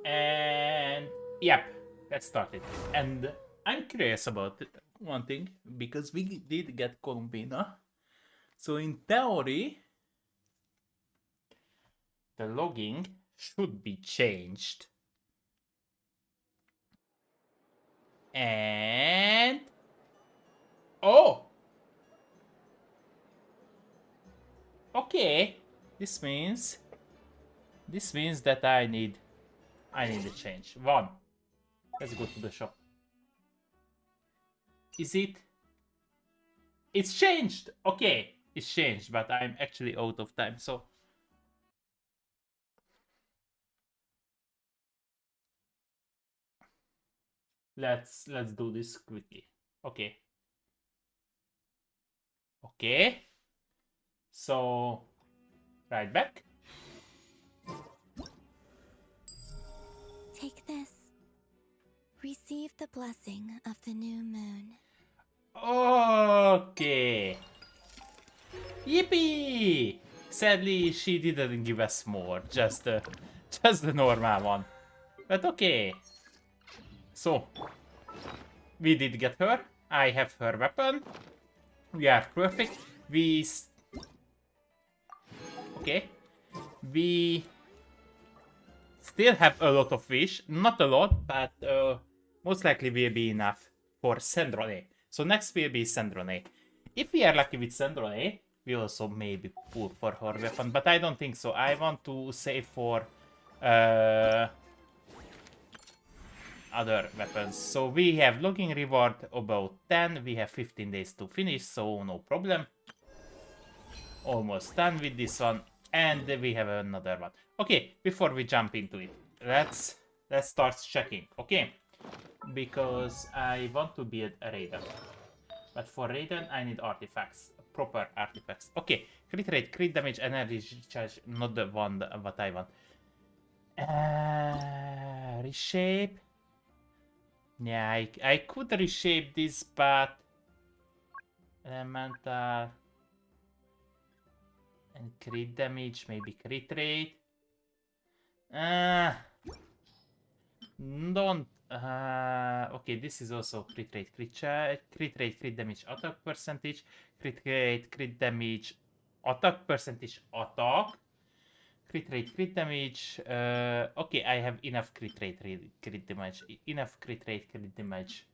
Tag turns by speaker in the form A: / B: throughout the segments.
A: And yep, let's start it. And I'm curious about one thing, because we did get Columbina. So in theory, the logging should be changed. And oh, okay. This means that I need a change. One. Let's go to the shop. Is it? It's changed. Okay, it's changed, but I'm actually out of time. So let's do this quickly. Okay. Okay. So right back.
B: Take this. Receive the blessing of the new moon.
A: Okay. Yippee! Sadly, she didn't give us more, just the normal one. But okay. So we did get her. I have her weapon. We are perfect. Okay. We still have a lot of fish. Not a lot, but most likely will be enough for Sandrone. So next will be Sandrone. If we are lucky with Sandrone, we also maybe pull for her weapon, but I don't think so. I want to save for other weapons. So we have logging reward about 10. We have 15 days to finish, so no problem. Almost done with this one. And we have another one. Okay, before we jump into it, let's start checking, okay? Because I want to be a Raiden. But for Raiden, I need artifacts. Proper artifacts. Okay, crit rate, crit damage, energy charge, not the one what I want. Reshape. Yeah, I could reshape this, but elemental and crit damage, maybe crit rate. Don't. Okay, this is also crit rate, crit rate, crit damage, attack percentage, crit rate, crit damage, attack percentage, attack, crit rate, crit damage. Okay, I have enough crit rate, crit damage, enough crit rate, crit damage,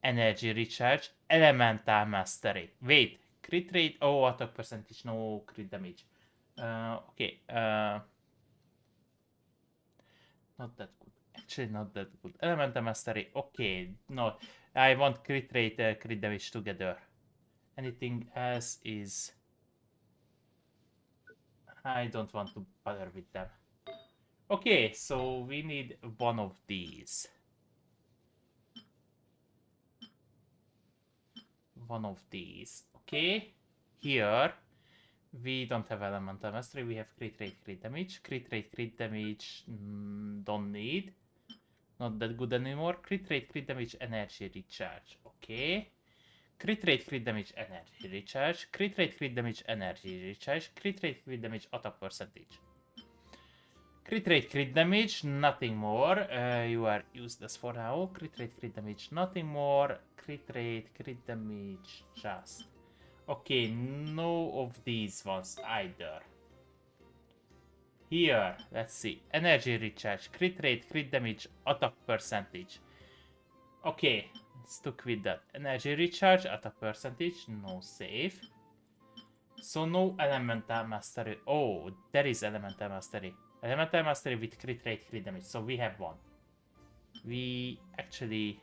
A: energy recharge, elemental mastery. Wait, crit rate, oh, attack percentage, no crit damage. Okay, not that good. Actually, not that good. Elemental mastery, okay, no. I want crit rate, crit damage together. Anything else is... I don't want to bother with them. Okay, so we need one of these. One of these. Okay. Here, we don't have elemental mastery. We have crit rate, crit damage. Crit rate, crit damage, don't need. Not that good anymore. Crit rate, crit damage, energy recharge. Okay. Crit rate, crit damage, energy recharge. Crit rate, crit damage, energy recharge. Crit rate, crit damage, attack percentage. Crit rate, crit damage, nothing more. You are useless for now. Crit rate, crit damage, nothing more. Crit rate, crit damage, just. Okay, no of these ones either. Here, let's see. Energy recharge, crit rate, crit damage, attack percentage. Okay, stuck with that. Energy recharge, attack percentage, no save. So no elemental mastery. Oh, there is elemental mastery. Elemental mastery with crit rate, crit damage. So we have one. We actually...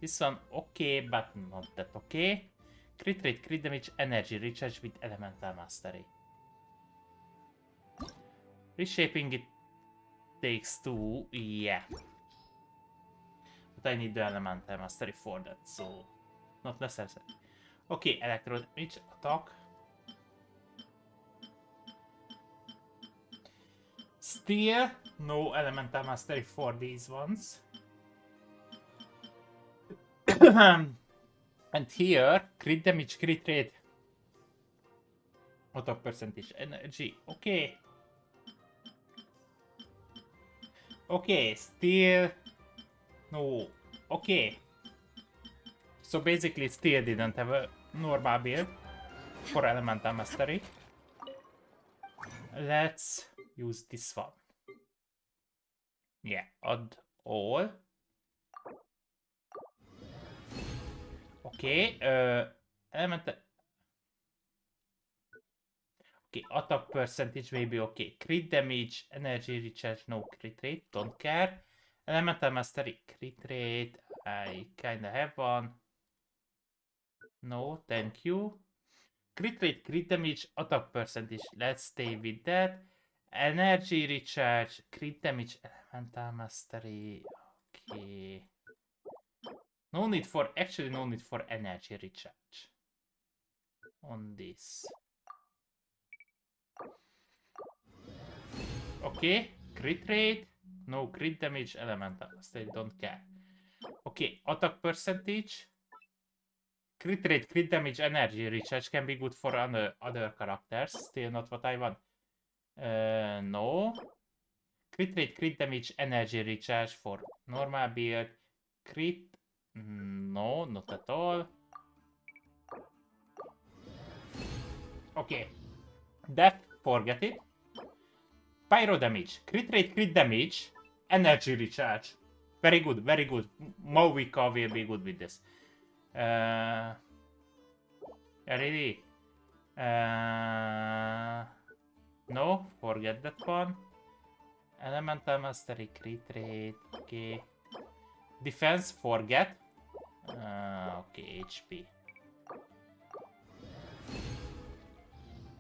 A: This one okay, but not that okay. Crit rate, crit damage, energy recharge with elemental mastery. Reshaping it takes 2, yeah. But I need the elemental mastery for that, so not necessary. Okay, electro damage, attack. Still, no elemental mastery for these ones. And here, crit damage, crit rate, attack percentage, energy. Okay. Okay, still... No. Okay. So basically still didn't have a normal build for Elemental Mastery. Let's use this one. Yeah, add all. Okay, Elemental... Okay, attack percentage maybe okay. Crit damage, energy recharge, no crit rate, don't care. Elemental Mastery, crit rate, I kinda have one. No, thank you. Crit rate, crit damage, attack percentage, let's stay with that. Energy recharge, crit damage, Elemental Mastery, okay. No need for, actually no need for energy recharge on this. Okay, crit rate, no crit damage, Elemental Mastery, don't care. Okay, attack percentage, crit rate, crit damage, energy recharge can be good for other characters. Still not what I want. No. Crit rate, crit damage, energy recharge for normal build. Crit, no, not at all. Okay. Death, forget it. Pyro damage, crit rate, crit damage, energy recharge. Very good, very good. Mowika will be good with this. Really? No, forget that one. Elemental Mastery, crit rate, okay. Defense, forget. Okay, HP.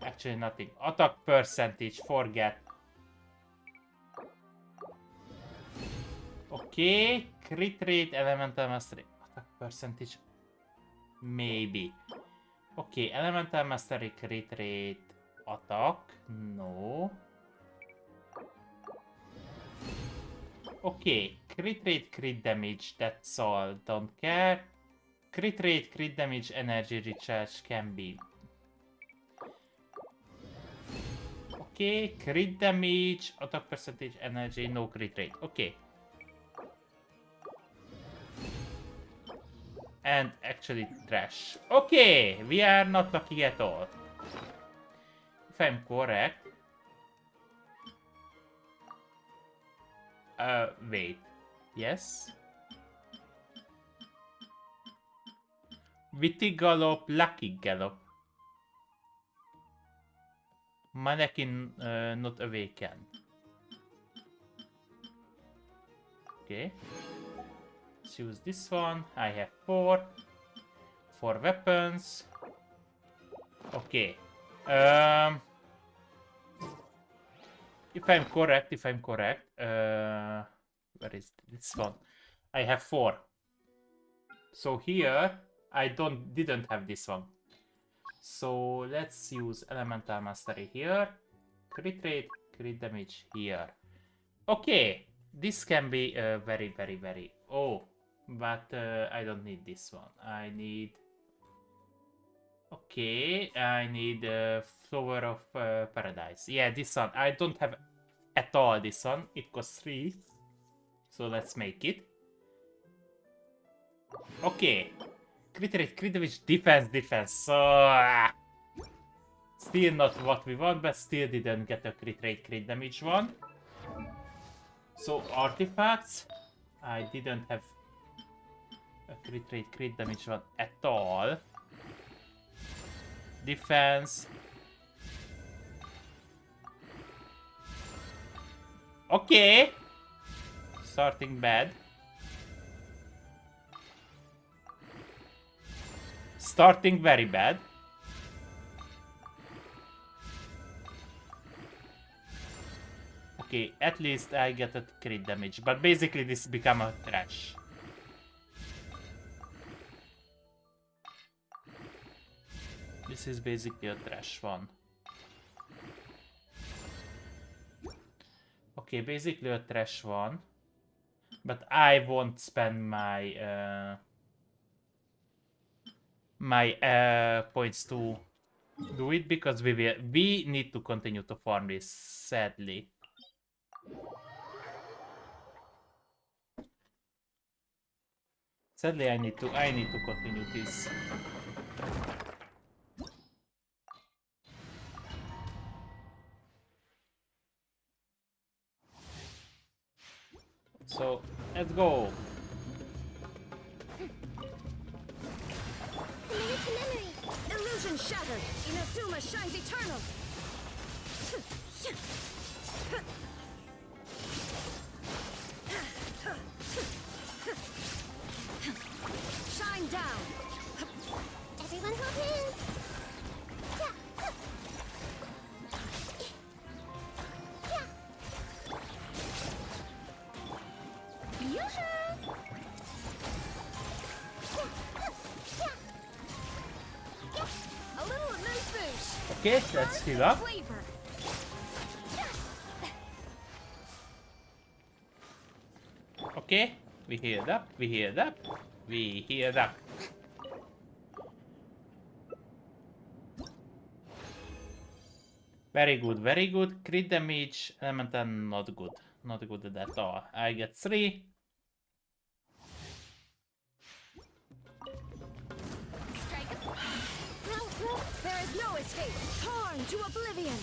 A: Actually nothing. Attack percentage, forget. Okay, crit rate, Elemental Mastery. Attack percentage, maybe. Okay, Elemental Mastery, crit rate, attack, no. Okay, crit rate, crit damage, that's all, don't care. Crit rate, crit damage, energy recharge can be. Okay, crit damage, attack percentage, energy, no crit rate, okay. And actually trash. Okay, we are not lucky at all. If I'm correct. Wait. Yes? Witty Gallop, Lucky Gallop. Mannequin not awakened. Okay. Let's use this one. I have 4. 4 weapons. Okay. If I'm correct, where is this one? I have 4. So here, I didn't have this one. So let's use Elemental Mastery here. Crit rate, crit damage here. Okay, this can be very, very, very... Oh, but I don't need this one. I need... Okay, I need Flower of Paradise. Yeah, this one. I don't have at all this one. It costs 3. So let's make it. Okay. Crit rate, crit damage, defense. So... still not what we want, but still didn't get a crit rate, crit damage one. So artifacts. I didn't have a crit rate, crit damage one at all. Defense. Okay. Starting bad. Starting very bad. Okay, at least I get a crit damage, but basically this become a trash. This is basically a trash one. Okay, basically a trash one. But I won't spend my points to do it because we need to continue to farm this, sadly. Sadly, I need to continue this. So let's go.
B: Memory to memory.
C: Illusion shattered. Inazuma shines eternal. Shine down.
B: Everyone hold hands. Yoo-hoo!
C: A little immense boost.
A: Okay, let's heal up.
C: Flavor.
A: Okay, we healed up. We healed up. We healed up. Very good, very good. Crit damage, elemental, not good. Not good at all. I get 3.
C: Strike. There is no escape. Torn to oblivion.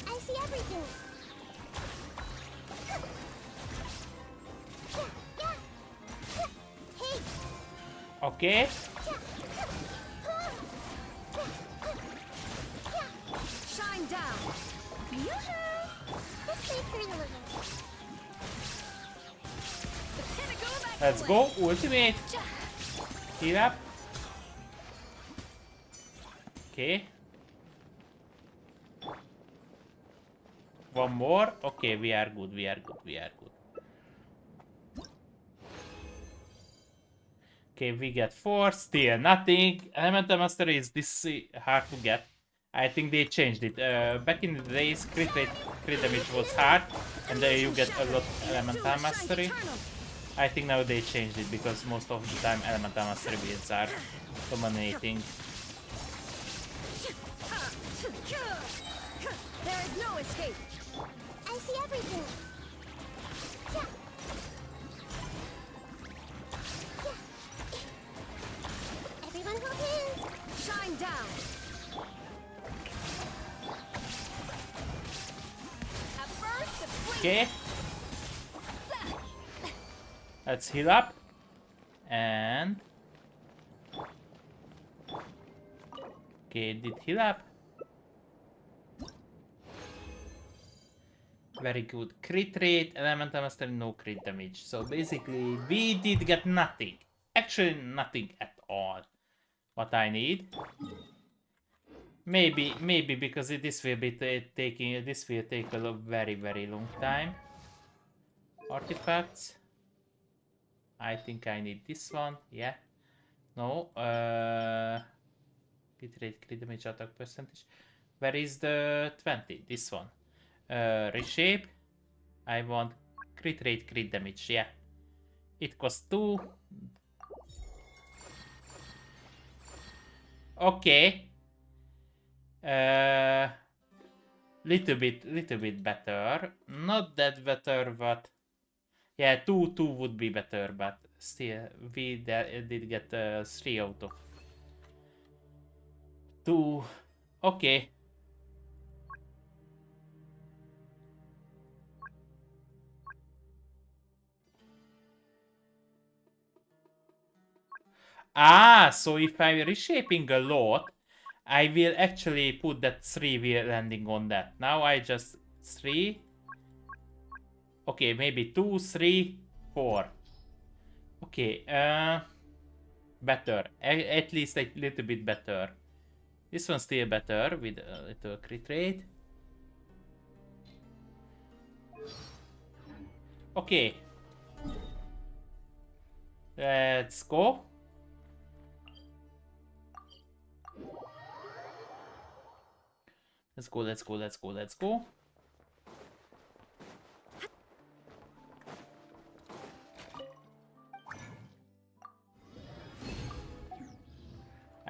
B: I see everything. Hey.
A: Okay.
C: Shine down.
B: Yoo-hoo! Let's play for a little bit.
C: The pinnacle of
A: Let's go. Ultimate. Heal up. Okay. One more. Okay, we are good. We are good. We are good. Okay, we get 4. Still nothing. Elemental Mastery is this hard to get. I think they changed it. Back in the days, crit damage was hard, and you get a lot of Elemental Mastery. I think now they changed it because most of the time Elemental Mastery builds are dominating.
C: There is no escape.
B: I see everything. Everyone hold hands.
C: Shine down. A burst of flavor.
A: Okay. Let's heal up. And... okay, did heal up. Very good. Crit rate, elemental mastery, no crit damage. So basically, we did get nothing. Actually, nothing at all. What I need. Maybe because this will be taking. This will take a very long time. Artifacts. I think I need this one. Yeah. No. Crit rate, crit damage, attack percentage. Where is the 20? This one. Reshape. I want crit rate, crit damage. Yeah. It costs 2. Okay. Little bit better. Not that better, but yeah, 2 would be better, but still we did get 3 out of 2. Okay. Ah, so if I'm reshaping a lot, I will actually put that 3 wheel landing on that. Now I just 3. Okay, maybe 2, 3, 4. Okay, better. At least a little bit better. This one's still better with a little crit rate. Okay. Let's go. Let's go, let's go, let's go, let's go.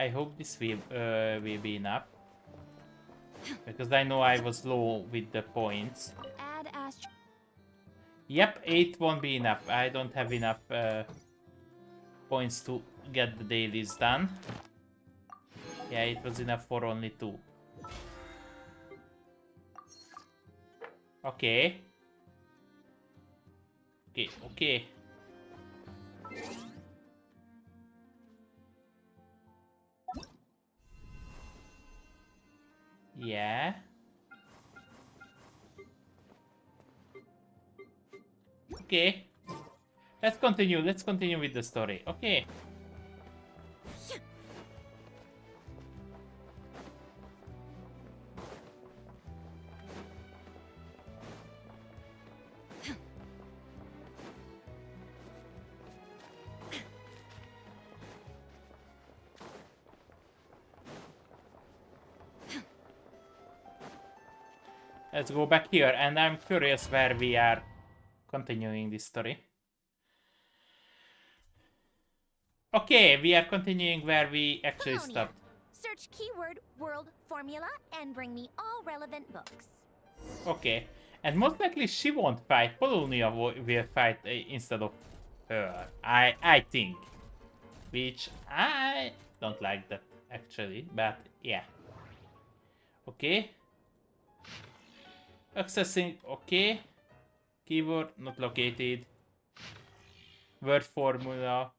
A: I hope this will be enough. Because I know I was low with the points.
C: Add Astro.
A: Yep, 8 won't be enough. I don't have enough points to get the dailies done. Yeah, it was enough for only 2. Okay. Okay, okay. Yeah. Okay. Let's continue. Let's continue with the story. Okay. Let's go back here, and I'm curious where we are continuing this story. Okay, we are continuing where we actually
C: Colonia.
A: stopped.
C: Search keyword world formula and bring me all relevant books.
A: Okay, and most likely she won't fight. Polonia will fight instead of her. I think, which I don't like that actually, but yeah. Okay. Accessing. Okay. Keyword not located. Word formula.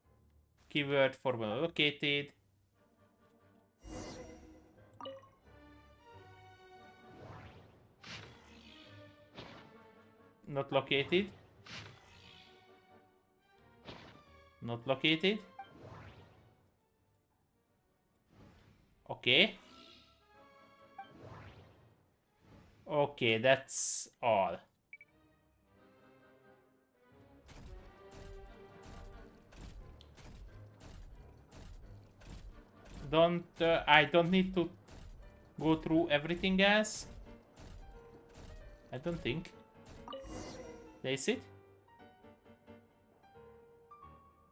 A: Keyword formula located. Not located. Not located. Okay. Okay, that's all. I don't need to go through everything else. I don't think. That's it.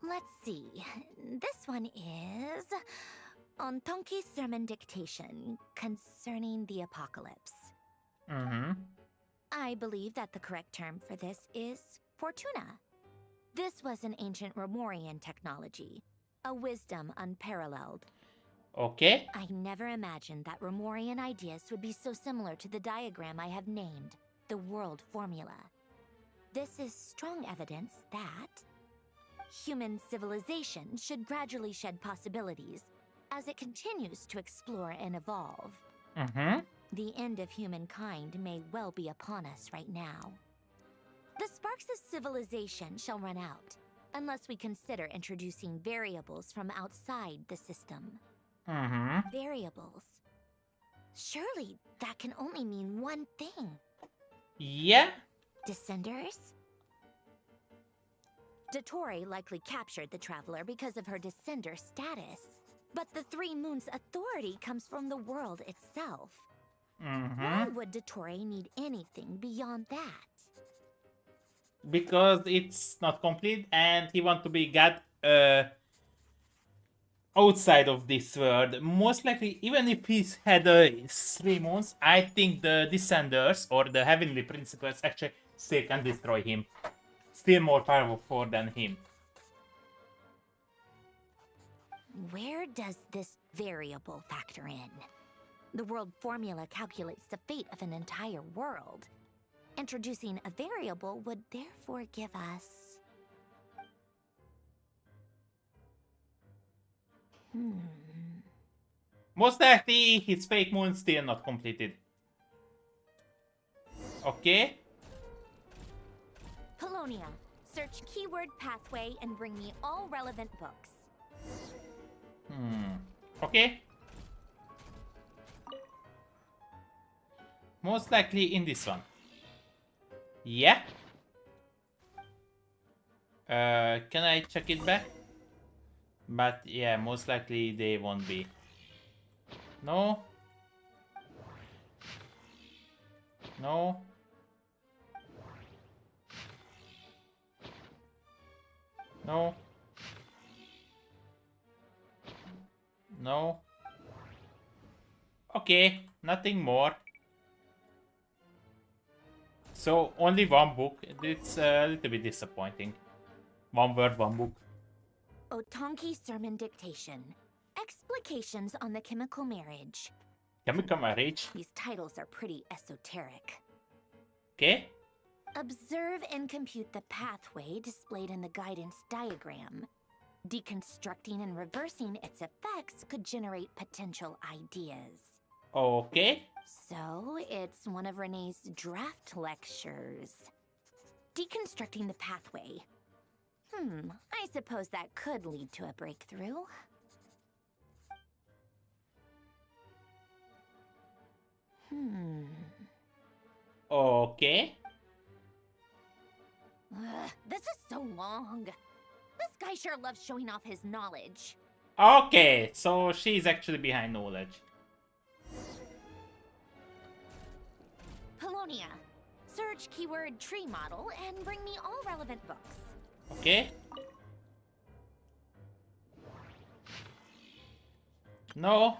C: Let's see. This one is on Tonki's sermon dictation concerning the apocalypse.
A: Mm-hmm.
C: I believe that the correct term for this is Fortuna. This was an ancient Romorian technology, a wisdom unparalleled.
A: Okay.
C: I never imagined that Romorian ideas would be so similar to the diagram I have named, the world formula. This is strong evidence that human civilization should gradually shed possibilities as it continues to explore and evolve.
A: Mm-hmm.
C: The end of humankind may well be upon us right now. The sparks of civilization shall run out, unless we consider introducing variables from outside the system.
A: Mm-hmm.
C: Variables? Surely that can only mean one thing.
A: Yeah.
C: Descenders? Dottore likely captured the traveler because of her descender status. But the Three Moons' authority comes from the world itself.
A: Mm-hmm.
C: Why would Dottore need anything beyond that?
A: Because it's not complete and he wants to be God outside of this world. Most likely, even if he's had 3 moons, I think the Descenders or the Heavenly Principles actually still can destroy him. Still more powerful than him.
C: Where does this variable factor in? The world formula calculates the fate of an entire world. Introducing a variable would therefore give us...
A: Most likely, his fake moon still not completed. Okay.
C: Polonia, search keyword pathway and bring me all relevant books.
A: Okay. Most likely in this one. Yeah. Can I check it back? But yeah, most likely they won't be. No. No. No. No. Okay, nothing more. So, only one book. It's a little bit disappointing. One word, one book.
C: Otonki Sermon Dictation. Explications on the chemical marriage.
A: Chemical marriage.
C: These titles are pretty esoteric.
A: Okay.
C: Observe and compute the pathway displayed in the guidance diagram. Deconstructing and reversing its effects could generate potential ideas.
A: Okay.
C: So, it's one of Renee's draft lectures. Deconstructing the pathway. I suppose that could lead to a breakthrough.
A: Okay.
C: This is so long. This guy sure loves showing off his knowledge.
A: Okay, so she's actually behind knowledge.
C: Polonia. Search keyword tree model and bring me all relevant books.
A: Okay. No.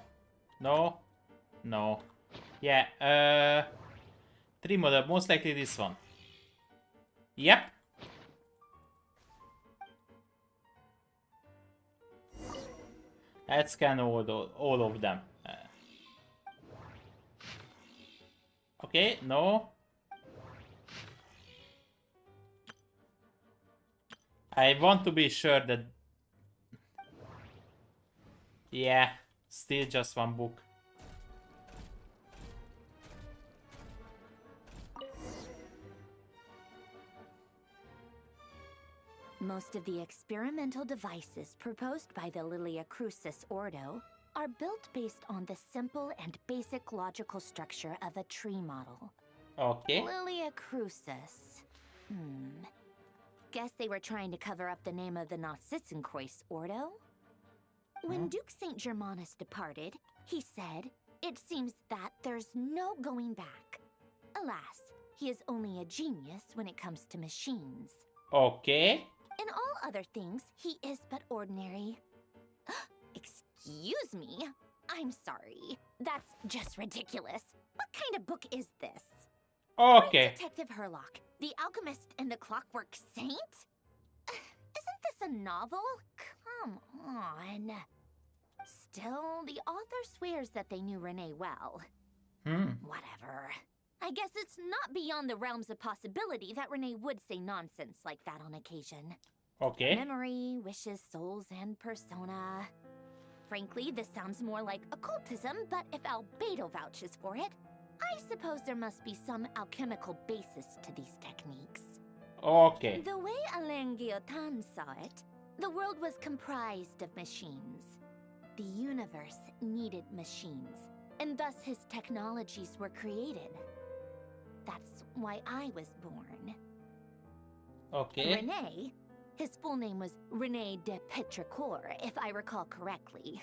A: No. No. Yeah, tree model, most likely this one. Yep. Let's scan all of them. Okay, no. I want to be sure that... Yeah, still just one book.
C: Most of the experimental devices proposed by the Lilia Crucis Ordo are built based on the simple and basic logical structure of a tree model.
A: Okay.
C: Lilia Crucis. Guess they were trying to cover up the name of the Nautitzenkreuz Ordo? When Duke St. Germanus departed, he said, "It seems that there's no going back." Alas, he is only a genius when it comes to machines.
A: Okay.
C: In all other things, he is but ordinary. Excuse me? I'm sorry. That's just ridiculous. What kind of book is this?
A: Okay.
C: Great Detective Herlock, the Alchemist and the Clockwork Saint? Isn't this a novel? Come on. Still, the author swears that they knew Renee well. Whatever. I guess it's not beyond the realms of possibility that Renee would say nonsense like that on occasion.
A: Okay.
C: Memory, wishes, souls, and persona. Frankly, this sounds more like occultism, but if Albedo vouches for it, I suppose there must be some alchemical basis to these techniques.
A: Okay.
C: The way Alain Guillotin saw it, the world was comprised of machines. The universe needed machines, and thus his technologies were created. That's why I was born.
A: Okay.
C: Renee, his full name was Rene de Petrichor, if I recall correctly.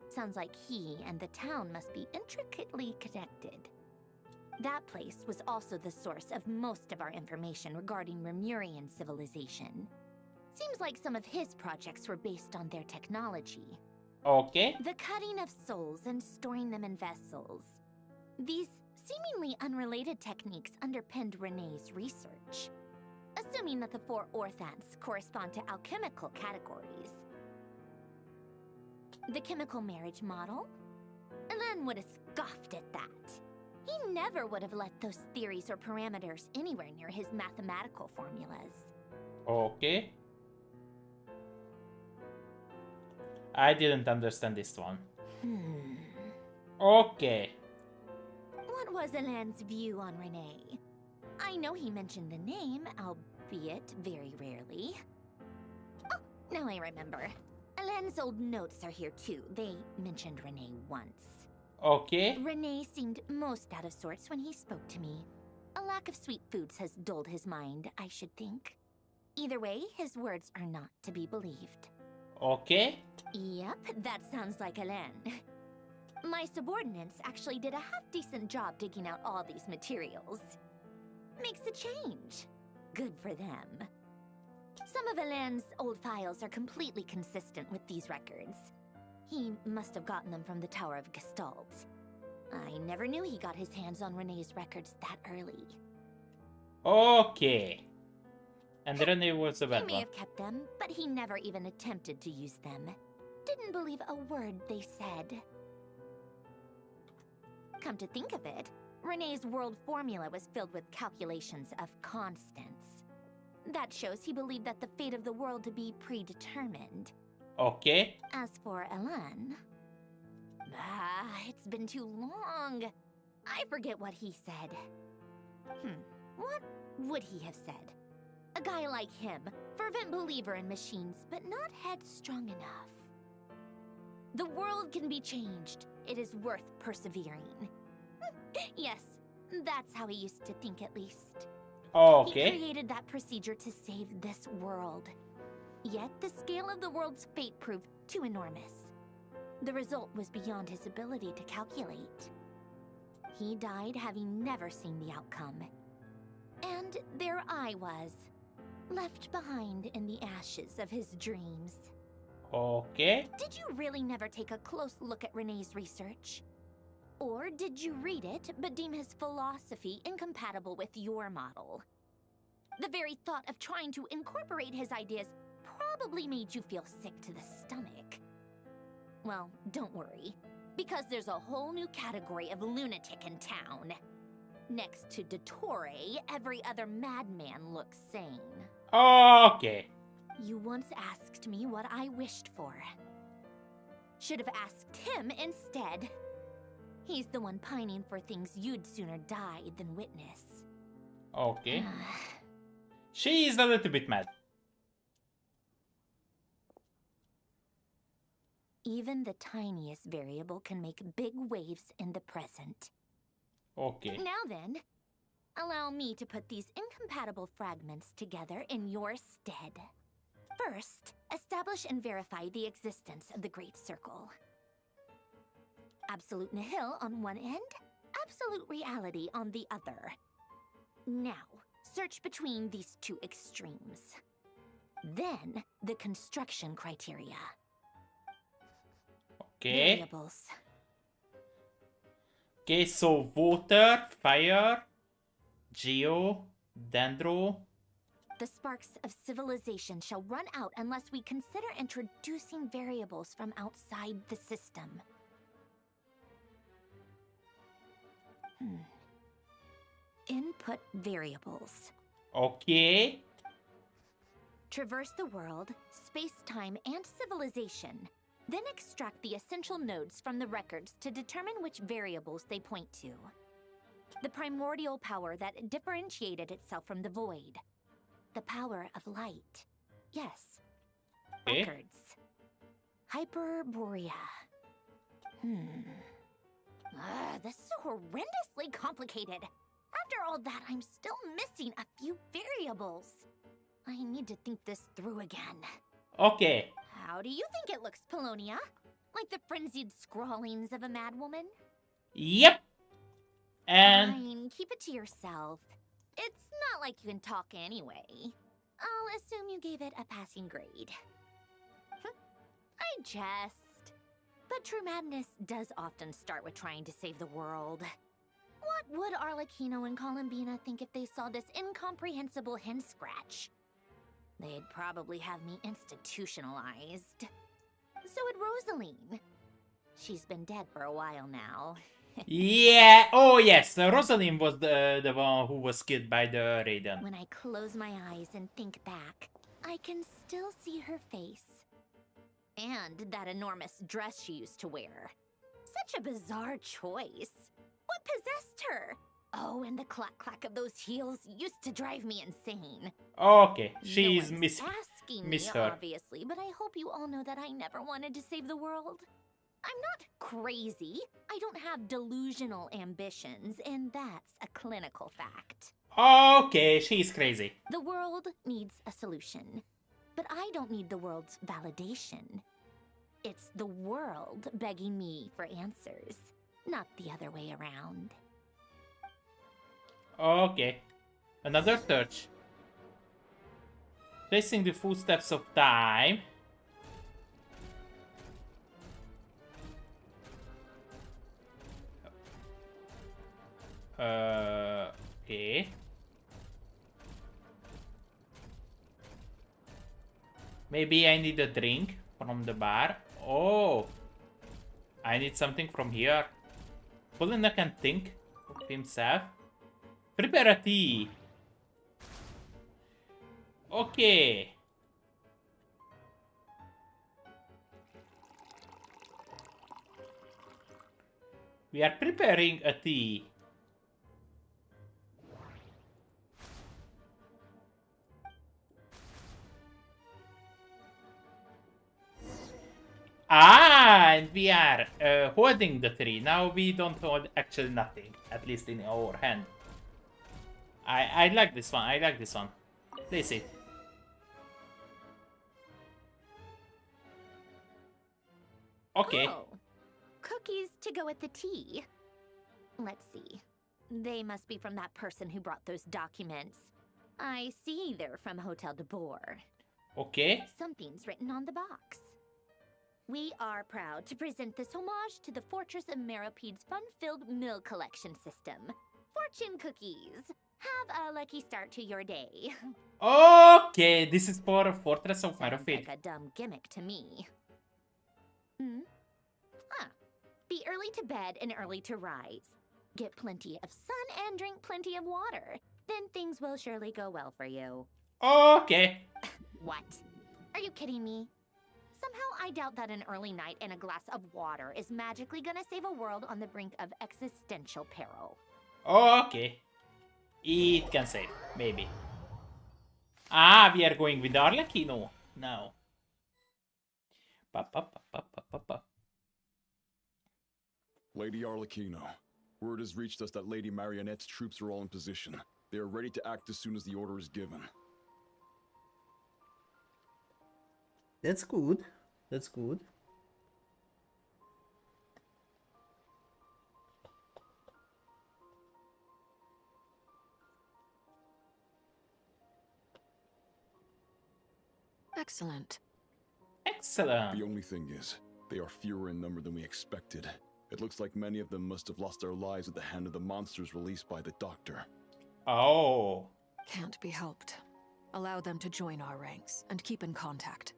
C: Sounds like he and the town must be intricately connected. That place was also the source of most of our information regarding Remurian civilization. Seems like some of his projects were based on their technology.
A: Okay.
C: The cutting of souls and storing them in vessels. These seemingly unrelated techniques underpinned Renee's research. Assuming that the four orthants correspond to alchemical categories. The chemical marriage model? Alain would have scoffed at that. He never would have let those theories or parameters anywhere near his mathematical formulas.
A: Okay. I didn't understand this one. Okay.
C: What was Alain's view on Renee? I know he mentioned the name, albeit very rarely. Oh, now I remember. Alain's old notes are here too. They mentioned Renee once.
A: Okay.
C: Renee seemed most out of sorts when he spoke to me. A lack of sweet foods has dulled his mind, I should think. Either way, his words are not to be believed.
A: Okay.
C: Yep, that sounds like Alain. My subordinates actually did a half-decent job digging out all these materials. Makes a change. Good for them. Some of Alain's old files are completely consistent with these records. He must have gotten them from the Tower of Gestalt. I never knew he got his hands on Renee's records that early.
A: Okay. And Renee was a
C: He
A: bad
C: may
A: one.
C: have kept them, but he never even attempted to use them. Didn't believe a word they said. Come to think of it, Renee's world formula was filled with calculations of constants. That shows he believed that the fate of the world to be predetermined.
A: Okay.
C: As for Elan... it's been too long. I forget what he said. What would he have said? A guy like him, fervent believer in machines, but not headstrong enough. The world can be changed. It is worth persevering. Yes, that's how he used to think at least.
A: Okay.
C: He created that procedure to save this world. Yet the scale of the world's fate proved too enormous. The result was beyond his ability to calculate. He died having never seen the outcome. And there I was, left behind in the ashes of his dreams.
A: Okay.
C: Did you really never take a close look at Renee's research? Or did you read it, but deem his philosophy incompatible with your model? The very thought of trying to incorporate his ideas probably made you feel sick to the stomach. Well, don't worry, because there's a whole new category of lunatic in town. Next to Dottore, every other madman looks sane.
A: Okay.
C: You once asked me what I wished for. Should have asked him instead. He's the one pining for things you'd sooner die than witness.
A: Okay. She is a little bit mad.
C: Even the tiniest variable can make big waves in the present.
A: Okay.
C: Now then, allow me to put these incompatible fragments together in your stead. First, establish and verify the existence of the Great Circle. Absolute nihil on one end, absolute reality on the other. Now, search between these two extremes. Then, the construction criteria.
A: Okay.
C: Variables.
A: Okay, so water, fire, geo, dendro.
C: The sparks of civilization shall run out unless we consider introducing variables from outside the system. Input variables.
A: Okay.
C: Traverse the world, space-time, and civilization. Then extract the essential nodes from the records to determine which variables they point to. The primordial power that differentiated itself from the void. The power of light. Yes.
A: Okay.
C: Records. Hyperborea. This is horrendously complicated. After all that, I'm still missing a few variables. I need to think this through again.
A: Okay.
C: How do you think it looks, Polonia? Like the frenzied scrawlings of a madwoman?
A: Yep. And
C: Fine, keep it to yourself. It's not like you can talk anyway. I'll assume you gave it a passing grade. I jest. But true madness does often start with trying to save the world. What would Arlecchino and Columbina think if they saw this incomprehensible hen scratch? They'd probably have me institutionalized. So would Rosaline. She's been dead for a while now.
A: yeah. Oh yes, Rosalind was the one who was killed by the Raiden.
C: When I close my eyes and think back, I can still see her face. And that enormous dress she used to wear. Such a bizarre choice. What possessed her? Oh, and the clack-clack of those heels used to drive me insane.
A: Okay,
C: No
A: she's
C: one's asking
A: miss
C: me,
A: her.
C: obviously, but I hope you all know that I never wanted to save the world. I'm not crazy. I don't have delusional ambitions, and that's a clinical fact.
A: Okay, she's crazy.
C: The world needs a solution, but I don't need the world's validation. It's the world begging me for answers, not the other way around.
A: Okay. Another search. Tracing the footsteps of time. Okay. Maybe I need a drink from the bar. Oh, I need something from here. Columbina can think of himself. Prepare a tea. Okay. We are preparing a tea. Ah, and we are holding the tree. Now we don't hold actually nothing, at least in our hand. I like this one. I like this one. Place it. Okay.
C: Oh, cookies to go with the tea. Let's see. They must be from that person who brought those documents. I see they're from Hotel de Boer.
A: Okay.
C: Something's written on the box. We are proud to present this homage to the Fortress of Maripede's fun-filled meal collection system. Fortune cookies. Have a lucky start to your day.
A: Okay, this is for Fortress of
C: Sounds
A: Marafate.
C: like a dumb gimmick to me. Be early to bed and early to rise. Get plenty of sun and drink plenty of water. Then things will surely go well for you.
A: Okay.
C: What? Are you kidding me? Somehow I doubt that an early night and a glass of water is magically gonna save a world on the brink of existential peril.
A: Okay. It can save, maybe. Ah, we are going with Arlecchino now. Pa, pa, pa, pa, pa, pa, pa.
D: Lady Arlecchino, word has reached us that Lady Marionette's troops are all in position. They are ready to act as soon as the order is given.
E: That's good. That's good.
F: Excellent.
A: Excellent.
D: The only thing is, they are fewer in number than we expected. It looks like many of them must have lost their lives at the hand of the monsters released by the Doctor.
A: Oh.
F: Can't be helped. Allow them to join our ranks and keep in contact.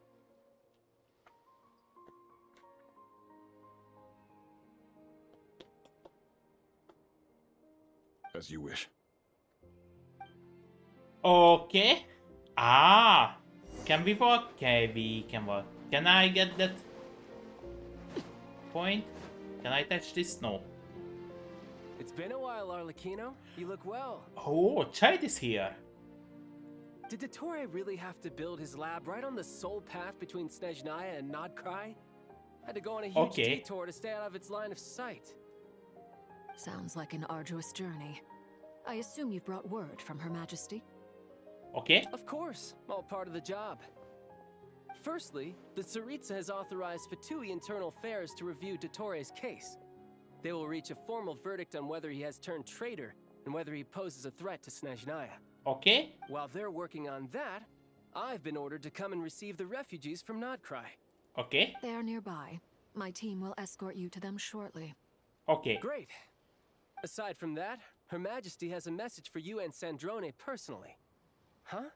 D: As you wish.
A: Okay. Ah. Can we walk? Okay, we can walk. Can I get that point? Can I touch this? No.
G: It's been a while, Arlecchino. You look well.
A: Oh, Chide is here.
G: Did Dottore really have to build his lab right on the sole path between Snezhnaya and Nodkrai? Had to go on a huge detour to stay out of its line of sight.
F: Sounds like an arduous journey. I assume you've brought word from Her Majesty?
A: Okay.
G: Of course, all part of the job. Firstly, the Tsaritsa has authorized Fatui Internal Affairs to review Dottore's case. They will reach a formal verdict on whether he has turned traitor and whether he poses a threat to Snezhnaya.
A: Okay.
G: While they're working on that, I've been ordered to come and receive the refugees from Nodkrai.
A: Okay.
F: They are nearby. My team will escort you to them shortly.
A: Okay.
G: Great. Aside from that, Her Majesty has a message for you and Sandrone personally. Huh?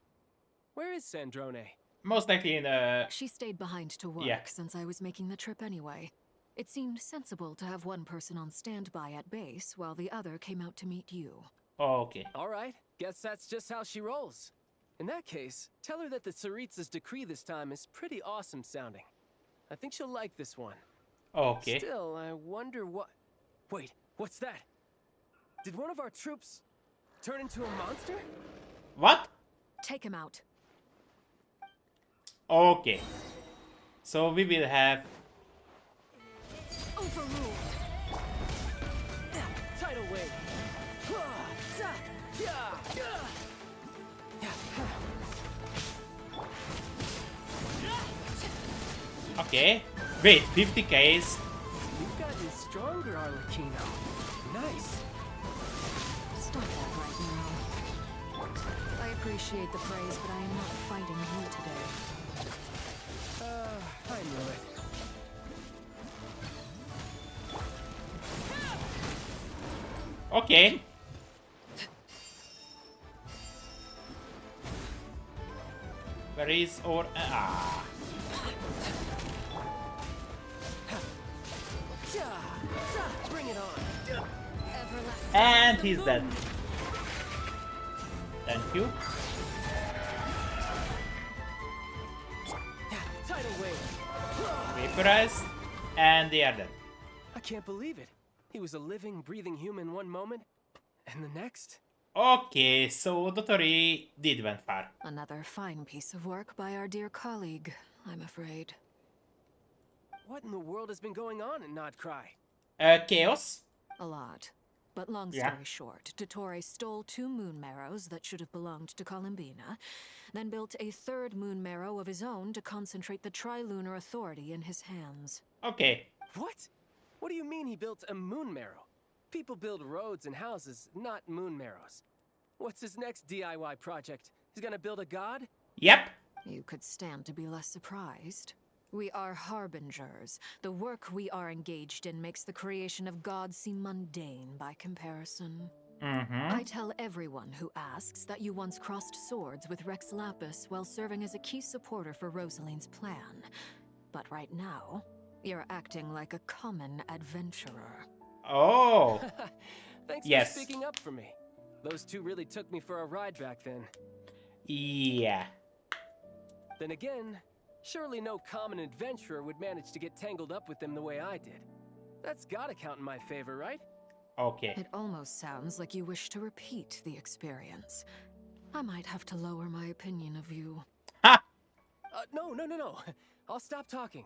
G: Where is Sandrone?
A: Most likely in a...
F: She stayed behind to work since I was making the trip anyway. It seemed sensible to have one person on standby at base while the other came out to meet you.
A: Okay.
G: All right, guess that's just how she rolls. In that case, tell her that the Tsaritsa's decree this time is pretty awesome sounding. I think she'll like this one.
A: Okay.
G: Still, I wonder what... Wait, what's that? Did one of our troops turn into a monster?
A: What?
F: Take him out.
A: Okay. So we will have...
F: Overruled.
G: Tidal wave.
A: Okay. Wait, 50Ks.
G: You've gotten stronger, Arlecchino. Nice.
F: Stop that right now. I appreciate the praise, but I am not fighting you today.
G: I knew it.
A: Okay. Raise or...
G: Bring it on.
A: And he's dead. Thank you.
G: Tidal wave.
A: Vaporized. And they are dead.
G: I can't believe it. He was a living, breathing human one moment, and the next.
A: Okay, so Dotori did went far.
F: Another fine piece of work by our dear colleague, I'm afraid.
G: What in the world has been going on in Nodcry?
A: Chaos.
F: A lot. But long
A: Yeah.
F: story short, Dottore stole 2 moon marrows that should have belonged to Columbina, then built a 3rd moon marrow of his own to concentrate the Trilunar Authority in his hands.
A: Okay.
G: What? What do you mean he built a moon marrow? People build roads and houses, not moon marrows. What's his next DIY project? He's gonna build a god?
A: Yep.
F: You could stand to be less surprised. We are harbingers. The work we are engaged in makes the creation of gods seem mundane by comparison. I tell everyone who asks that you once crossed swords with Rex Lapis while serving as a key supporter for Rosaline's plan. But right now, you're acting like a common adventurer.
A: Oh.
G: Thanks
A: Yes.
G: for speaking up for me. Those 2 really took me for a ride back then.
A: Yeah.
G: Then again, surely no common adventurer would manage to get tangled up with them the way I did. That's gotta count in my favor, right?
A: Okay.
F: It almost sounds like you wish to repeat the experience. I might have to lower my opinion of you.
A: Ha!
G: No. I'll stop talking.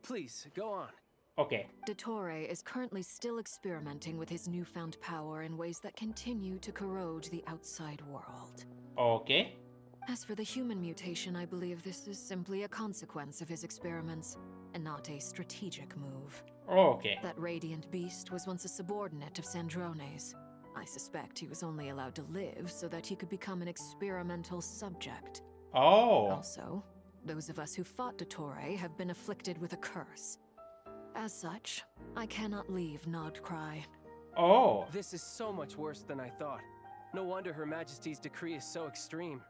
G: Please, go on.
A: Okay.
F: Dottore is currently still experimenting with his newfound power in ways that continue to corrode the outside world.
A: Okay.
F: As for the human mutation, I believe this is simply a consequence of his experiments, and not a strategic move.
A: Okay.
F: That radiant beast was once a subordinate of Sandrone's. I suspect he was only allowed to live so that he could become an experimental subject.
A: Oh.
F: Also, those of us who fought Dottore have been afflicted with a curse. As such, I cannot leave Nodcry.
A: Oh.
G: This is so much worse than I thought. No wonder Her Majesty's decree is so extreme.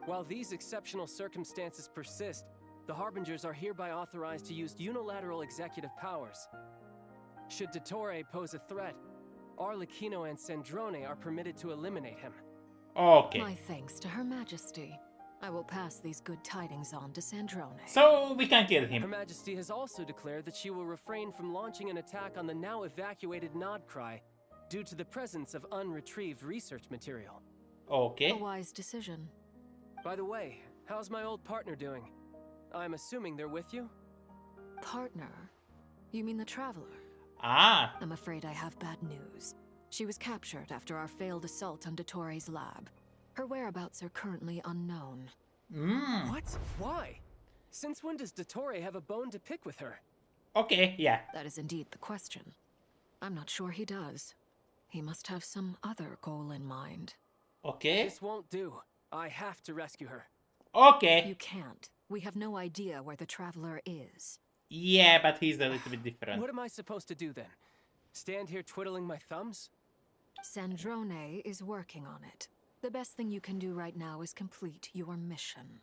G: While these exceptional circumstances persist, the Harbingers are hereby authorized to use unilateral executive powers. Should Dottore pose a threat, Arlecchino and Sandrone are permitted to eliminate him.
A: Okay.
F: My thanks to Her Majesty. I will pass these good tidings on to Sandrone.
A: So we can kill
G: Her
A: him.
G: Majesty has also declared that she will refrain from launching an attack on the now evacuated Nodcry due to the presence of unretrieved research material.
A: Okay.
F: A wise decision.
G: By the way, how's my old partner doing? I'm assuming they're with you?
F: Partner? You mean the Traveler?
A: Ah.
F: I'm afraid I have bad news. She was captured after our failed assault on Dottore's lab. Her whereabouts are currently unknown.
G: What? Why? Since when does Dottore have a bone to pick with her?
A: Okay. Yeah.
F: That is indeed the question. I'm not sure he does. He must have some other goal in mind.
A: Okay.
G: This won't do. I have to rescue her.
A: Okay.
F: You can't. We have no idea where the Traveler is.
A: Yeah, but he's a little bit different.
G: What am I supposed to do then? Stand here twiddling my thumbs?
F: Sandrone is working on it. The best thing you can do right now is complete your mission.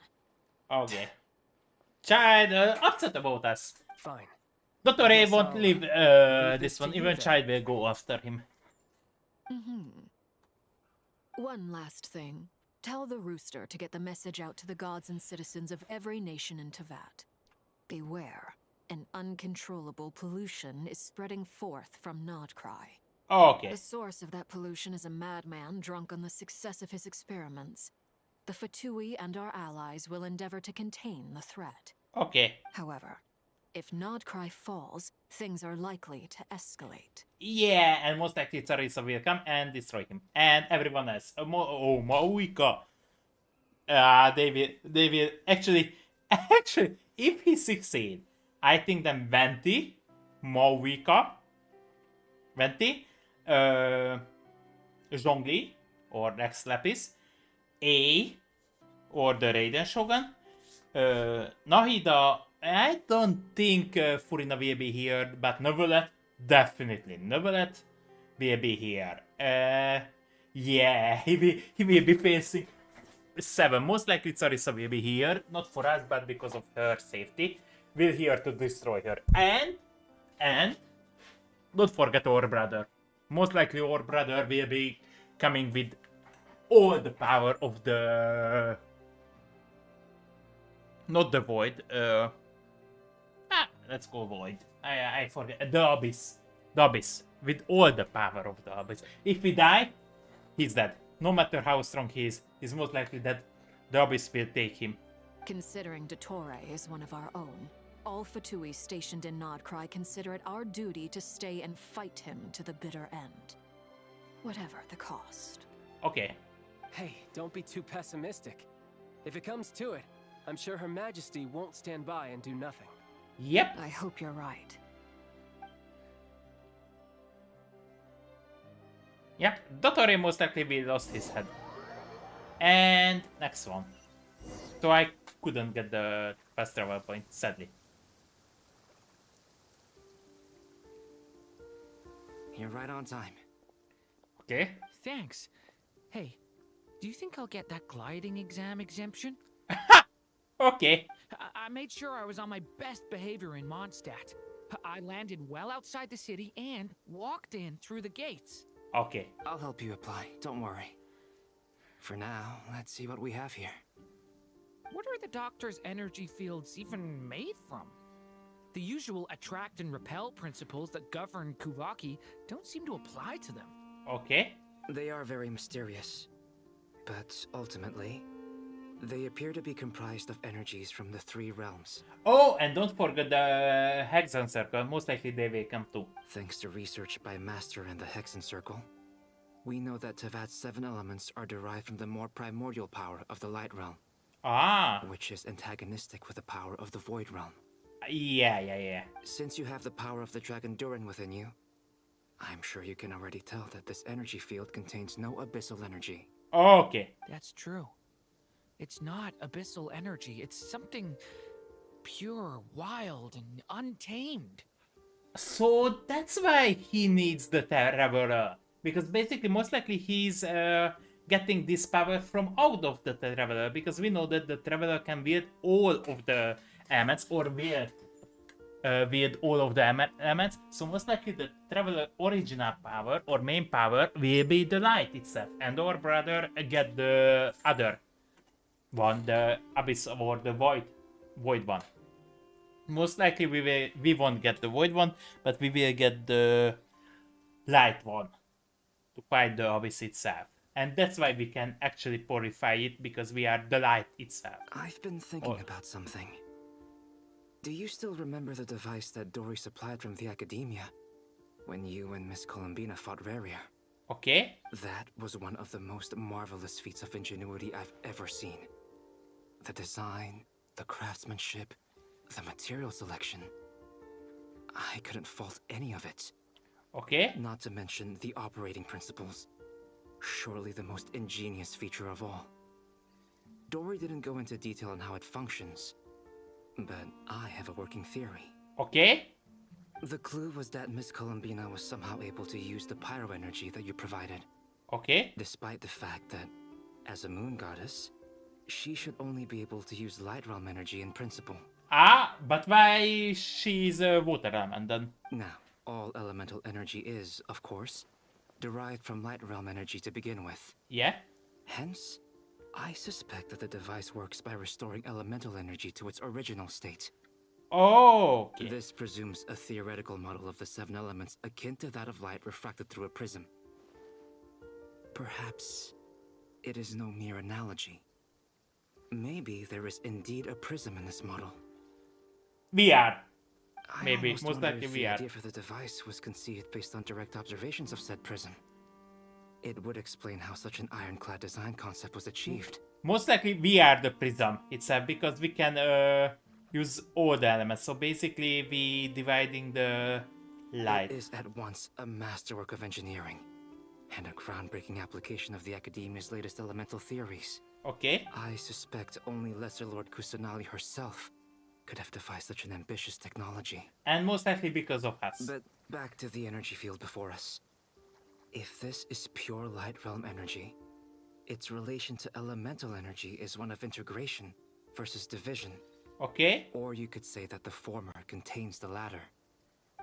A: Okay. Child upset about us.
G: Fine.
A: Dottore
G: Guess
A: won't
G: I'll,
A: leave
G: leave
A: this
G: this
A: one.
G: to you
A: Even
G: then.
A: Child will go after him.
F: One last thing. Tell the Rooster to get the message out to the gods and citizens of every nation in Tevat. Beware. An uncontrollable pollution is spreading forth from Nodcry.
A: Okay.
F: The source of that pollution is a madman drunk on the success of his experiments. The Fatui and our allies will endeavor to contain the threat.
A: Okay.
F: However, if Nodcry falls, things are likely to escalate.
A: Yeah, and most likely Tsarisa will come and destroy him. And everyone else. Oh, Maoika. They will actually, if he succeed, I think then Venti, Maoika, Zhongli, or Rex Lapis, A, or the Raiden Shogun, Nahida, I don't think Furina will be here, but Neuvillette, definitely. Neuvillette will be here. Yeah, he will be facing 7. Most likely Sarissa will be here, not for us, but because of her safety. We're here to destroy her. And don't forget our brother. Most likely our brother will be coming with all the power of the... Not the Void. Let's go Void. I forget. The Abyss. The Abyss. With all the power of the Abyss. If we die, he's dead. No matter how strong he is, he's most likely that the Abyss will take him.
F: Considering Dottore is one of our own, all Fatui stationed in Nodcry consider it our duty to stay and fight him to the bitter end. Whatever the cost.
A: Okay.
G: Hey, don't be too pessimistic. If it comes to it, I'm sure Her Majesty won't stand by and do nothing.
A: Yep.
F: I hope you're right.
A: Yep. Dottore most likely will lost his head. And next one. So I couldn't get the fast travel point, sadly.
H: You're right on time.
A: Okay.
I: Thanks. Hey, do you think I'll get that gliding exam exemption?
A: Okay.
I: I made sure I was on my best behavior in Mondstadt. I landed well outside the city and walked in through the gates.
A: Okay.
H: I'll help you apply, don't worry. For now, let's see what we have here.
I: What are the doctor's energy fields even made from? The usual attract and repel principles that govern Kuvaki don't seem to apply to them.
A: Okay.
H: They are very mysterious. But ultimately, they appear to be comprised of energies from the 3 realms.
A: Oh, and don't forget the Hexen Circle. Most likely they will come too.
H: Thanks to research by Master and the Hexen Circle, we know that Tevat's 7 elements are derived from the more primordial power of the Light Realm.
A: Ah.
H: Which is antagonistic with the power of the Void Realm.
A: Yeah.
H: Since you have the power of the Dragon Durin within you, I'm sure you can already tell that this energy field contains no abyssal energy.
A: Okay.
I: That's true. It's not abyssal energy. It's something pure, wild, and untamed.
A: So that's why he needs the Traveler. Because basically, most likely he's getting this power from out of the Traveler. Because we know that the Traveler can wield all of the elements, or wield all of the elements. So most likely the Traveler original power, or main power, will be the light itself. And our brother get the other one, the Abyss or the Void one. Most likely we won't get the Void one, but we will get the Light one to fight the Abyss itself. And that's why we can actually purify it, because we are the Light itself.
H: I've been thinking about something. Do you still remember the device that Dory supplied from the Academia when you and Miss Columbina fought Rarier?
A: Okay.
H: That was one of the most marvelous feats of ingenuity I've ever seen. The design, the craftsmanship, the material selection. I couldn't fault any of it.
A: Okay.
H: Not to mention the operating principles. Surely the most ingenious feature of all. Dory didn't go into detail on how it functions, but I have a working theory.
A: Okay.
H: The clue was that Miss Columbina was somehow able to use the pyro energy that you provided.
A: Okay.
H: Despite the fact that, as a moon goddess, she should only be able to use light realm energy in principle.
A: Ah, but why she's a water element then?
H: Now, all elemental energy is, of course, derived from light realm energy to begin with.
A: Yeah.
H: Hence, I suspect that the device works by restoring elemental energy to its original state.
A: Oh. Okay.
H: This presumes a theoretical model of the 7 elements akin to that of light refracted through a prism. Perhaps it is no mere analogy. Maybe there is indeed a prism in this model.
A: We are.
H: I
A: Maybe,
H: almost
A: most
H: wonder
A: likely
H: if
A: we
H: the
A: are.
H: idea for the device was conceived based on direct observations of said prism. It would explain how such an ironclad design concept was achieved.
A: Most likely we are the prism itself, because we can use all the elements. So basically we dividing the light.
H: It is at once a masterwork of engineering and a groundbreaking application of the Academia's latest elemental theories.
A: Okay.
H: I suspect only Lesser Lord Kusanali herself could have devised such an ambitious technology.
A: And most likely because of us.
H: But back to the energy field before us. If this is pure light realm energy, its relation to elemental energy is one of integration versus division.
A: Okay.
H: Or you could say that the former contains the latter.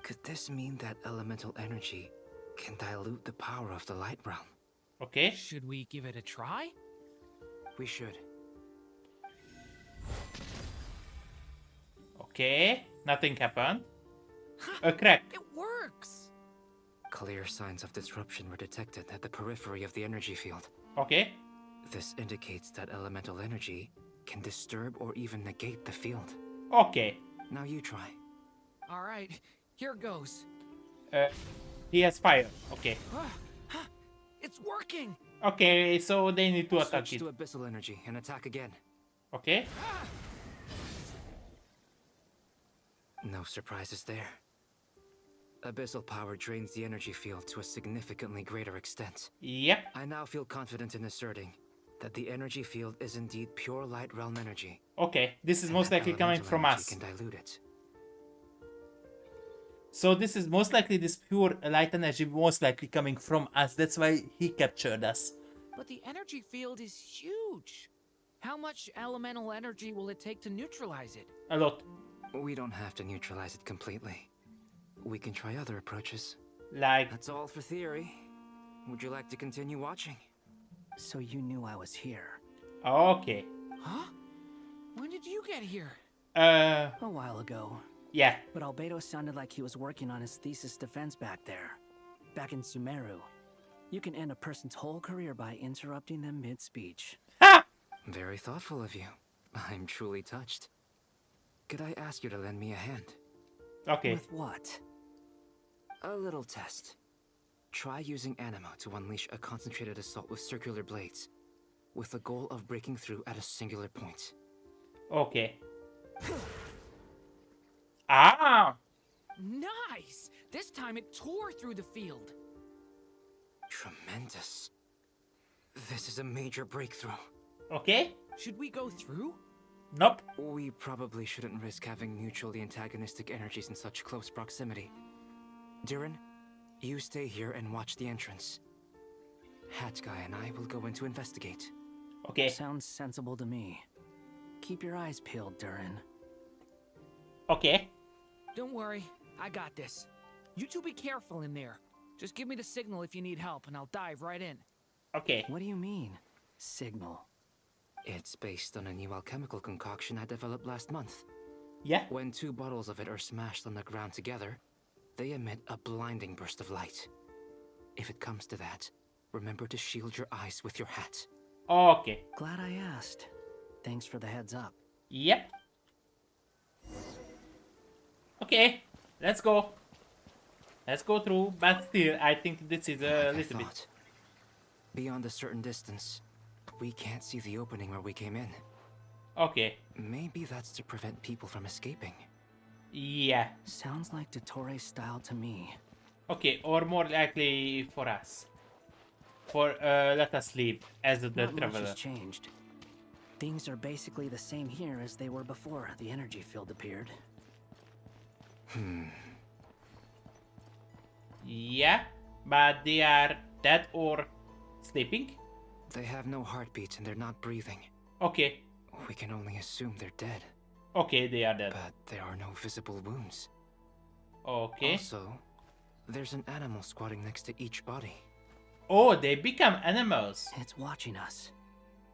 H: Could this mean that elemental energy can dilute the power of the light realm?
A: Okay.
I: Should we give it a try?
H: We should.
A: Okay. Nothing happened. A crack.
I: It works!
H: Clear signs of disruption were detected at the periphery of the energy field.
A: Okay.
H: This indicates that elemental energy can disturb or even negate the field.
A: Okay.
H: Now you try.
I: Alright, here goes.
A: He has fire. Okay.
I: It's working!
A: Okay, so they need to attack
H: Switch
A: it.
H: to abyssal energy and attack again.
A: Okay.
H: No surprises there. Abyssal power drains the energy field to a significantly greater extent.
A: Yep.
H: I now feel confident in asserting that the energy field is indeed pure light realm energy.
A: Okay. This is
H: and
A: most
H: that
A: likely coming
H: elemental
A: from
H: energy
A: us.
H: Can dilute it.
A: So this is most likely this pure light energy most likely coming from us. That's why he captured us.
I: But the energy field is huge. How much elemental energy will it take to neutralize it?
A: A lot.
H: We don't have to neutralize it completely. We can try other approaches.
A: Like,
H: That's all for theory. Would you like to continue watching?
J: So you knew I was here.
A: okay.
I: Huh? When did you get here?
J: A while ago.
A: Yeah.
J: But Albedo sounded like he was working on his thesis defense back there. Back in Sumeru. You can end a person's whole career by interrupting them mid-speech.
A: Ha!
H: Very thoughtful of you. I'm truly touched. Could I ask you to lend me a hand?
A: Okay.
J: With what?
H: A little test. Try using Animo to unleash a concentrated assault with circular blades, with the goal of breaking through at a singular point.
A: Okay. Ah!
I: Nice! This time it tore through the field.
H: Tremendous. This is a major breakthrough.
A: Okay.
I: Should we go through?
A: Nope.
H: We probably shouldn't risk having mutually antagonistic energies in such close proximity. Durin, you stay here and watch the entrance. Hat Guy and I will go in to investigate.
A: Okay.
J: Sounds sensible to me. Keep your eyes peeled, Durin.
A: Okay.
I: Don't worry, I got this. You two be careful in there. Just give me the signal if you need help, and I'll dive right in.
A: Okay.
J: What do you mean, signal?
H: It's based on a new alchemical concoction I developed last month.
A: Yeah.
H: When two bottles of it are smashed on the ground together, they emit a blinding burst of light. If it comes to that, remember to shield your eyes with your hat.
A: Okay.
J: Glad I asked. Thanks for the heads up.
A: Yep. Okay. Let's go. Let's go through, but still, I think this is a
H: Like I
A: little bit...
H: thought. Beyond a certain distance, we can't see the opening where we came in.
A: Okay.
H: Maybe that's to prevent people from escaping.
A: Yeah.
J: Sounds like Dottore style to me.
A: Okay, or more likely for us. For, let us leave as the
J: Not much
A: traveler.
J: has changed. Things are basically the same here as they were before the energy field appeared.
A: Yeah, but they are dead or sleeping?
H: They have no heartbeat and they're not breathing.
A: Okay.
H: We can only assume they're dead.
A: Okay, they are dead.
H: But there are no visible wounds.
A: Okay.
H: Also, there's an animal squatting next to each body.
A: Oh, they become animals.
J: It's watching us.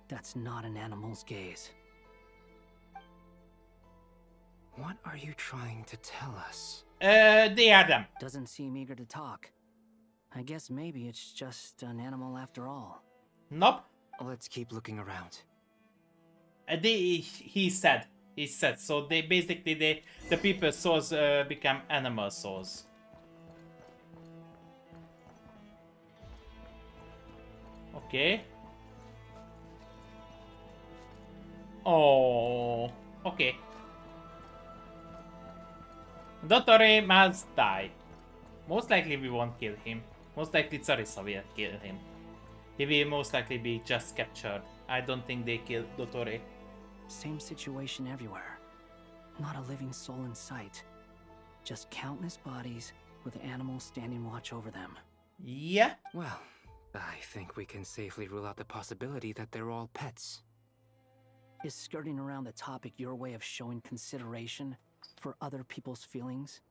J: That's not an animal's gaze.
H: What are you trying to tell us?
A: They are them.
J: Doesn't seem eager to talk. I guess maybe it's just an animal after all.
A: Nope.
H: Let's keep looking around.
A: He said. So they basically, the people's souls become animal souls. Okay. Oh. Okay. Dottore must die. Most likely we won't kill him. Most likely Tsarisa will kill him. He will most likely be just captured. I don't think they killed Dottore.
J: Same situation everywhere. Not a living soul in sight. Just countless bodies with animals standing watch over them.
A: Yeah.
H: Well, I think we can safely rule out the possibility that they're all pets.
J: Is skirting around the topic your way of showing consideration for other people's feelings?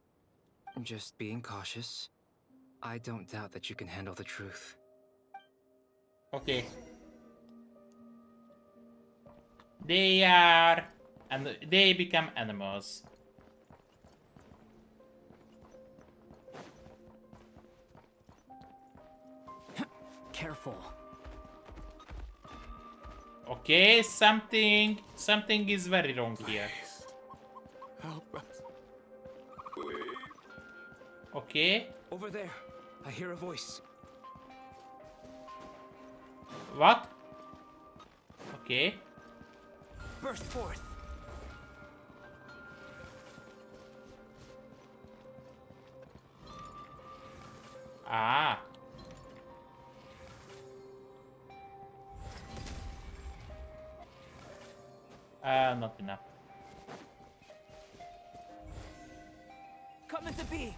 H: Just being cautious. I don't doubt that you can handle the truth.
A: Okay. They are... and they become animals.
J: Careful.
A: Okay, something is very wrong here.
D: Help us. Please.
A: Okay.
H: Over there, I hear a voice.
A: What? Okay.
H: Burst forth.
A: Ah. Not enough.
H: Come into being.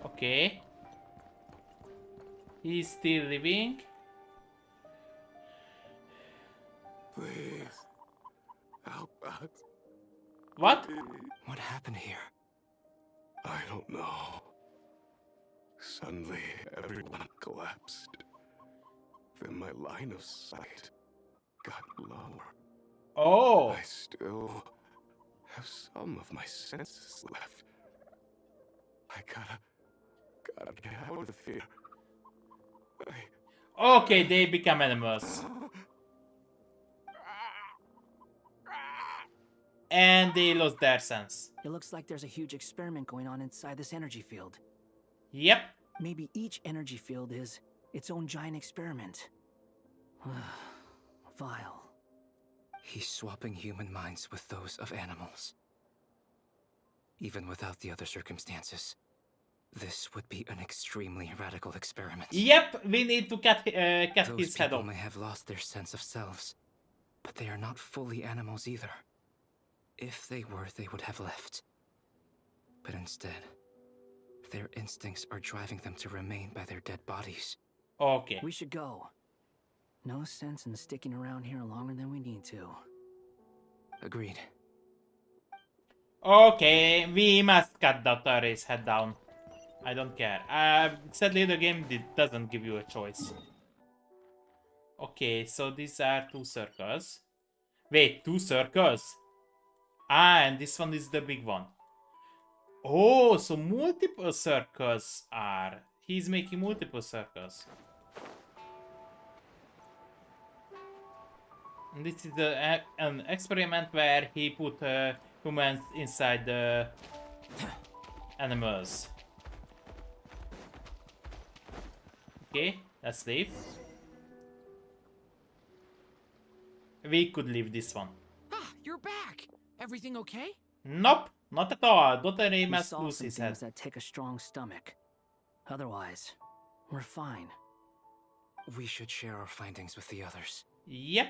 A: Okay. He's still living.
D: Please. Help us.
A: What?
H: What happened here?
D: I don't know. Suddenly, everyone collapsed. Then my line of sight got lower.
A: Oh.
D: I still have some of my senses left. I gotta get out of here.
A: Okay, they become animals. And they lost their sense.
J: It looks like there's a huge experiment going on inside this energy field.
A: Yep.
J: Maybe each energy field is its own giant experiment. Vile.
H: He's swapping human minds with those of animals. Even without the other circumstances, this would be an extremely radical experiment.
A: Yep, we need to cut
H: Those
A: his head
H: people
A: off.
H: may have lost their sense of selves, but they are not fully animals either. If they were, they would have left. But instead, their instincts are driving them to remain by their dead bodies.
A: Okay.
J: We should go. No sense in sticking around here longer than we need to.
H: Agreed.
A: Okay, we must cut Dr. head down. I don't care. Sadly, the game doesn't give you a choice. Okay, so these are 2 circles. Wait, 2 circles? Ah, and this one is the big one. Oh, so multiple circles are... He's making multiple circles. And this is an experiment where he put humans inside the animals. Okay, let's leave. We could leave this one.
I: Ah, you're back. Everything okay?
A: Nope, not at all. Dr.
J: We
A: must
J: saw
A: lose
J: some
A: his head.
J: things that take a strong stomach. Otherwise, we're fine.
H: We should share our findings with the others.
A: Yep.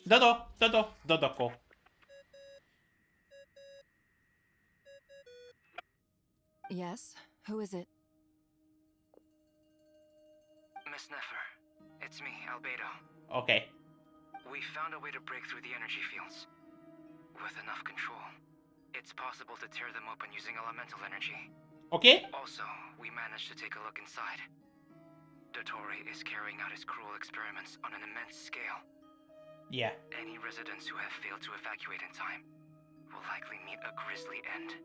A: Dodoko.
F: Yes? Who is it?
H: Miss Nefer, it's me, Albedo.
A: Okay.
H: We found a way to break through the energy fields. With enough control, it's possible to tear them open using elemental energy.
A: Okay.
H: Also, we managed to take a look inside. Dottore is carrying out his cruel experiments on an immense scale.
A: Yeah.
H: Any residents who have failed to evacuate in time will likely meet a grisly end.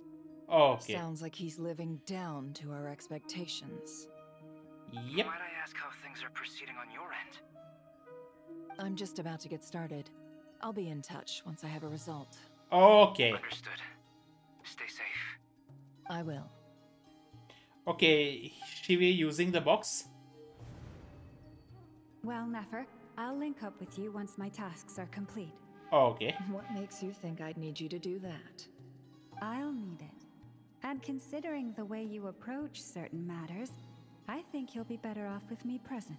A: Okay.
F: Sounds like he's living down to our expectations.
A: Yep.
H: Might I ask how things are proceeding on your end?
F: I'm just about to get started. I'll be in touch once I have a result.
A: Okay.
H: Understood. Stay safe.
F: I will.
A: Okay, she be using the box?
K: Well, Nefer, I'll link up with you once my tasks are complete.
A: Okay.
F: What makes you think I'd need you to do that?
K: I'll need it. And considering the way you approach certain matters, I think you'll be better off with me present.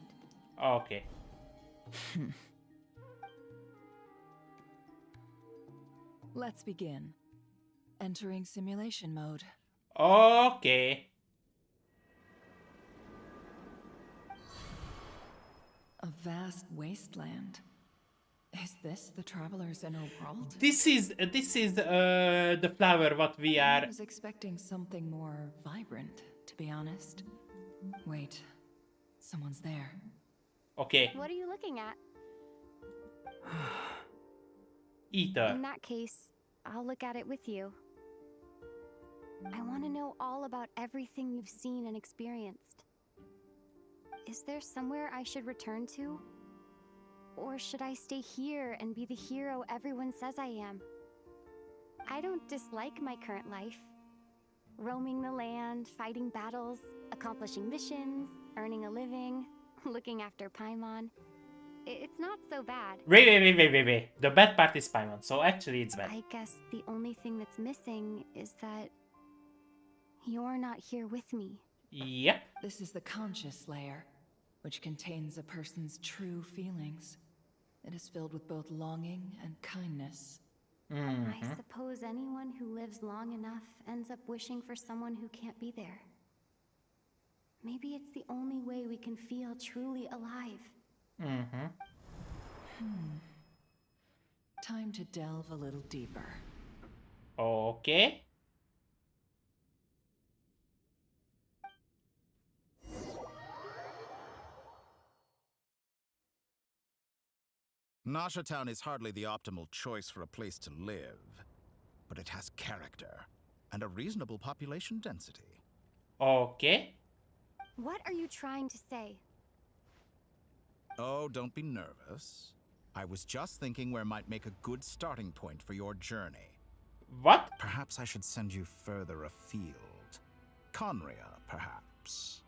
A: Okay.
F: Let's begin. Entering simulation mode.
A: Okay.
L: A vast wasteland. Is this the traveler's inner world?
A: This is the flower what we
L: I
A: are.
L: was expecting something more vibrant, to be honest. Wait, someone's there.
A: Okay.
M: What are you looking at?
A: Ether.
M: In that case, I'll look at it with you. I want to know all about everything you've seen and experienced. Is there somewhere I should return to? Or should I stay here and be the hero everyone says I am? I don't dislike my current life. Roaming the land, fighting battles, accomplishing missions, earning a living, looking after Paimon. It's not so bad.
A: Wait. The bad part is Paimon, so actually it's bad.
M: I guess the only thing that's missing is that you're not here with me.
A: Yep.
L: This is the conscious layer, which contains a person's true feelings. It is filled with both longing and kindness.
M: I suppose anyone who lives long enough ends up wishing for someone who can't be there. Maybe it's the only way we can feel truly alive.
L: Time to delve a little deeper.
A: Okay.
N: Nasha Town is hardly the optimal choice for a place to live, but it has character and a reasonable population density.
A: Okay.
M: What are you trying to say?
N: Oh, don't be nervous. I was just thinking where might make a good starting point for your journey.
A: What?
N: Perhaps I should send you further afield. Conria, perhaps.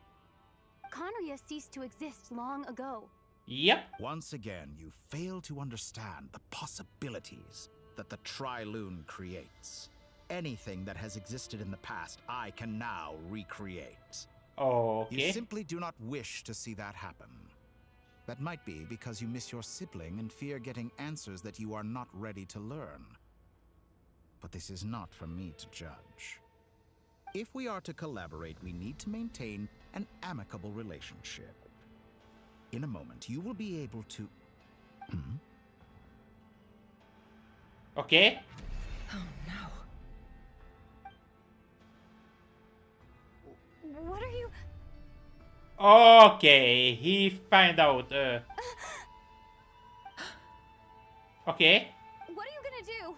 M: Conria ceased to exist long ago.
A: Yep.
N: Once again, you fail to understand the possibilities that the Tri-Lune creates. Anything that has existed in the past, I can now recreate.
A: Okay.
N: You simply do not wish to see that happen. That might be because you miss your sibling and fear getting answers that you are not ready to learn. But this is not for me to judge. If we are to collaborate, we need to maintain an amicable relationship. In a moment, you will be able to...
A: Okay.
L: Oh no.
M: What are you...
A: Okay, he find out. Okay.
M: What are you gonna do?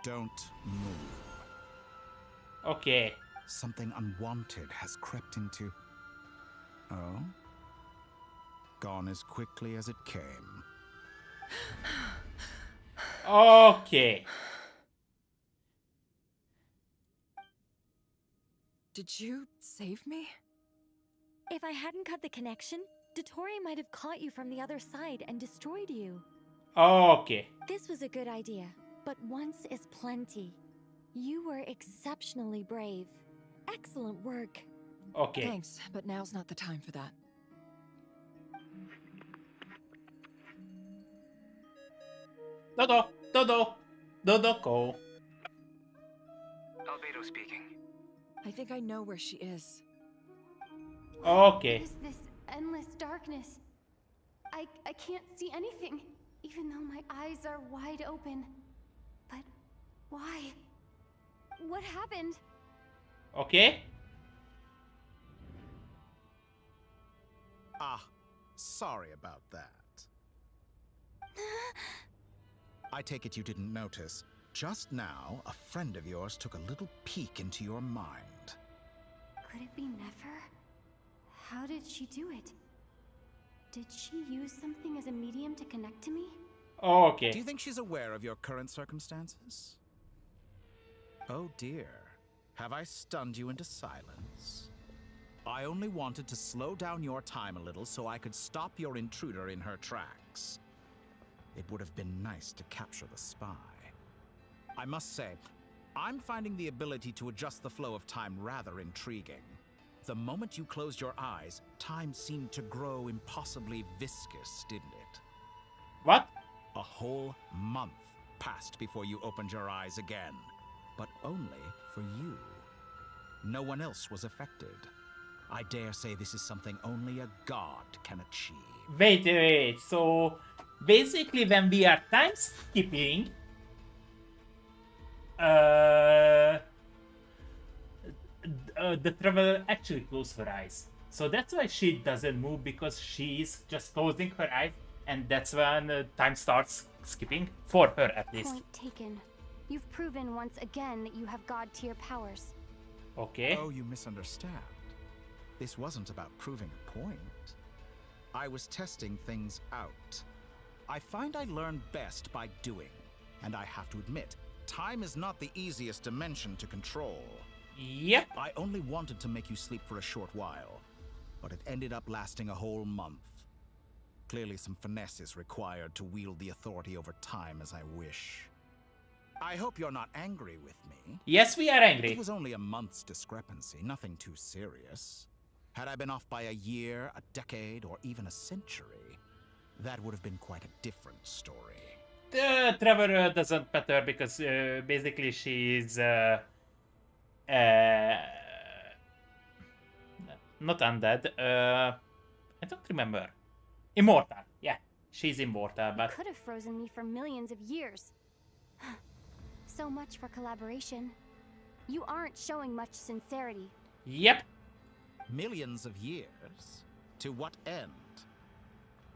N: Don't move.
A: Okay.
N: Something unwanted has crept into... Oh? Gone as quickly as it came.
A: Okay.
L: Did you save me?
C: If I hadn't cut the connection, Dottore might have caught you from the other side and destroyed you.
A: Okay.
C: This was a good idea, but once is plenty. You were exceptionally brave. Excellent work.
A: Okay.
L: Thanks, but now's not the time for that.
A: Dodo, go.
H: Albedo speaking.
L: I think I know where she is.
A: Okay.
M: What is this endless darkness? I can't see anything, even though my eyes are wide open. But why? What happened?
A: Okay.
N: Ah, sorry about that. I take it you didn't notice. Just now, a friend of yours took a little peek into your mind.
M: Could it be Nefer? How did she do it? Did she use something as a medium to connect to me?
A: Okay.
N: Do you think she's aware of your current circumstances? Oh dear. Have I stunned you into silence? I only wanted to slow down your time a little so I could stop your intruder in her tracks. It would have been nice to capture the spy. I must say, I'm finding the ability to adjust the flow of time rather intriguing. The moment you closed your eyes, time seemed to grow impossibly viscous, didn't it?
A: What?
N: A whole month passed before you opened your eyes again. But only for you. No one else was affected. I dare say this is something only a god can achieve.
A: Wait. So basically, when we are time skipping, the traveler actually closes her eyes. So that's why she doesn't move, because she's just closing her eyes, and that's when time starts skipping for her at least.
M: Point taken. You've proven once again that you have god tier powers.
A: Okay.
N: Oh, you misunderstand. This wasn't about proving a point. I was testing things out. I find I learn best by doing, and I have to admit, time is not the easiest dimension to control.
A: Yep.
N: I only wanted to make you sleep for a short while, but it ended up lasting a whole month. Clearly some finesse is required to wield the authority over time as I wish. I hope you're not angry with me.
A: Yes, we are angry.
N: It was only a month's discrepancy, nothing too serious. Had I been off by a year, a decade, or even a century, that would have been quite a different story.
A: Trevor doesn't matter because basically she's not undead. I don't remember. Immortal. Yeah, she's immortal, but
M: Could have frozen me for millions of years. So much for collaboration. You aren't showing much sincerity.
A: Yep.
N: Millions of years? To what end?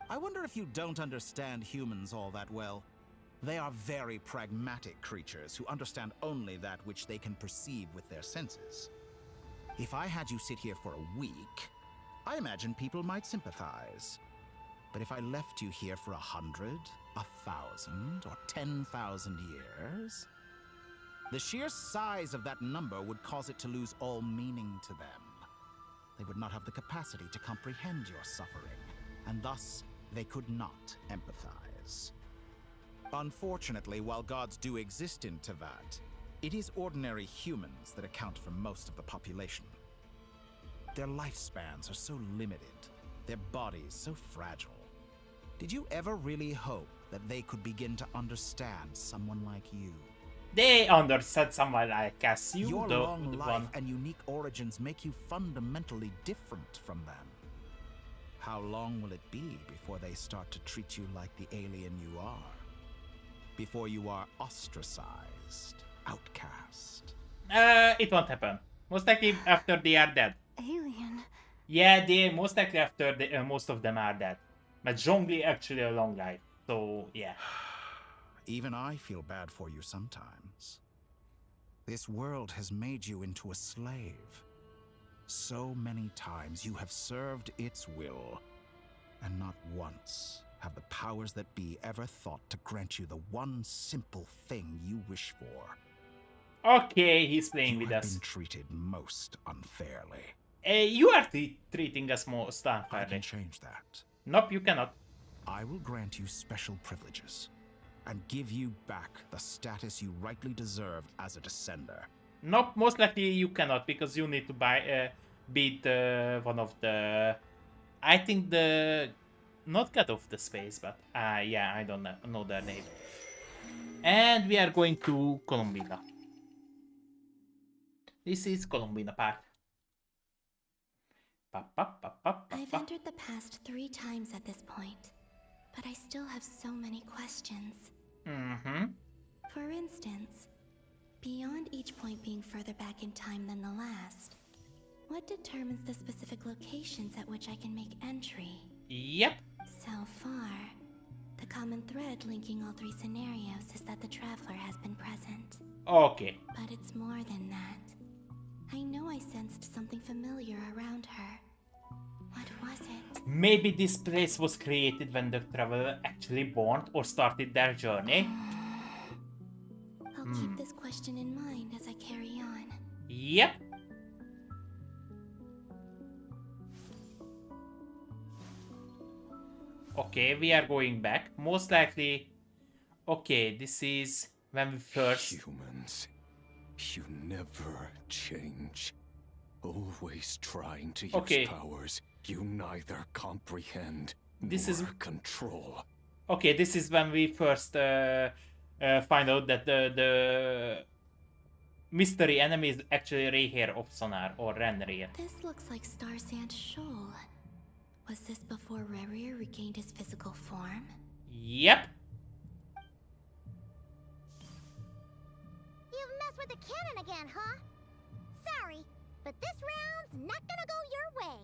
N: I wonder if you don't understand humans all that well. They are very pragmatic creatures who understand only that which they can perceive with their senses. If I had you sit here for a week, I imagine people might sympathize. But if I left you here for 100, 1,000, or 10,000 years, the sheer size of that number would cause it to lose all meaning to them. They would not have the capacity to comprehend your suffering, and thus they could not empathize. Unfortunately, while gods do exist in Teyvat, it is ordinary humans that account for most of the population. Their lifespans are so limited, their bodies so fragile. Did you ever really hope that they could begin to understand someone like you?
A: they understand someone like us.
N: Your long life and unique origins make you fundamentally different from them. How long will it be before they start to treat you like the alien you are? Before you are ostracized, outcast?
A: It won't happen. Most likely after they are dead.
M: Alien?
A: Yeah, they most likely after most of them are dead. But Zhongli actually a long life, so yeah.
N: Even I feel bad for you sometimes. This world has made you into a slave. So many times you have served its will, and not once have the powers that be ever thought to grant you the one simple thing you wish for.
A: Okay, he's playing with us.
N: You have been treated most unfairly.
A: You are treating us most unfairly.
N: I can change that.
A: Nope, you cannot.
N: I will grant you special privileges and give you back the status you rightly deserve as a descender.
A: Nope, most likely you cannot, because you need to beat one of the... I think the... Not God of the Space, but... yeah, I don't know their name. And we are going to Columbina. This is Columbina Park.
B: I've entered the past 3 times at this point, but I still have so many questions. For instance, beyond each point being further back in time than the last, what determines the specific locations at which I can make entry?
A: Yep.
B: So far, the common thread linking all 3 scenarios is that the traveler has been present.
A: Okay.
B: But it's more than that. I know I sensed something familiar around her. What was it?
A: Maybe this place was created when the traveler actually born or started their journey.
B: I'll keep this question in mind as I carry on.
A: Yep. Okay, we are going back. Most likely... Okay, this is when we first...
D: Humans, you never change. Always trying to use powers you neither comprehend nor control.
A: Okay, this is when we first find out that the mystery enemy is actually Rehir of Sonar or Renrir.
B: This looks like Star Sand Shoal. Was this before Renrir regained his physical form?
A: Yep.
O: You've messed with the cannon again, huh? Sorry, but this round's not gonna go your way.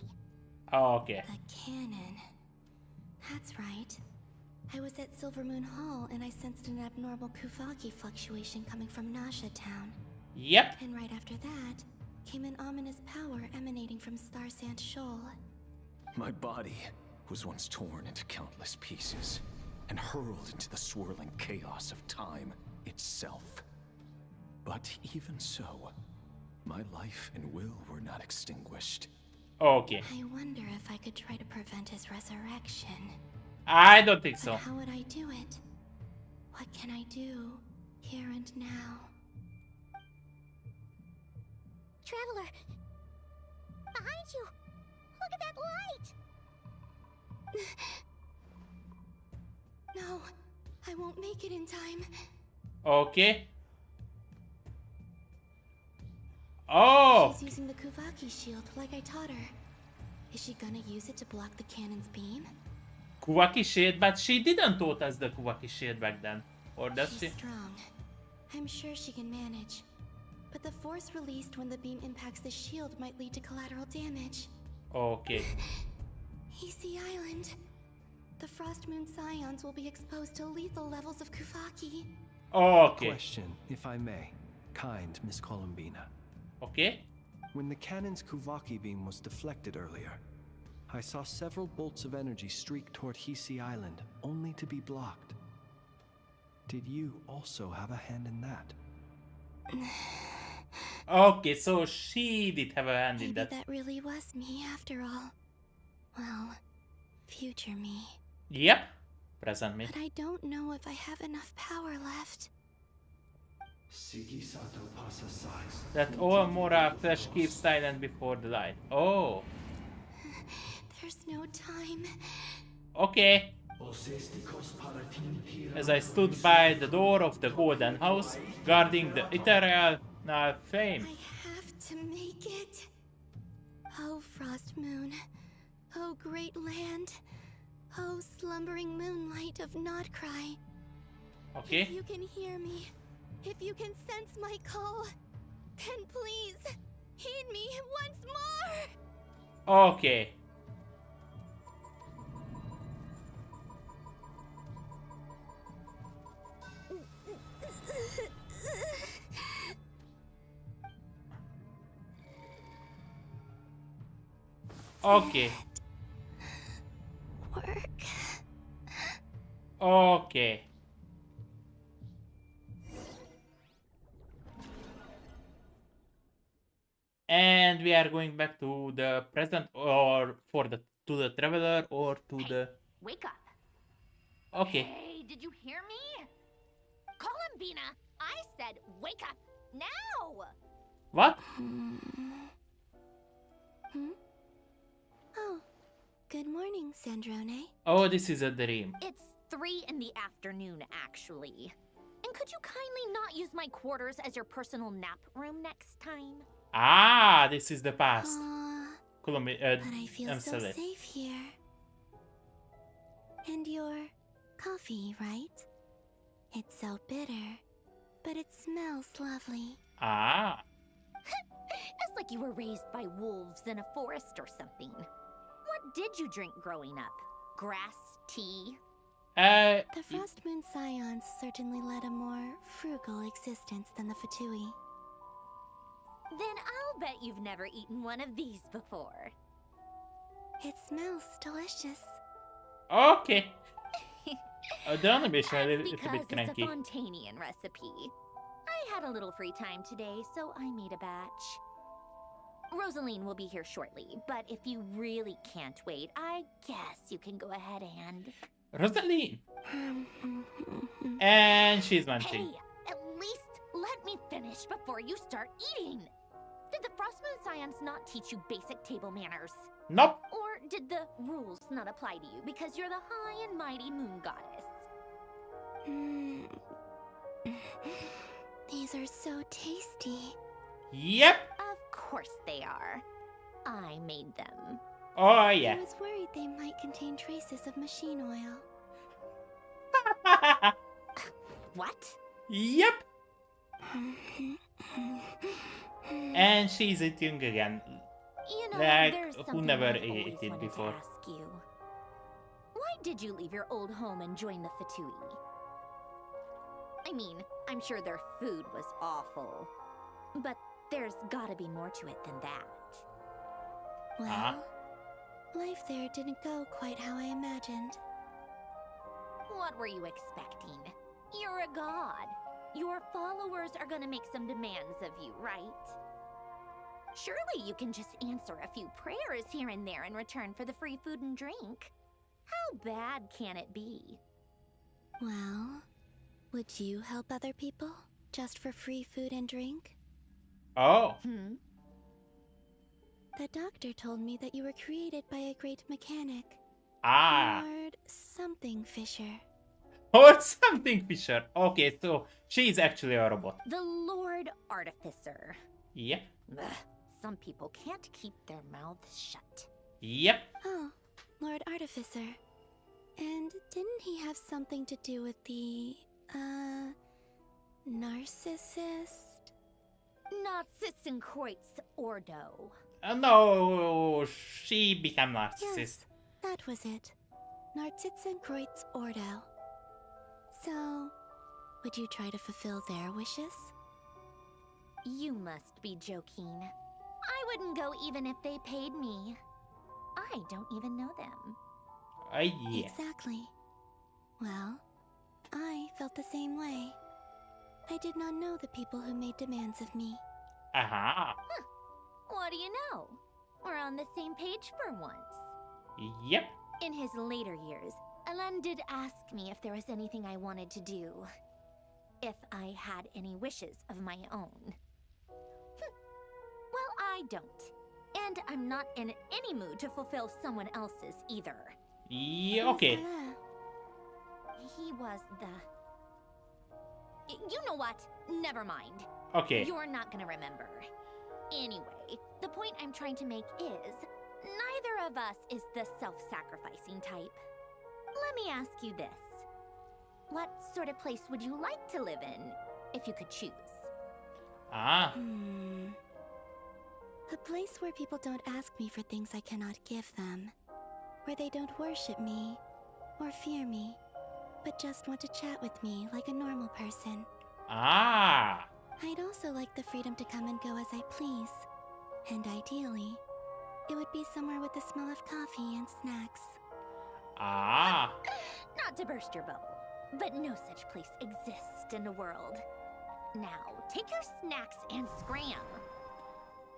A: Oh, okay.
B: The cannon. That's right. I was at Silver Moon Hall and I sensed an abnormal Kuvaki fluctuation coming from Nasha Town.
A: Yep.
B: And right after that, came an ominous power emanating from Star Sand Shoal.
P: My body was once torn into countless pieces and hurled into the swirling chaos of time itself. But even so, my life and will were not extinguished.
A: Okay.
B: I wonder if I could try to prevent his resurrection.
A: I don't think so.
B: But how would I do it? What can I do here and now?
O: Traveler! Behind you! Look at that light!
B: No, I won't make it in time.
A: Okay. Oh!
B: She's using the Kuvaki shield like I taught her. Is she gonna use it to block the cannon's beam?
A: Kuvaki shield, but she didn't taught us the Kuvaki shield back then. Or does she?
B: She's strong. I'm sure she can manage. But the force released when the beam impacts the shield might lead to collateral damage.
A: Okay.
B: Easy Island. The Frost Moon Scions will be exposed to lethal levels of Kuvaki.
A: Okay.
Q: Question, if I may. Kind Miss Columbina.
A: Okay.
Q: When the cannon's Kuvaki beam was deflected earlier, I saw several bolts of energy streak toward Hisi Island, only to be blocked. Did you also have a hand in that?
A: Okay, so she did have a hand in
B: Maybe
A: that.
B: that really was me after all. Well, future me.
A: Yep. Present me.
B: But I don't know if I have enough power left.
A: That Oamura flesh keeps silent before the light. Oh.
B: There's no time.
A: Okay. As I stood by the door of the Golden House, guarding the eternal flame.
B: I have to make it. Oh, Frost Moon. Oh, great land. Oh, slumbering moonlight of Nodcry.
A: Okay.
B: If you can hear me, if you can sense my call, then please, heed me once more!
A: Okay. Okay.
B: Work.
A: Okay. And we are going back to the present, or to the traveler, or to the.
C: Wake up.
A: Okay.
C: Hey, did you hear me? Columbina, I said wake up now.
A: What?
B: Oh, good morning, Sandrone.
A: Oh, this is a dream.
C: It's 3 in the afternoon, actually. And could you kindly not use my quarters as your personal nap room next time?
A: Ah, this is the past.
B: But I feel
A: I'm
B: so
A: sorry.
B: safe here. And your coffee, right? It's so bitter, but it smells lovely.
A: Ah.
C: It's like you were raised by wolves in a forest or something. What did you drink growing up? Grass tea?
B: The Frost Moon Scions certainly led a more frugal existence than the Fatui.
C: Then I'll bet you've never eaten one of these before.
B: It smells delicious.
A: Okay. The animation is a little
C: Because
A: bit
C: it's a
A: cranky.
C: Fontanian recipe. I had a little free time today, so I made a batch. Rosaline will be here shortly, but if you really can't wait, I guess you can go ahead and...
A: Rosaline! And she's munching.
C: Hey, at least let me finish before you start eating! Did the Frost Moon Scions not teach you basic table manners?
A: Nope.
C: Or did the rules not apply to you because you're the high and mighty moon goddess?
B: These are so tasty.
A: Yep.
C: Of course they are. I made them.
A: Oh, yeah.
B: I was worried they might contain traces of machine oil.
C: What?
A: Yep. And she's eating again.
C: You know,
A: Like,
C: there's
A: who
C: something
A: never
C: I've
A: ate
C: always
A: it
C: wanted
A: before.
C: to ask you. Why did you leave your old home and join the Fatui? I mean, I'm sure their food was awful, but there's gotta be more to it than that.
B: Well, life there didn't go quite how I imagined.
C: What were you expecting? You're a god. Your followers are gonna make some demands of you, right? Surely you can just answer a few prayers here and there in return for the free food and drink. How bad can it be?
B: Well, would you help other people just for free food and drink?
A: Oh.
B: The doctor told me that you were created by a great mechanic. Lord something Fisher.
A: Or something, Fisher. Okay, so she's actually a robot.
C: The Lord Artificer.
A: Yep.
C: Ugh, some people can't keep their mouths shut.
A: Yep.
B: Oh, Lord Artificer. And didn't he have something to do with the, narcissist?
C: Narcissenkreuz Ordo.
A: No, she became narcissist.
B: Yes, that was it. Narcissenkreuz Ordo. So, would you try to fulfill their wishes?
C: You must be joking. I wouldn't go even if they paid me. I don't even know them.
A: Yeah.
B: Exactly. Well, I felt the same way. I did not know the people who made demands of me.
A: Aha.
C: Huh. What do you know? We're on the same page for once.
A: Yep.
C: In his later years, Alan did ask me if there was anything I wanted to do. If I had any wishes of my own. Well, I don't. And I'm not in any mood to fulfill someone else's either.
A: Yeah, okay.
C: He was the... You know what? Never mind.
A: Okay.
C: You're not gonna remember. Anyway, the point I'm trying to make is, neither of us is the self-sacrificing type. Let me ask you this. What sort of place would you like to live in, if you could choose?
A: Ah.
B: A place where people don't ask me for things I cannot give them. Where they don't worship me, or fear me, but just want to chat with me like a normal person.
A: Ah.
B: I'd also like the freedom to come and go as I please. And ideally, it would be somewhere with the smell of coffee and snacks.
A: Ah.
C: Not to burst your bubble, but no such place exists in the world. Now, take your snacks and scram.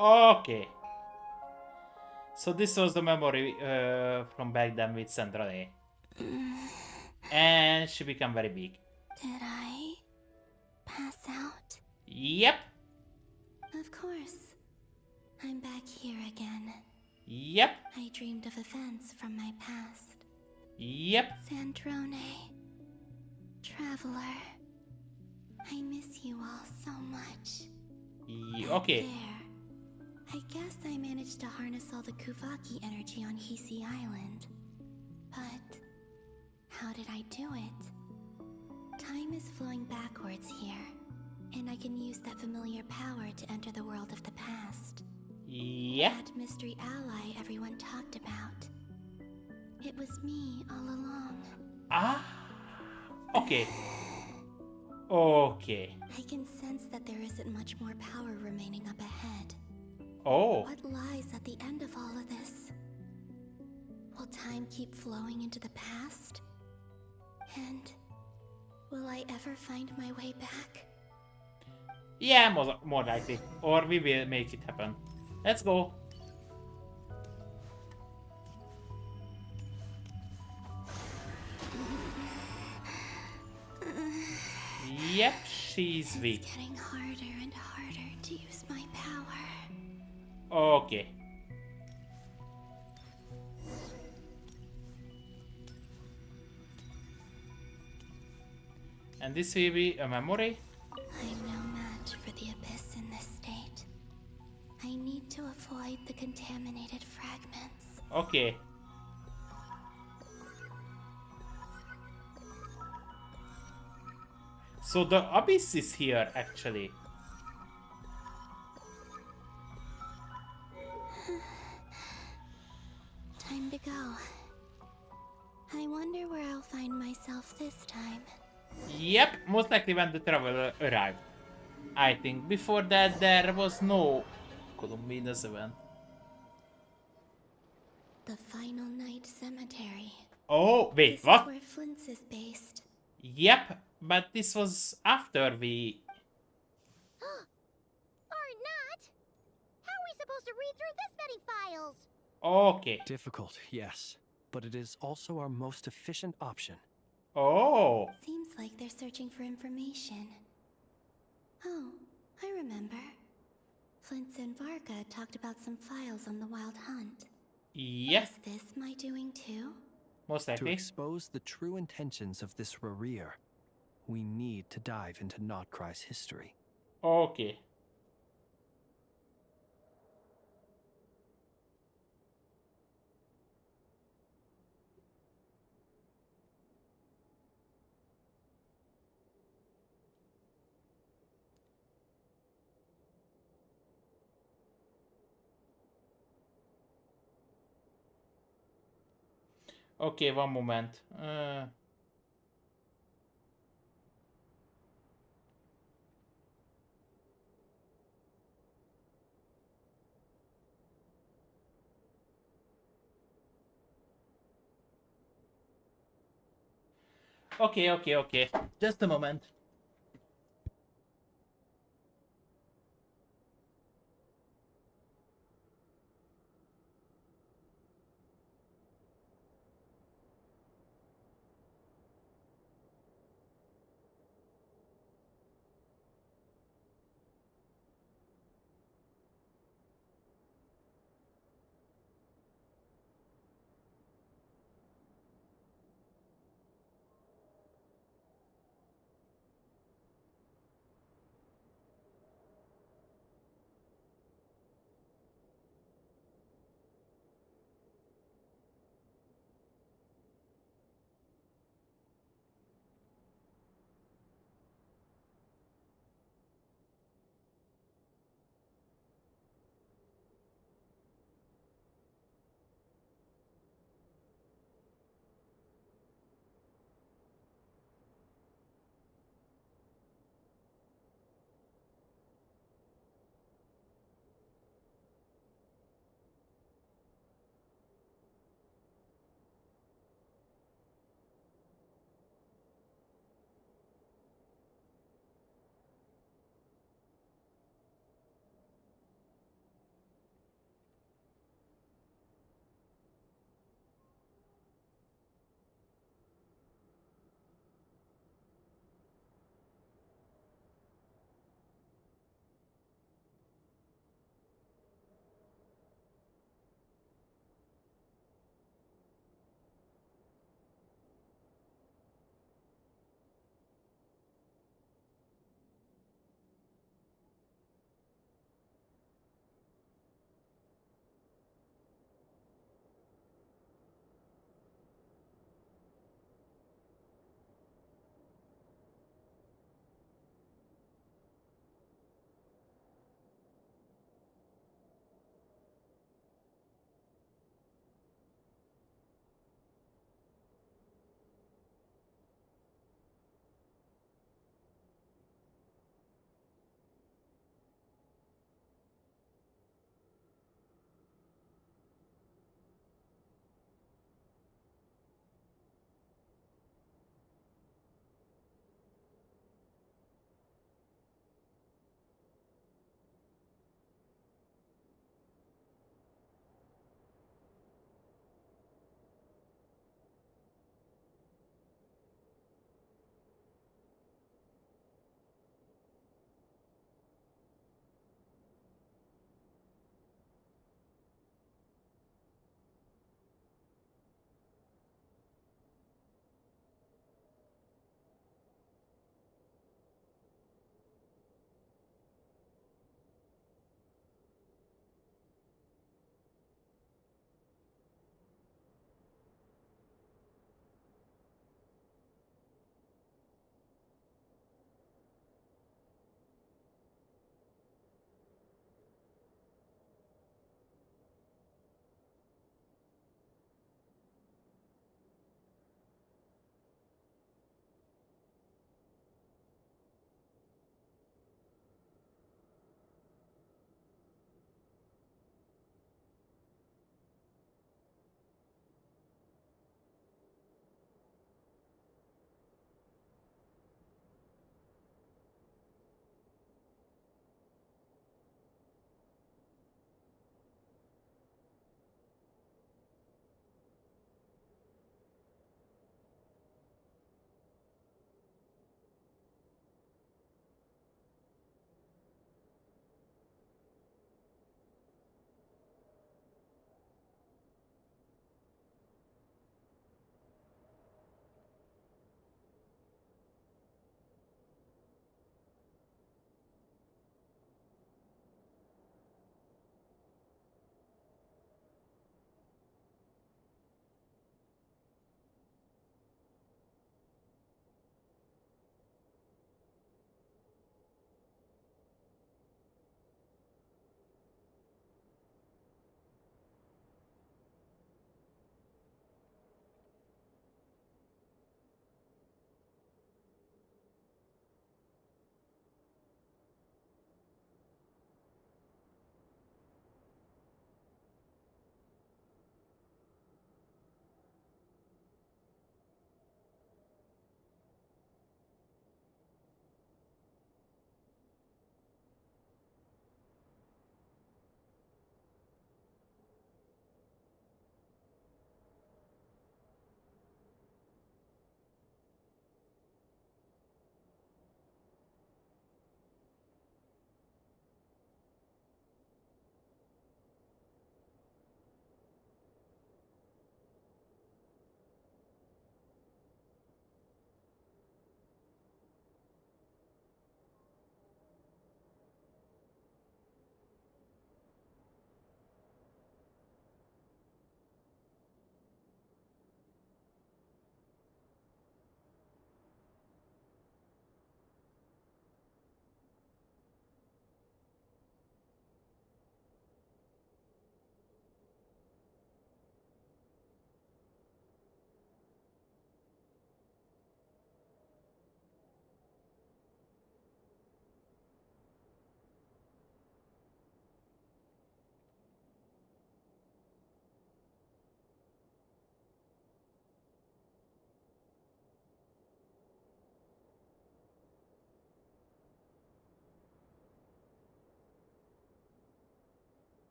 A: Okay. So this was the memory from back then with Central A. And she became very big.
B: Did I pass out?
A: Yep.
B: Of course. I'm back here again.
A: Yep.
B: I dreamed of events from my past.
A: Yep.
B: Sandrone. Traveler. I miss you all so much.
A: Okay.
B: There. I guess I managed to harness all the Kuvaki energy on Hisi Island. But how did I do it? Time is flowing backwards here, and I can use that familiar power to enter the world of the past.
A: Yeah.
B: That mystery ally everyone talked about. It was me all along.
A: Ah. Okay. Okay.
B: I can sense that there isn't much more power remaining up ahead.
A: Oh.
B: What lies at the end of all of this? Will time keep flowing into the past? And will I ever find my way back?
A: Yeah, more likely. Or we will make it happen. Let's go. Yep, she's weak.
B: It's getting harder and harder to use my power.
A: Okay. And this will be a memory?
B: I'm no avoid the contaminated fragments.
A: Okay. So the abyss is here, actually.
B: Time to go. I wonder where I'll find myself this time.
A: Yep, most likely when the traveler arrived. I think before that there was no Columbina 7.
B: The Final Night Cemetery.
A: Oh, wait,
B: This
A: what?
B: is where Flint's is based.
A: Yep, but this was after we...
O: Or not? How are we supposed to read through this many files?
A: Okay.
Q: Difficult, yes. But it is also our most efficient option.
A: Oh.
B: Seems like they're searching for information. Oh, I remember. Flint's and Varga talked about some files on the Wild Hunt.
A: Yes.
B: Is this my doing too?
A: Most
Q: To
A: likely.
Q: expose the true intentions of this Rarir, we need to dive into Notcry's history.
A: Okay. Okay, one moment. Okay. Just a moment.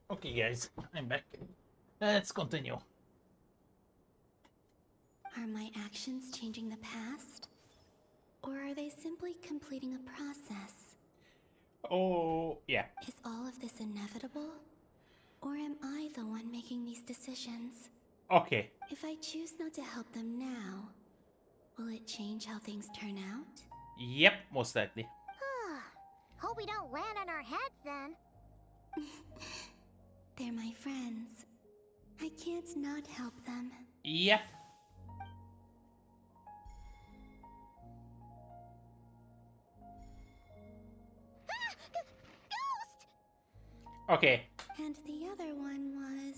A: Okay, guys, I'm back. Let's continue.
B: Are my actions changing the past? Or are they simply completing a process?
A: Oh, yeah.
B: Is all of this inevitable? Or am I the one making these decisions?
A: Okay.
B: If I choose not to help them now, will it change how things turn out?
A: Yep, most likely.
O: Hope we don't land on our heads then.
B: They're my friends. I can't not help them.
A: Yep.
O: Ghost!
A: Okay.
B: And the other one was...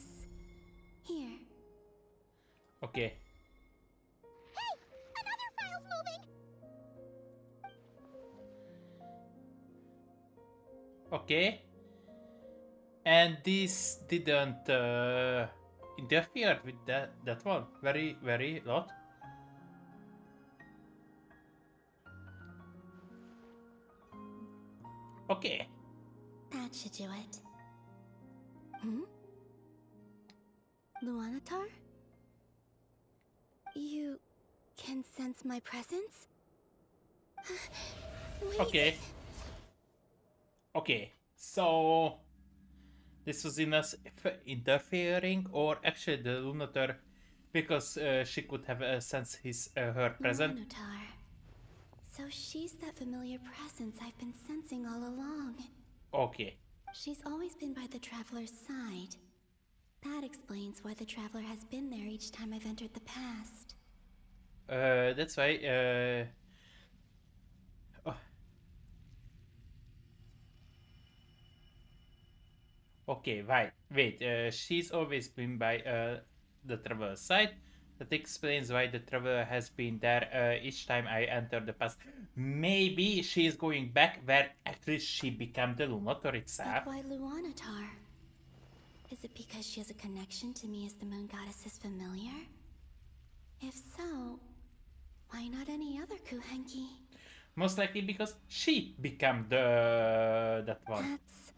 B: here.
A: Okay.
O: Hey! Another file's moving!
A: Okay. And this didn't interfere with that one very lot. Okay.
B: That should do it. Hmm? Luanatar? You can sense my presence? Wait.
A: Okay. Okay. So this was interfering, or actually the Lunator, because she could have sensed her presence.
B: Luanatar. So she's that familiar presence I've been sensing all along.
A: Okay.
B: She's always been by the Traveler's side. That explains why the Traveler has been there each time I've entered the past.
A: That's why. Oh. Okay, right. Wait. She's always been by the Traveler's side. That explains why the Traveler has been there each time I enter the past. Maybe she is going back where actually she became the Lunator itself.
B: But why Luanatar? Is it because she has a connection to me as the Moon Goddess's familiar? If so, why not any other Kuhenki?
A: Most likely because she became that one.
B: That's...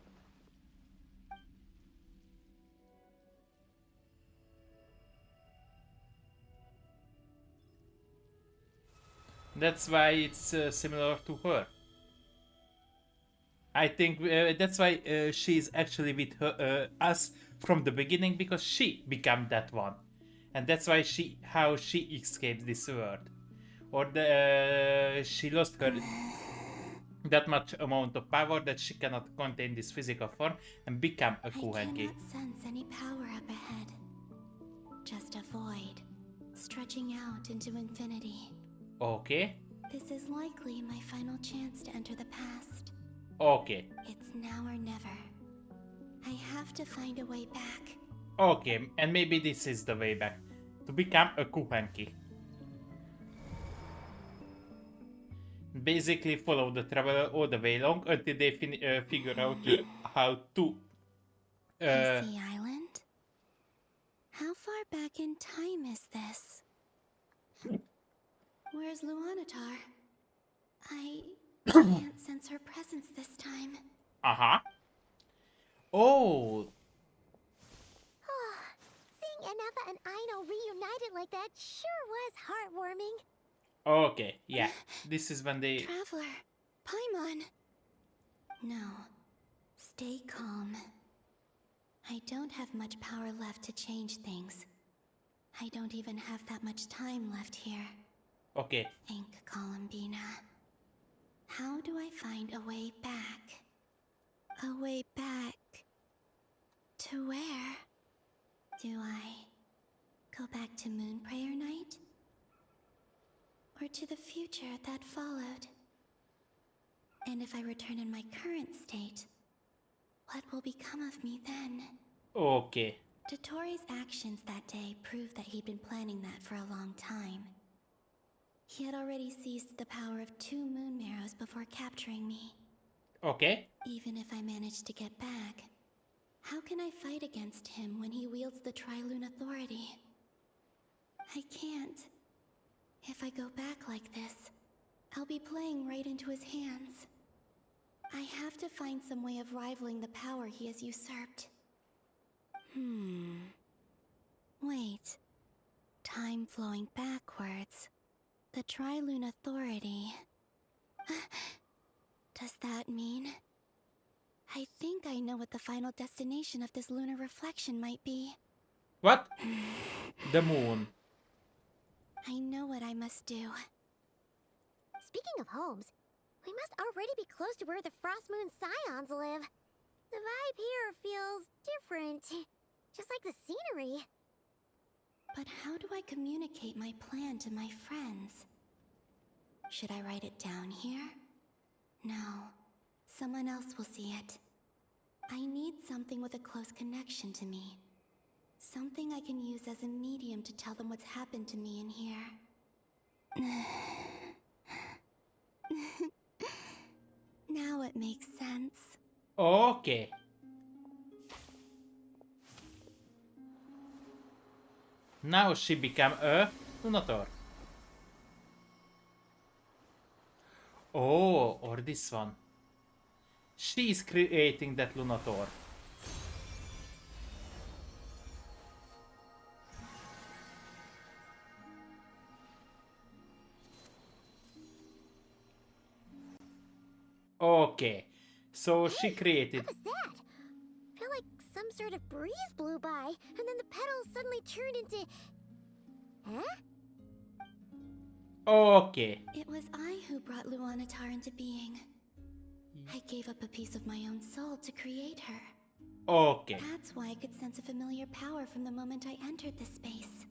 A: That's why it's similar to her. I think that's why she's actually with us from the beginning, because she became that one, and that's why how she escaped this world, or she lost her that much amount of power that she cannot contain this physical form and become a Kuhenki.
B: I cannot sense any power up ahead. Just a void, stretching out into infinity.
A: Okay.
B: This is likely my final chance to enter the past.
A: Okay.
B: It's now or never. I have to find a way back.
A: Okay, and maybe this is the way back. To become a Kuhenki. Basically follow the Traveler all the way along until they figure out how to...
B: Icy Island? How far back in time is this? Where's Luanatar? I can't sense her presence this time.
A: Uh-huh. Oh.
O: Seeing Enefa and Aino reunited like that sure was heartwarming.
A: Okay, yeah. This is when they...
B: Traveler, Paimon. No. Stay calm. I don't have much power left to change things. I don't even have that much time left here.
A: Okay.
B: Think, Columbina. How do I find a way back? A way back... to where? Do I go back to Moon Prayer Night? Or to the future that followed? And if I return in my current state, what will become of me then?
A: Okay.
B: Dotori's actions that day proved that he'd been planning that for a long time. He had already seized the power of 2 moon marrows before capturing me.
A: Okay.
B: Even if I manage to get back, how can I fight against him when he wields the Tri-Lune Authority? I can't. If I go back like this, I'll be playing right into his hands. I have to find some way of rivaling the power he has usurped. Wait. Time flowing backwards. The Tri-Lune Authority. Does that mean... I think I know what the final destination of this lunar reflection might be.
A: What? The moon.
B: I know what I must do.
O: Speaking of homes, we must already be close to where the Frost Moon Scions live. The vibe here feels different, just like the scenery.
B: But how do I communicate my plan to my friends? Should I write it down here? No. Someone else will see it. I need something with a close connection to me. Something I can use as a medium to tell them what's happened to me in here. Now it makes sense.
A: Okay. Now she became a Lunator. Oh, or this one. She is creating that Lunator. Okay, so she created.
O: What was that? I feel like some sort of breeze blew by, and then the petals suddenly turned into... Huh?
A: Okay.
B: It was I who brought Luanatar into being. I gave up a piece of my own soul to create her.
A: Okay.
B: That's why I could sense a familiar power from the moment I entered this space.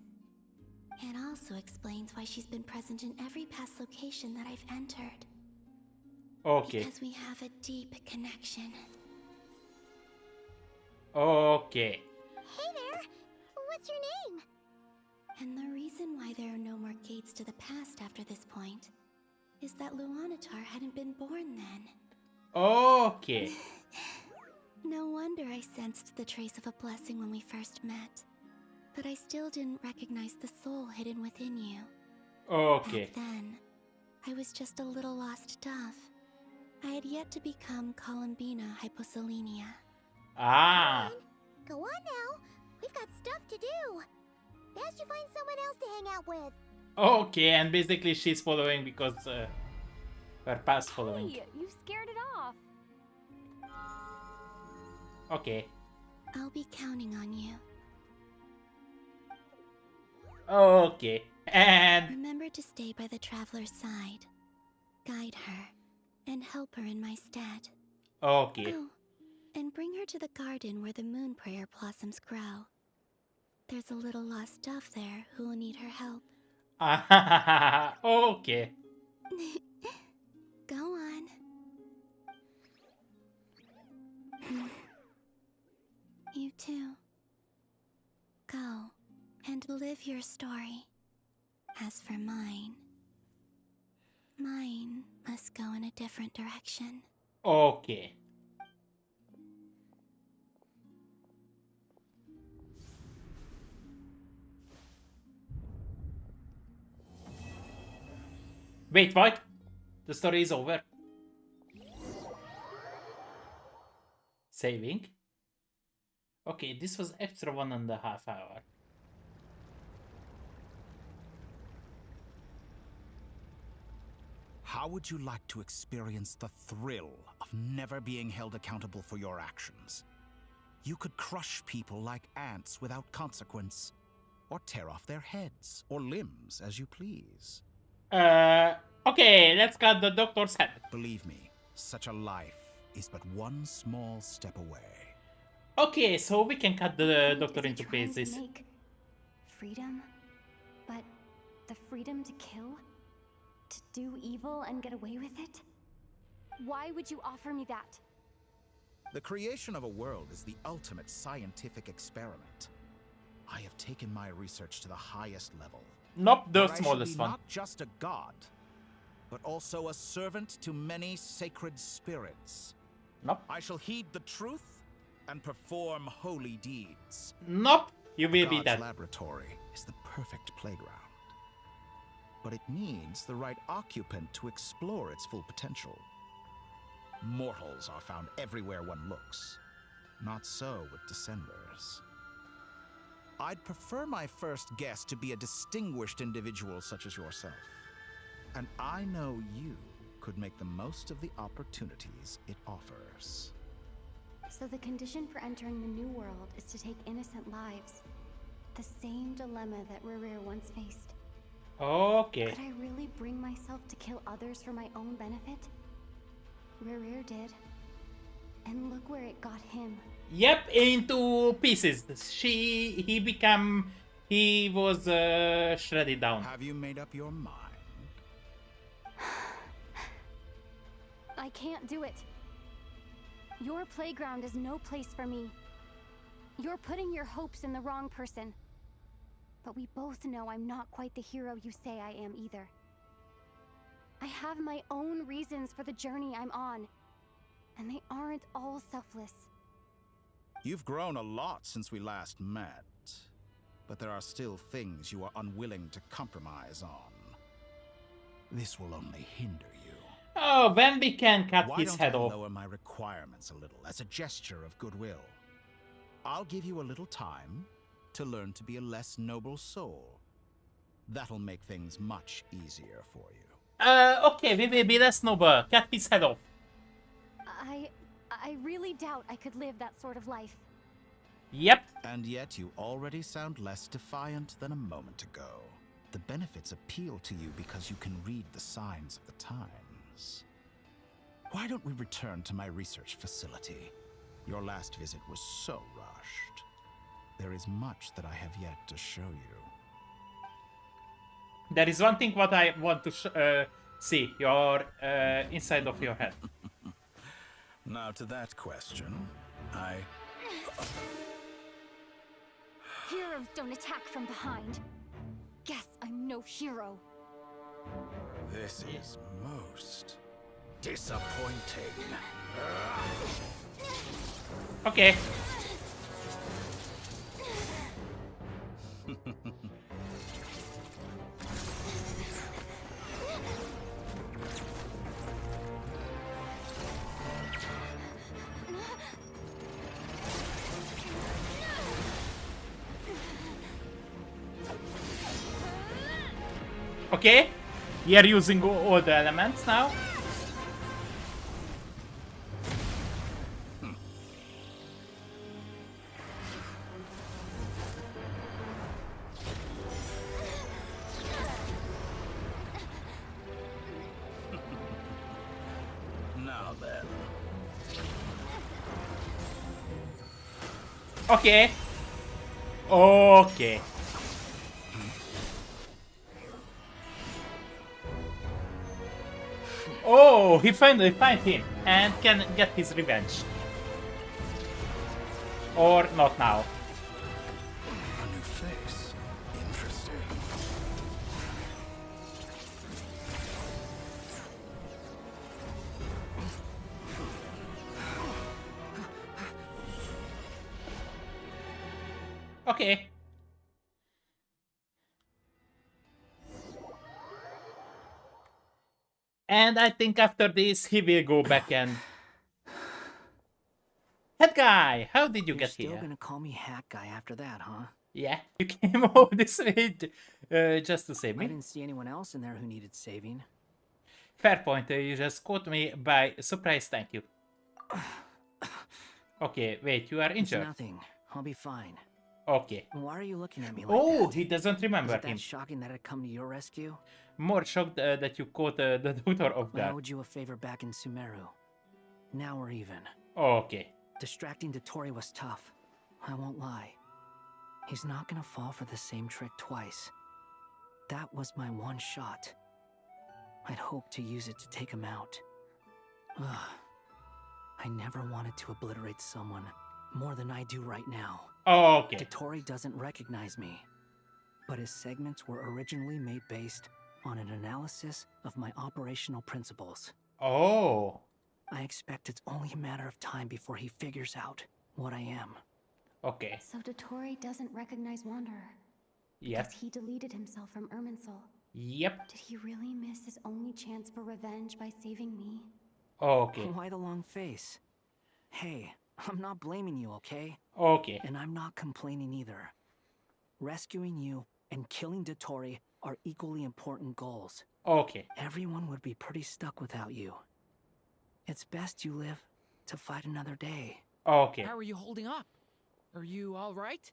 B: It also explains why she's been present in every past location that I've entered.
A: Okay.
B: Because we have a deep connection.
A: Okay.
O: Hey there! What's your name?
B: And the reason why there are no more gates to the past after this point is that Luanatar hadn't been born then.
A: Okay.
B: No wonder I sensed the trace of a blessing when we first met. But I still didn't recognize the soul hidden within you.
A: Okay.
B: Back then, I was just a little lost dove. I had yet to become Columbina Hyposelenia.
A: Ah.
O: Go on now. We've got stuff to do. Best you find someone else to hang out with.
A: Okay, and basically she's following because her past following.
M: Hey, you scared it off.
A: Okay.
B: I'll be counting on you.
A: Okay. And
B: remember to stay by the traveler's side. Guide her and help her in my stead.
A: Okay.
B: Oh, and bring her to the garden where the moon prayer blossoms grow. There's a little lost dove there who will need her help.
A: Okay.
B: Go on. You too. Go and live your story. As for mine must go in a different direction.
A: Okay. Wait, what? The story is over. Saving. Okay, this was extra 1.5 hours.
N: How would you like to experience the thrill of never being held accountable for your actions? You could crush people like ants without consequence, or tear off their heads or limbs as you please.
A: Okay, let's cut the doctor's head.
N: Believe me, such a life is but one small step away.
A: Okay, so we can cut the doctor into pieces.
M: Freedom? But the freedom to kill? To do evil and get away with it? Why would you offer me that?
N: The creation of a world is the ultimate scientific experiment. I have taken my research to the highest level.
A: Nope, the
N: where
A: smallest
N: I shall be
A: one.
N: not just a god, but also a servant to many sacred spirits.
A: Nope.
N: I shall heed the truth and perform holy deeds.
A: Nope, you will be
N: God's
A: dead.
N: laboratory is the perfect playground. But it needs the right occupant to explore its full potential. Mortals are found everywhere one looks. Not so with Descenders. I'd prefer my first guest to be a distinguished individual such as yourself. And I know you could make the most of the opportunities it offers.
M: So the condition for entering the New World is to take innocent lives. The same dilemma that Rerir once faced.
A: Okay.
M: Could I really bring myself to kill others for my own benefit? Rerir did. And look where it got him.
A: Yep, into pieces. He was shredded down.
N: Have you made up your mind?
M: I can't do it. Your playground is no place for me. You're putting your hopes in the wrong person. But we both know I'm not quite the hero you say I am either. I have my own reasons for the journey I'm on. And they aren't all selfless.
N: You've grown a lot since we last met. But there are still things you are unwilling to compromise on. This will only hinder you.
A: Oh, when we can cut
N: Why
A: his
N: don't
A: head
N: I
A: off?
N: lower my requirements a little as a gesture of goodwill? I'll give you a little time to learn to be a less noble soul. That'll make things much easier for you.
A: Okay, we will be less noble. Cut his head off.
M: I really doubt I could live that sort of life.
A: Yep.
N: And yet you already sound less defiant than a moment ago. The benefits appeal to you because you can read the signs of the times. Why don't we return to my research facility? Your last visit was so rushed. There is much that I have yet to show you.
A: There is one thing what I want to see. Your inside of your head.
N: Now to that question,
M: Heroes don't attack from behind. Guess I'm no hero.
N: This is most disappointing.
A: Okay. Okay, we are using all the elements now.
N: Now then.
A: Okay. Okay. Oh, he finally find him and can get his revenge. Or not now.
N: A new face. Interesting.
A: Okay. And I think after this, he will go back and... Head guy, how did you get
J: You're
A: here?
J: still gonna call me Hat Guy after that, huh?
A: Yeah, you came all this way just to save
J: I
A: me.
J: didn't see anyone else in there who needed saving.
A: Fair point, you just caught me by surprise, thank you. Okay, wait, you are injured.
J: It's nothing. I'll be fine.
A: Okay.
J: Why are you looking at me like
A: Oh,
J: that?
A: he doesn't remember
J: Is it that
A: him.
J: shocking that I'd come to your rescue?
A: More shocked that you caught the daughter of
J: I
A: that.
J: owed you a favor back in Sumeru. Now we're even.
A: Okay.
J: Distracting Dotori was tough. I won't lie. He's not gonna fall for the same trick twice. That was my one shot. I'd hoped to use it to take him out. Ugh. I never wanted to obliterate someone more than I do right now.
A: Okay.
J: Dotori doesn't recognize me. But his segments were originally made based on an analysis of my operational principles.
A: Oh.
J: I expect it's only a matter of time before he figures out what I am.
A: Okay.
M: So Dotori doesn't recognize Wanderer.
A: Yep.
M: Because he deleted himself from Irminsul.
A: Yep.
M: Did he really miss his only chance for revenge by saving me?
A: Okay.
J: Why the long face? Hey, I'm not blaming you, okay?
A: Okay.
J: And I'm not complaining either. Rescuing you and killing Dottore are equally important goals.
A: Okay.
J: Everyone would be pretty stuck without you. It's best you live to fight another day.
A: Okay.
I: How are you holding up? Are you all right?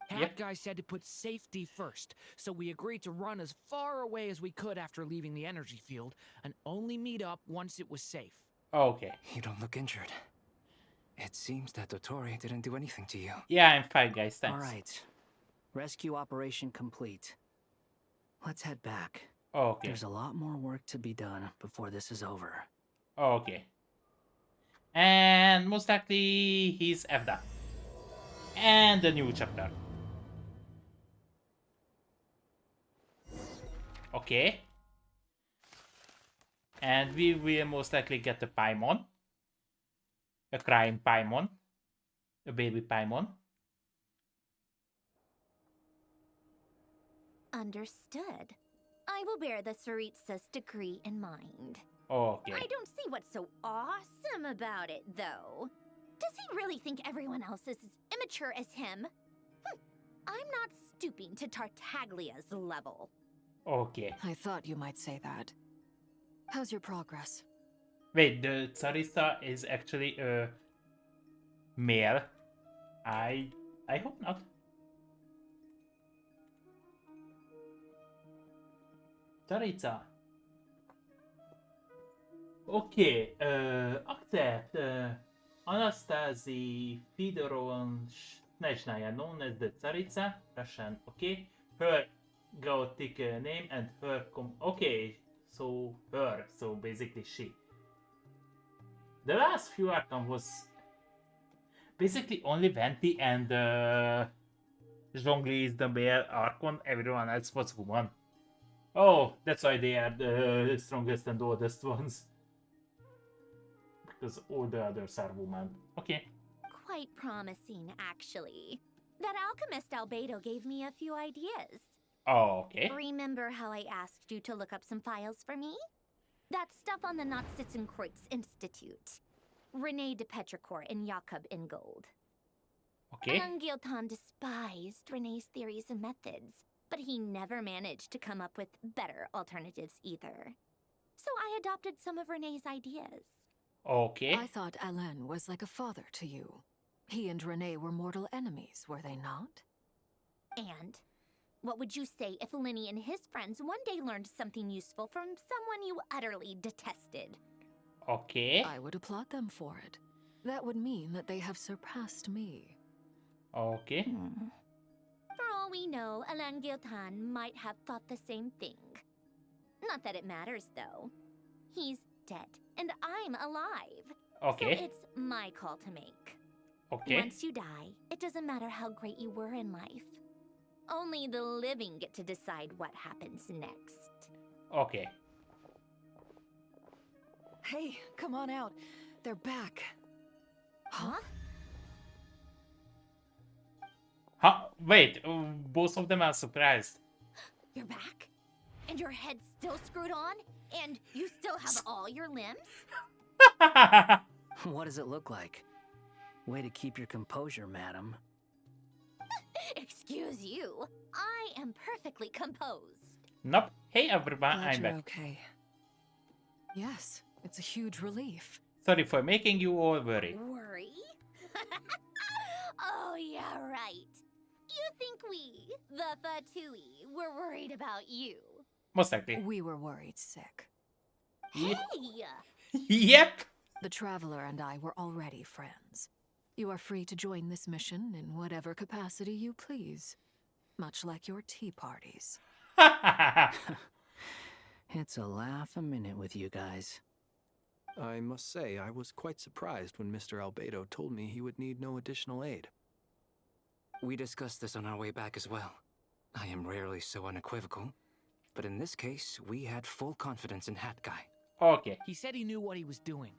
I: Hat Guy said to put safety first, so we agreed to run as far away as we could after leaving the energy field and only meet up once it was safe.
A: Okay.
H: You don't look injured. It seems that Dottore didn't do anything to you.
A: Yeah, I'm fine, guys. Thanks.
J: All right. Rescue operation complete. Let's head back.
A: Okay.
J: There's a lot more work to be done before this is over.
A: Okay. And most likely he's FDA. And the new chapter. Okay. And we will most likely get a Paimon. A crying Paimon. A baby Paimon.
C: Understood. I will bear the Tsaritsa's decree in mind.
A: Okay.
C: I don't see what's so awesome about it, though. Does he really think everyone else is as immature as him? I'm not stooping to Tartaglia's level.
A: Okay.
F: I thought you might say that. How's your progress?
A: Wait, the Tsaritsa is actually a male. I hope not. Tsaritsa. Okay, accept Anastasia Fedorovna, known as the Tsaritsa, Russian, okay? Her chaotic name and her okay, so her, so basically she. The last few Archon was basically only Venti and Zhongli is the male Archon, everyone else was woman. Oh, that's why they are the strongest and oldest ones. Because all the others are women. Okay.
C: Quite promising, actually. That alchemist Albedo gave me a few ideas.
A: Oh, okay.
C: Remember how I asked you to look up some files for me? That stuff on the Nazi-Kreuz Institute. Rene de Petrichor and Jakob Ingold.
A: Okay.
C: Angilton despised Rene's theories and methods, but he never managed to come up with better alternatives either. So I adopted some of Rene's ideas.
A: Okay.
F: I thought Alain was like a father to you. He and Rene were mortal enemies, were they not?
C: And what would you say if Linny and his friends one day learned something useful from someone you utterly detested?
A: Okay.
F: I would applaud them for it. That would mean that they have surpassed me.
A: Okay.
C: For all we know, Alain Giltan might have thought the same thing. Not that it matters, though. He's dead, and I'm alive.
A: Okay.
C: So it's my call to make.
A: Okay.
C: Once you die, it doesn't matter how great you were in life. Only the living get to decide what happens next.
A: Okay.
F: Hey, come on out. They're back.
C: Huh?
A: Huh? Wait, both of them are surprised.
C: You're back? And your head's still screwed on? And you still have all your limbs?
J: What does it look like? Way to keep your composure, madam.
C: Excuse you. I am perfectly composed.
A: Nope. Hey everyone,
F: Glad
A: I'm
F: you're
A: back.
F: okay. Yes, it's a huge relief.
A: Sorry for making you all worry.
C: Worry? Oh, yeah, right. You think we, the Fatui, were worried about you?
A: Most likely.
F: We were worried sick.
C: Hey!
A: Yep.
F: The Traveler and I were already friends. You are free to join this mission in whatever capacity you please. Much like your tea parties.
J: It's a laugh a minute with you guys.
Q: I must say, I was quite surprised when Mr. Albedo told me he would need no additional aid.
H: We discussed this on our way back as well. I am rarely so unequivocal, but in this case, we had full confidence in Hat Guy.
A: Okay.
I: He said he knew what he was doing.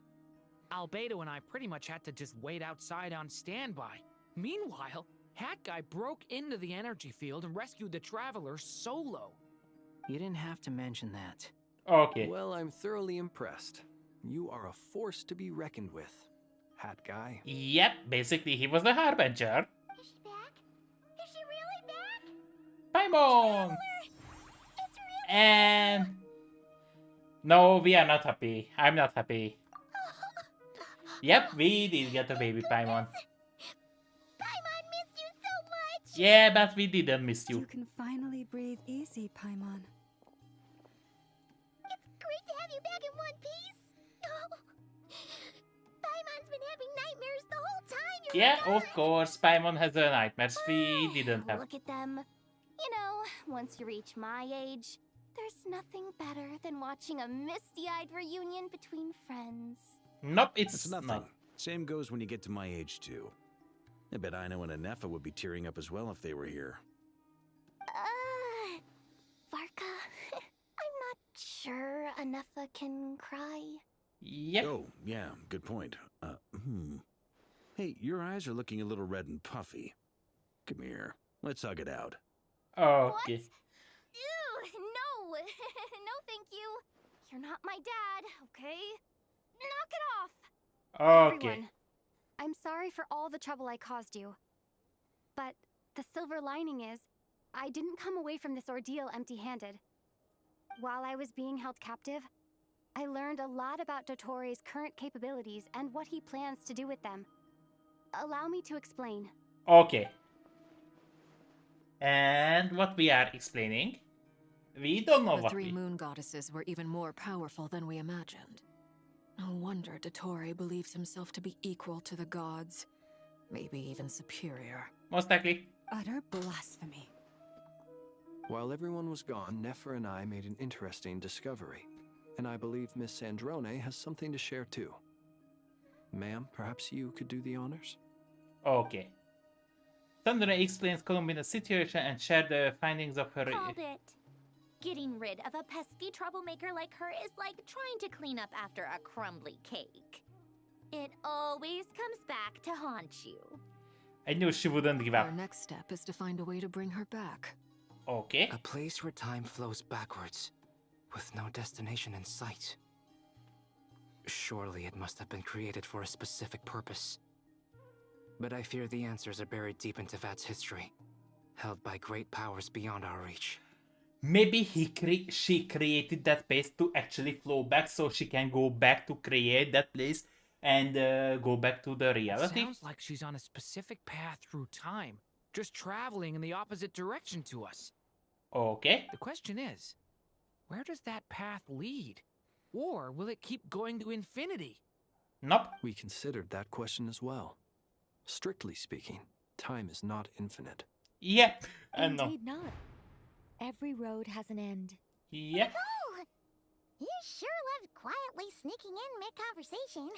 I: Albedo and I pretty much had to just wait outside on standby. Meanwhile, Hat Guy broke into the energy field and rescued the Traveler solo.
J: You didn't have to mention that.
A: Okay.
Q: Well, I'm thoroughly impressed. You are a force to be reckoned with, Hat Guy.
A: Yep, basically he was the Harbinger.
O: Is she back? Is she really back?
A: Paimon! And no, we are not happy. I'm not happy. Yep, we did get a baby Paimon.
O: Paimon missed you so much!
A: Yeah, but we didn't miss you.
K: You can finally breathe easy, Paimon.
O: It's great to have you back in one piece! Paimon's been having nightmares the whole time you were
A: Yeah,
O: gone.
A: of course, Paimon has a nightmares. We didn't have.
C: Look at them. You know, once you reach my age, there's nothing better than watching a misty-eyed reunion between friends.
A: Nope, it's
R: It's nothing.
A: not.
R: Same goes when you get to my age, too. I bet Ino and Anefa would be tearing up as well if they were here.
C: Varka, I'm not sure Anefa can cry.
A: Yep.
R: Oh, yeah, good point. Hey, your eyes are looking a little red and puffy. Come here. Let's hug it out.
A: Okay.
C: Ew, no! No, thank you. You're not my dad, okay? Knock it off!
A: Okay.
M: Everyone, I'm sorry for all the trouble I caused you. But the silver lining is, I didn't come away from this ordeal empty-handed. While I was being held captive, I learned a lot about Dottoro's current capabilities and what he plans to do with them. Allow me to explain.
A: Okay. And what we are explaining, we don't know
F: The
A: what
F: three
A: we...
F: moon goddesses were even more powerful than we imagined. No wonder Dottore believes himself to be equal to the gods. Maybe even superior.
A: Most likely.
K: Utter blasphemy.
Q: While everyone was gone, Nefer and I made an interesting discovery. And I believe Miss Sandrone has something to share too. Ma'am, perhaps you could do the honors?
A: Okay. Sandra explains Columbina's situation and shared the findings of her...
C: Called it. Getting rid of a pesky troublemaker like her is like trying to clean up after a crumbly cake. It always comes back to haunt you.
A: I knew she wouldn't give up.
F: Our next step is to find a way to bring her back.
A: Okay.
H: A place where time flows backwards, with no destination in sight. Surely it must have been created for a specific purpose. But I fear the answers are buried deep in Tevat's history, held by great powers beyond our reach.
A: Maybe she created that place to actually flow back so she can go back to create that place and go back to the reality.
I: Sounds like she's on a specific path through time, just traveling in the opposite direction to us.
A: Okay.
I: The question is, where does that path lead? Or will it keep going to infinity?
A: Nope.
Q: We considered that question as well. Strictly speaking, time is not infinite.
A: Yep. No.
C: Indeed not. Every road has an end.
A: Yep.
O: Oh, you sure loved quietly sneaking in mid-conversation.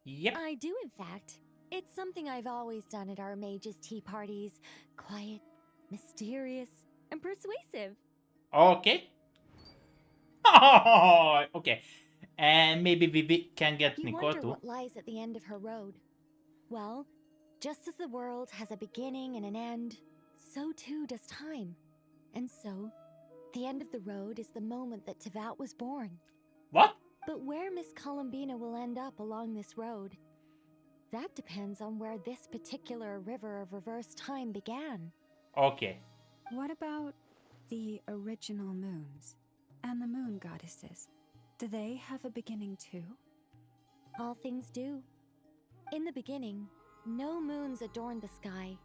A: Yep.
C: I do, in fact. It's something I've always done at our mages' tea parties. Quiet, mysterious, and persuasive.
A: Okay. Okay. And maybe we can get
C: You
A: Nicole
C: wonder
A: too.
C: what lies at the end of her road. Well, just as the world has a beginning and an end, so too does time. And so, the end of the road is the moment that Tevat was born.
A: What?
C: But where Miss Columbina will end up along this road, that depends on where this particular river of reverse time began.
A: Okay.
K: What about the original moons and the moon goddesses? Do they have a beginning too?
C: All things do. In the beginning, no moons adorned the sky.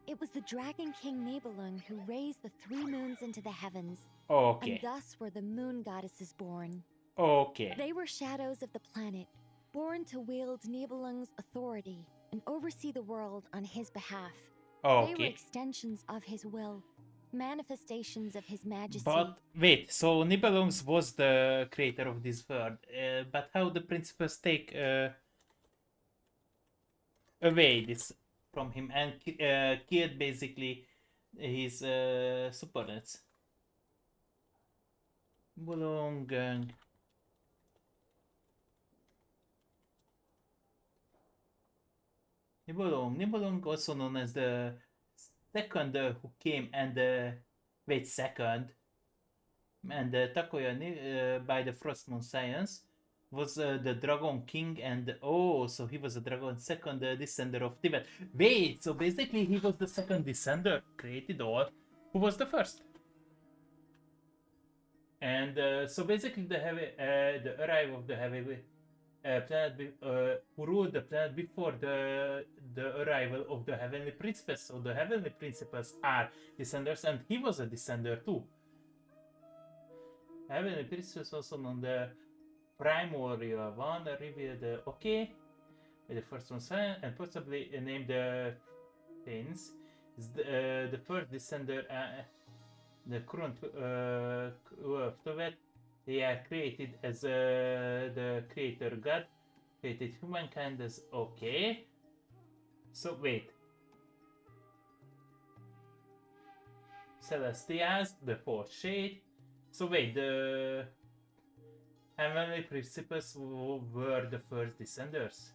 C: It was the Dragon King Nibelung who raised the 3 moons into the heavens.
A: Okay.
C: And thus were the moon goddesses born.
A: Okay.
C: They were shadows of the planet, born to wield Nibelung's authority and oversee the world on his behalf. They were
A: Okay.
C: extensions of his will, manifestations of his majesty.
A: But wait, so Nibelungs was the creator of this world, but how the principles take away this from him and killed basically his subordinates? Nibelung. Nibelung also known as the second who came and wait second and Takoya by the Frost Moon Science was the Dragon King and oh, so he was a dragon second descender of Tibet. Wait, so basically he was the second descender created, or who was the first? And so basically the arrival of the heavy planet who ruled the planet before the arrival of the heavenly principles. So the heavenly principles are descenders, and he was a descender too. Heavenly principles also on the primordial one revealed okay with the first one and possibly named the Fins is the first descender the current Vtuber. They are created as the creator god created humankind as okay. So wait, Celestials, the fourth shade. So wait, the heavenly principles were the first descenders.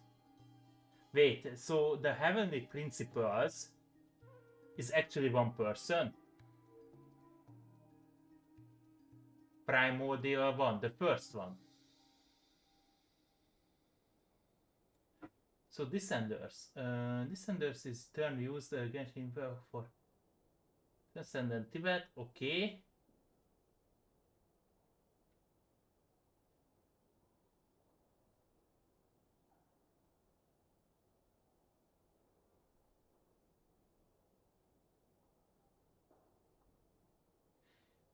A: Wait, so the heavenly principles is actually one person. Primordial one, the first one. So Descenders. Descenders is term used GenshinImpact for Transcendent Tibet. Okay.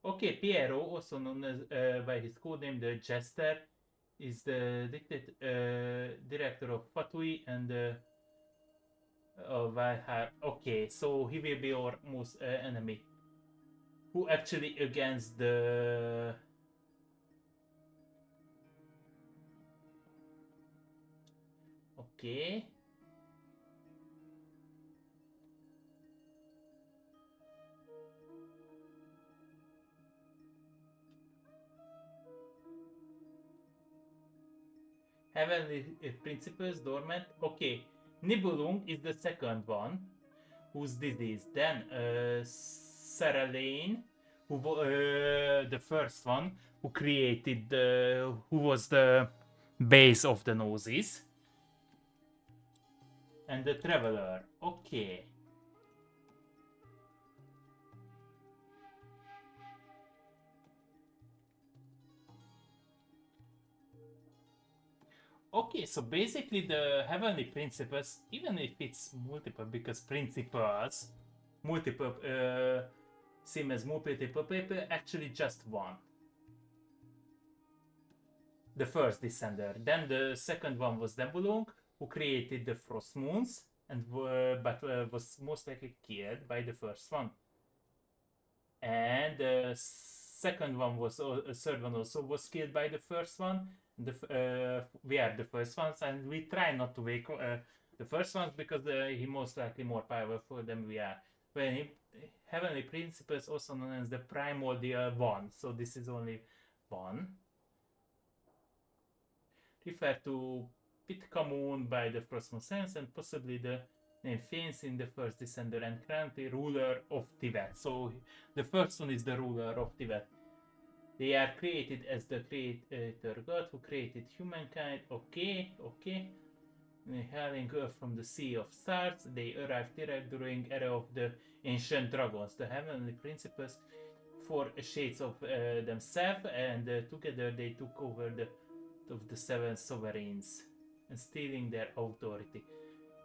A: Okay, Piero, also known as by his codename the Jester, is the director of Fatui and Valhar. Okay, so he will be our most enemy. Who actually against the okay. Heavenly Principles Dormant. Okay, Nibelung is the second one, who's disease. Then Sarah Lane, who the first one, who created the, who was the base of the noses, and the Traveler. Okay. Okay, so basically the heavenly principles, even if it's multiple, because principles, multiple, same as multiple paper, actually just one. The first descender. Then the second one was Nebulung, who created the Frost Moons, and was most likely killed by the first one. And the second one was, third one also was killed by the first one. We are the first ones, and we try not to wake the first ones because he most likely more powerful than we are. When he, heavenly principles, also known as the primordial one. So this is only one. Refer to Pitcamoon by the Frostmoon Sense and possibly the name Fins in the first descender and currently ruler of Tibet. So the first one is the ruler of Tibet. They are created as the creator god who created humankind. Okay, okay. Hailing from the Sea of Stars, they arrived here during era of the ancient dragons, the heavenly principles, four shades of themselves, and together they took over of the seven sovereigns and stealing their authority.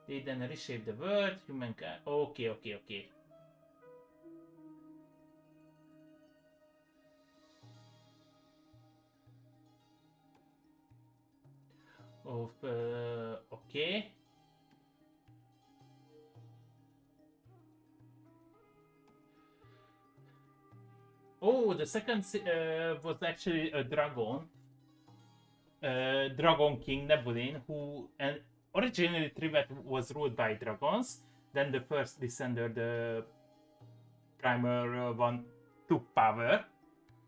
A: They then reshaped the world, humankind. Okay, okay, okay. Okay. Oh, the second was actually a dragon. Dragon King Nebulin, who and originally Tibet was ruled by dragons. Then the first descender, the primer one, took power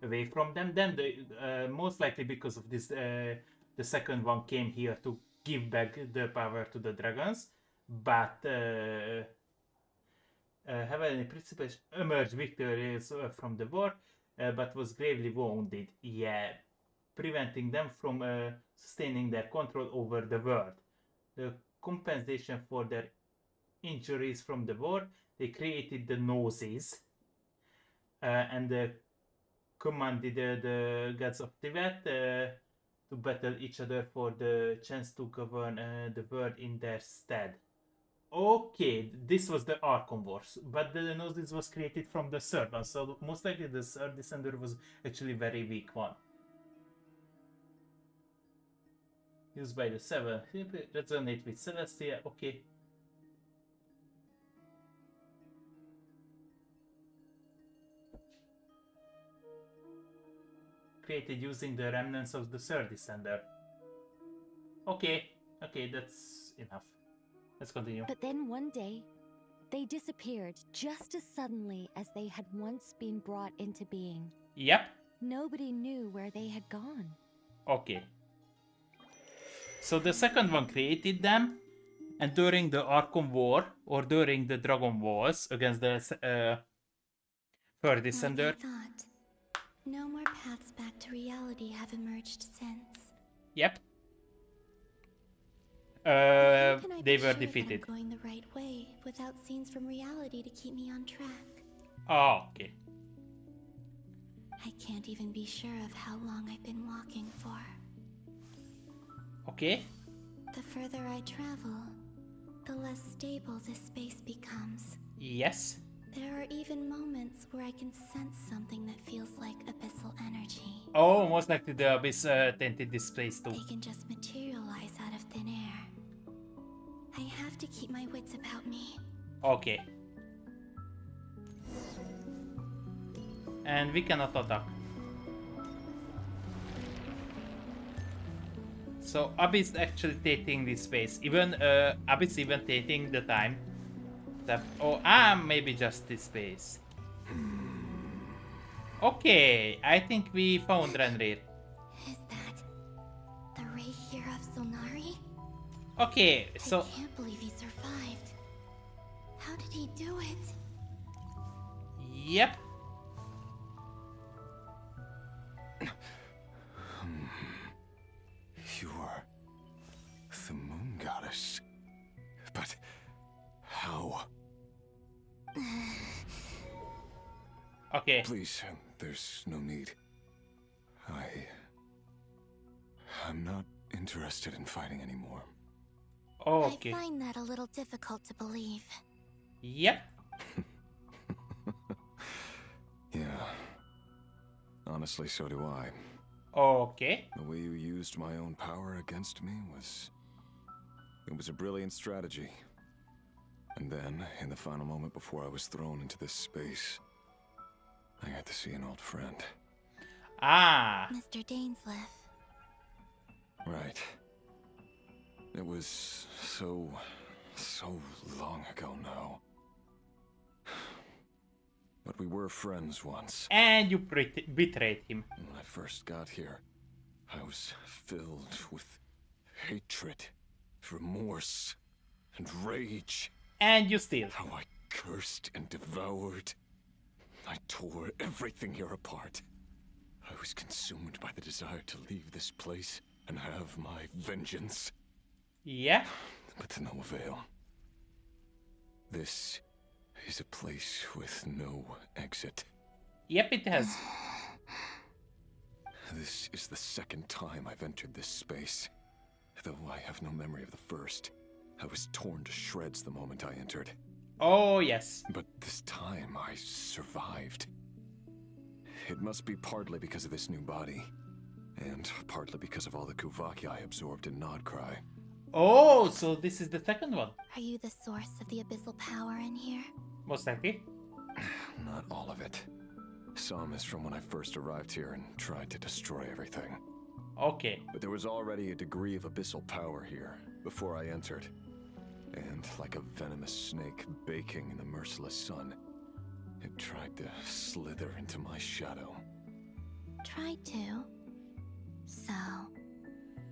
A: away from them. Then the most likely because of this, the second one came here to give back the power to the dragons. But Heavenly Principles emerged victorious from the war, but was gravely wounded. Yeah, preventing them from sustaining their control over the world. The compensation for their injuries from the war, they created the noses and commanded the gods of Tibet to battle each other for the chance to govern the world in their stead. Okay, this was the Archon Wars, but the Gnosis was created from the third one, so most likely the third Descender was actually a very weak one. Used by the seven, resonate with Celestia, okay. Created using the remnants of the third Descender. Okay, okay, that's enough. Let's continue.
C: But then one day, they disappeared just as suddenly as they had once been brought into being.
A: Yep.
C: Nobody knew where they had gone.
A: Okay. So the second one created them, and during the Archon War, or during the Dragon Wars against the third Descender.
B: Like I thought, no more paths back to reality have emerged since.
A: Yep.
B: How can I
A: They
B: be
A: were
B: sure
A: defeated.
B: that I'm going the right way without scenes from reality to keep me on track.
A: Oh, okay.
B: I can't even be sure of how long I've been walking for.
A: Okay.
B: The further I travel, the less stable this space becomes.
A: Yes.
B: There are even moments where I can sense something that feels like abyssal energy.
A: Oh, most likely the Abyss tainted this place too.
B: They can just materialize out of thin air. I have to keep my wits about me.
A: Okay. And we cannot attack. So Abyss actually taking this space. Even Abyss even taking the time. Maybe just this space. Okay, I think we found Renrir.
B: Is that the ray here of Solnari?
A: Okay, so
B: I can't believe he survived. How did he do it?
A: yep.
D: You are the moon goddess. But how?
A: Okay.
D: Please, there's no need. I'm not interested in fighting anymore.
A: Okay.
B: I find that a little difficult to believe.
A: Yep.
D: Yeah. Honestly, so do I.
A: Okay.
D: The way you used my own power against me it was a brilliant strategy. And then, in the final moment before I was thrown into this space, I got to see an old friend.
A: Ah.
B: Mr. Dainsleif.
D: Right. It was so long ago now. But we were friends once.
A: And you betrayed him.
D: When I first got here, I was filled with hatred, remorse, and rage.
A: And you still.
D: How I cursed and devoured. I tore everything here apart. I was consumed by the desire to leave this place and have my vengeance.
A: Yeah.
D: But to no avail. This is a place with no exit.
A: Yep, it has.
D: This is the second time I've entered this space. Though I have no memory of the first. I was torn to shreds the moment I entered.
A: Oh, yes.
D: But this time I survived. It must be partly because of this new body. And partly because of all the Kuvaki I absorbed in Nodcry.
A: Oh, so this is the second one.
B: Are you the source of the abyssal power in here?
A: Most likely.
D: Not all of it. Some is from when I first arrived here and tried to destroy everything.
A: Okay.
D: But there was already a degree of abyssal power here before I entered. And like a venomous snake baking in the merciless sun, it tried to slither into my shadow.
B: Tried to? So,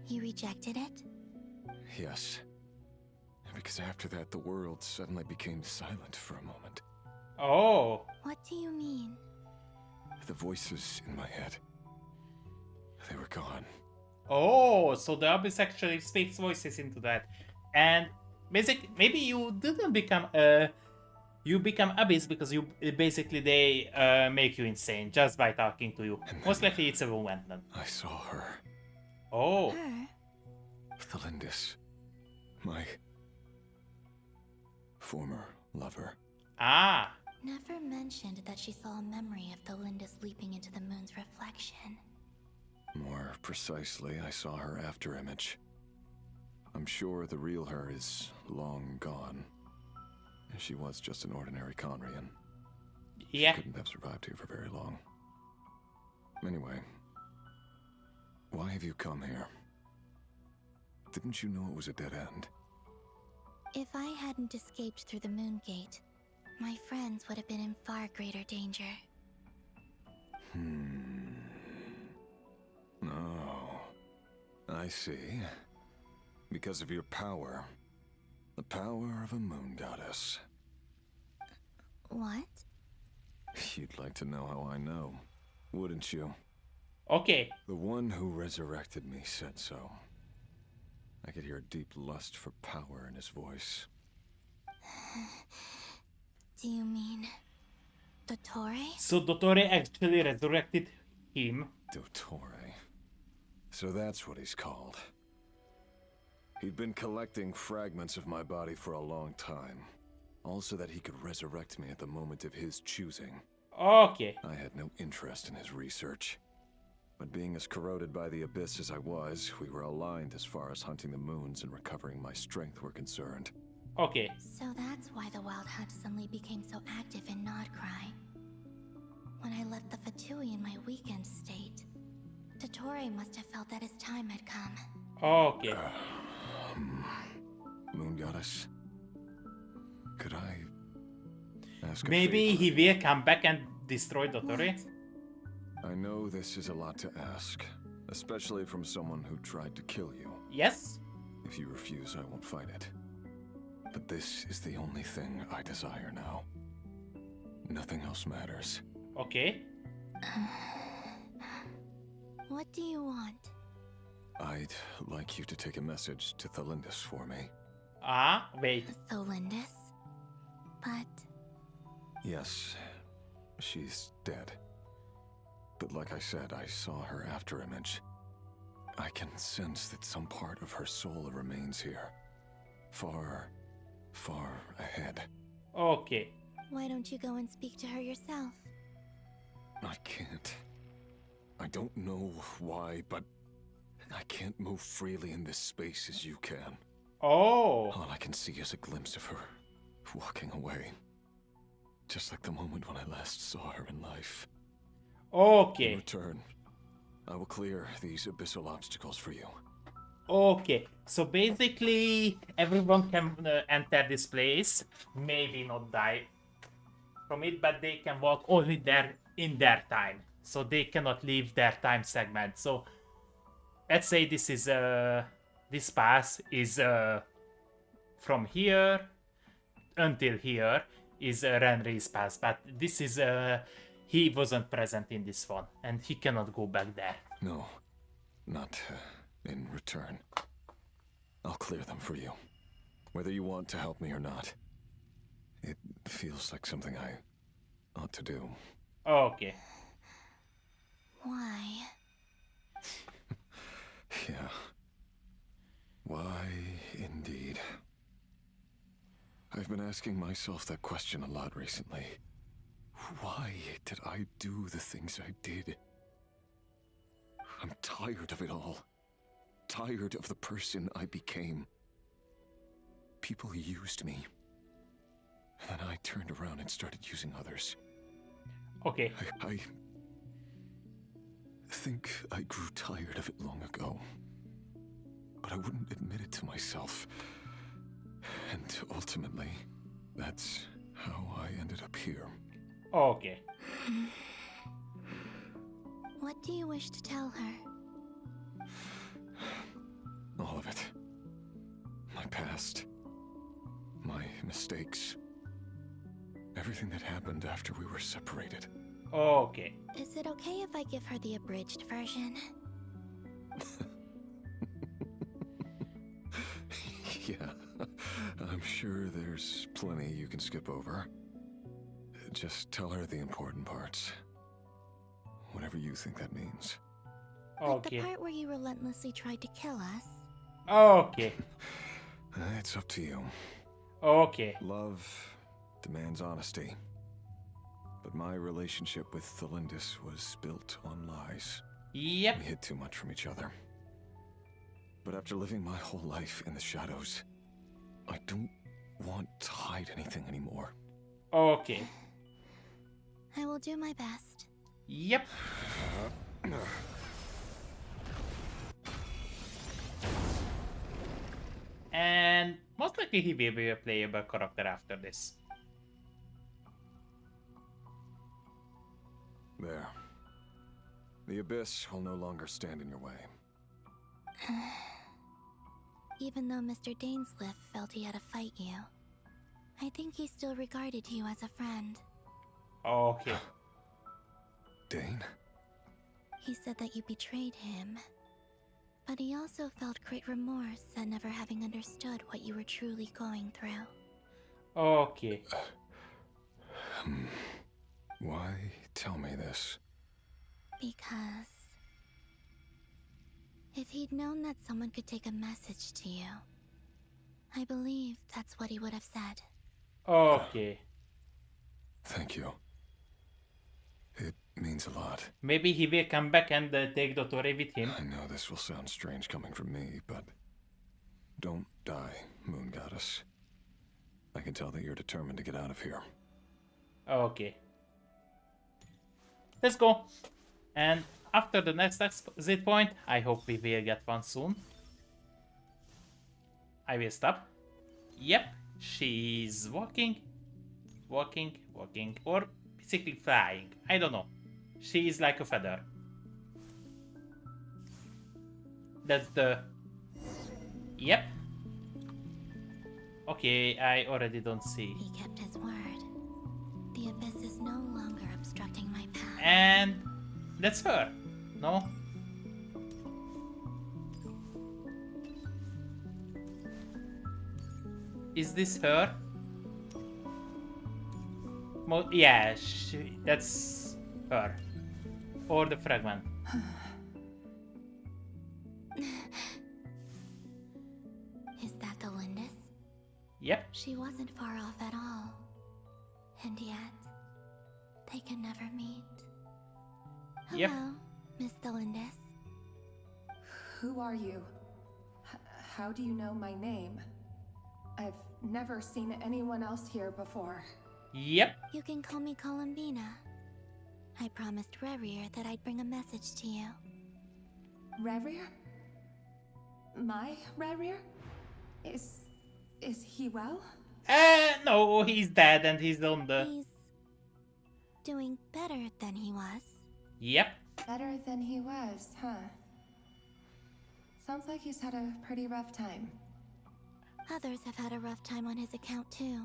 B: you rejected it?
D: Yes. Because after that, the world suddenly became silent for a moment.
A: Oh.
B: What do you mean?
D: The voices in my head, they were gone.
A: Oh, so the Abyss actually speaks voices into that. And basically, maybe you didn't become You become abyss because you basically they make you insane just by talking to you. Most likely it's a woman then.
D: I saw her.
A: Oh.
B: Her?
D: Thalindis. My former lover.
A: Ah.
B: Never mentioned that she saw a memory of Thalindis leaping into the moon's reflection.
D: More precisely, I saw her after image. I'm sure the real her is long gone. She was just an ordinary Conrian.
A: Yeah.
D: She couldn't have survived here for very long. Anyway, why have you come here? Didn't you know it was a dead end?
B: If I hadn't escaped through the moon gate, my friends would have been in far greater danger.
D: Oh, I see. Because of your power. The power of a moon goddess.
B: What?
D: You'd like to know how I know, wouldn't you?
A: Okay.
D: The one who resurrected me said so. I could hear a deep lust for power in his voice.
B: Do you mean... Dottore?
A: So Dottore actually resurrected him.
D: Dottore. So that's what he's called. He'd been collecting fragments of my body for a long time. All so that he could resurrect me at the moment of his choosing.
A: Okay.
D: I had no interest in his research. But being as corroded by the abyss as I was, we were aligned as far as hunting the moons and recovering my strength were concerned.
A: Okay.
B: So that's why the Wild Hunt suddenly became so active in Nodcry. When I left the Fatui in my weakened state, Dottore must have felt that his time had come.
A: Okay.
D: Moon Goddess, could I ask
A: Maybe
D: a favor?
A: he will come back and destroy Dottore?
D: I know this is a lot to ask, especially from someone who tried to kill you.
A: Yes?
D: If you refuse, I won't fight it. But this is the only thing I desire now. Nothing else matters.
A: Okay.
B: What do you want?
D: I'd like you to take a message to Thalindis for me.
A: Ah, wait.
B: Thalindis? But...
D: Yes, she's dead. But like I said, I saw her after image. I can sense that some part of her soul remains here. Far, far ahead.
A: Okay.
B: Why don't you go and speak to her yourself?
D: I can't. I don't know why, but I can't move freely in this space as you can.
A: Oh.
D: All I can see is a glimpse of her walking away. Just like the moment when I last saw her in life.
A: Okay.
D: In return, I will clear these abyssal obstacles for you.
A: Okay. So basically, everyone can enter this place. Maybe not die from it, but they can walk only there in their time. So they cannot leave their time segment. So let's say this is this pass is from here until here is Renri's pass, but this is he wasn't present in this one, and he cannot go back there.
D: No, not in return. I'll clear them for you, whether you want to help me or not. It feels like something I ought to do.
A: Okay.
B: Why?
D: Yeah. Why, indeed. I've been asking myself that question a lot recently. Why did I do the things I did? I'm tired of it all. Tired of the person I became. People used me. And then I turned around and started using others.
A: Okay.
D: I think I grew tired of it long ago. But I wouldn't admit it to myself. And ultimately, that's how I ended up here.
A: Okay.
B: What do you wish to tell her?
D: All of it. My past. My mistakes. Everything that happened after we were separated.
A: Okay.
B: Is it okay if I give her the abridged version?
D: Yeah, I'm sure there's plenty you can skip over. Just tell her the important parts. Whatever you think that means.
B: Like the part where you relentlessly tried to kill us.
A: Okay.
D: It's up to you.
A: Okay.
D: Love demands honesty. But my relationship with Thelindis was built on lies.
A: Yep.
D: We hid too much from each other. But after living my whole life in the shadows, I don't want to hide anything anymore.
A: Okay.
B: I will do my best.
A: Yep. And most likely he will be a playable character after this.
D: There. The Abyss will no longer stand in your way.
B: Even though Mr. Dainsliff felt he had to fight you, I think he still regarded you as a friend.
A: Okay.
D: Dane?
B: He said that you betrayed him, but he also felt great remorse at never having understood what you were truly going through.
A: Okay.
D: Why tell me this?
B: Because if he'd known that someone could take a message to you, I believe that's what he would have said.
A: Okay.
D: Thank you. It means a lot.
A: Maybe he will come back and take Dottore with him.
D: I know this will sound strange coming from me, but don't die, Moon Goddess. I can tell that you're determined to get out of here.
A: Okay. Let's go. And after the next exit point, I hope we will get one soon. I will stop. Yep, she's walking, walking, walking, or basically flying. I don't know. She is like a feather. That's the... Yep. Okay, I already don't see.
B: He kept his word. The Abyss is no longer obstructing my path.
A: And that's her. No? Is this her? Yeah, that's her. Or the fragment.
B: Is that the Lindis?
A: Yep.
B: She wasn't far off at all. And yet, they can never meet. Hello,
A: Yep.
B: Miss Thelindis.
S: Who are you? How do you know my name? I've never seen anyone else here before.
A: Yep.
B: You can call me Columbina. I promised Rerir that I'd bring a message to you.
S: Rerir? My Rerir? Is he well?
A: No, he's dead and he's on the...
B: He's doing better than he was.
A: Yep.
S: Better than he was, huh? Sounds like he's had a pretty rough time.
B: Others have had a rough time on his account too.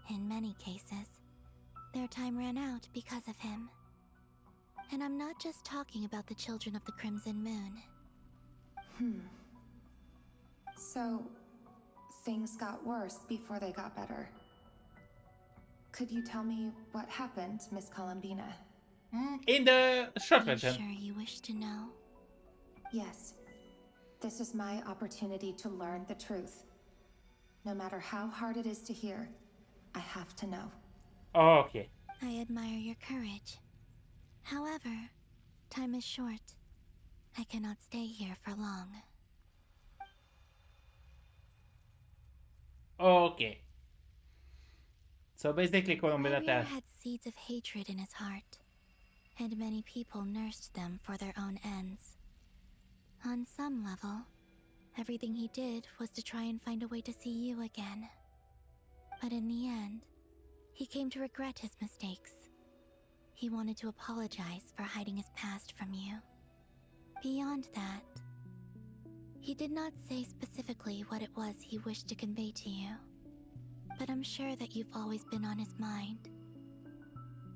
B: In many cases, their time ran out because of him. And I'm not just talking about the children of the Crimson Moon.
S: So, things got worse before they got better. Could you tell me what happened, Miss Columbina?
A: In the short
B: Are you
A: version.
B: sure you wish to know?
S: Yes. This is my opportunity to learn the truth. No matter how hard it is to hear, I have to know.
A: Okay.
B: I admire your courage. However, time is short. I cannot stay here for long.
A: Okay. So basically, Columbina
B: Rerir
A: tells...
B: had seeds of hatred in his heart, and many people nursed them for their own ends. On some level, everything he did was to try and find a way to see you again. But in the end, he came to regret his mistakes. He wanted to apologize for hiding his past from you. Beyond that, he did not say specifically what it was he wished to convey to you. But I'm sure that you've always been on his mind.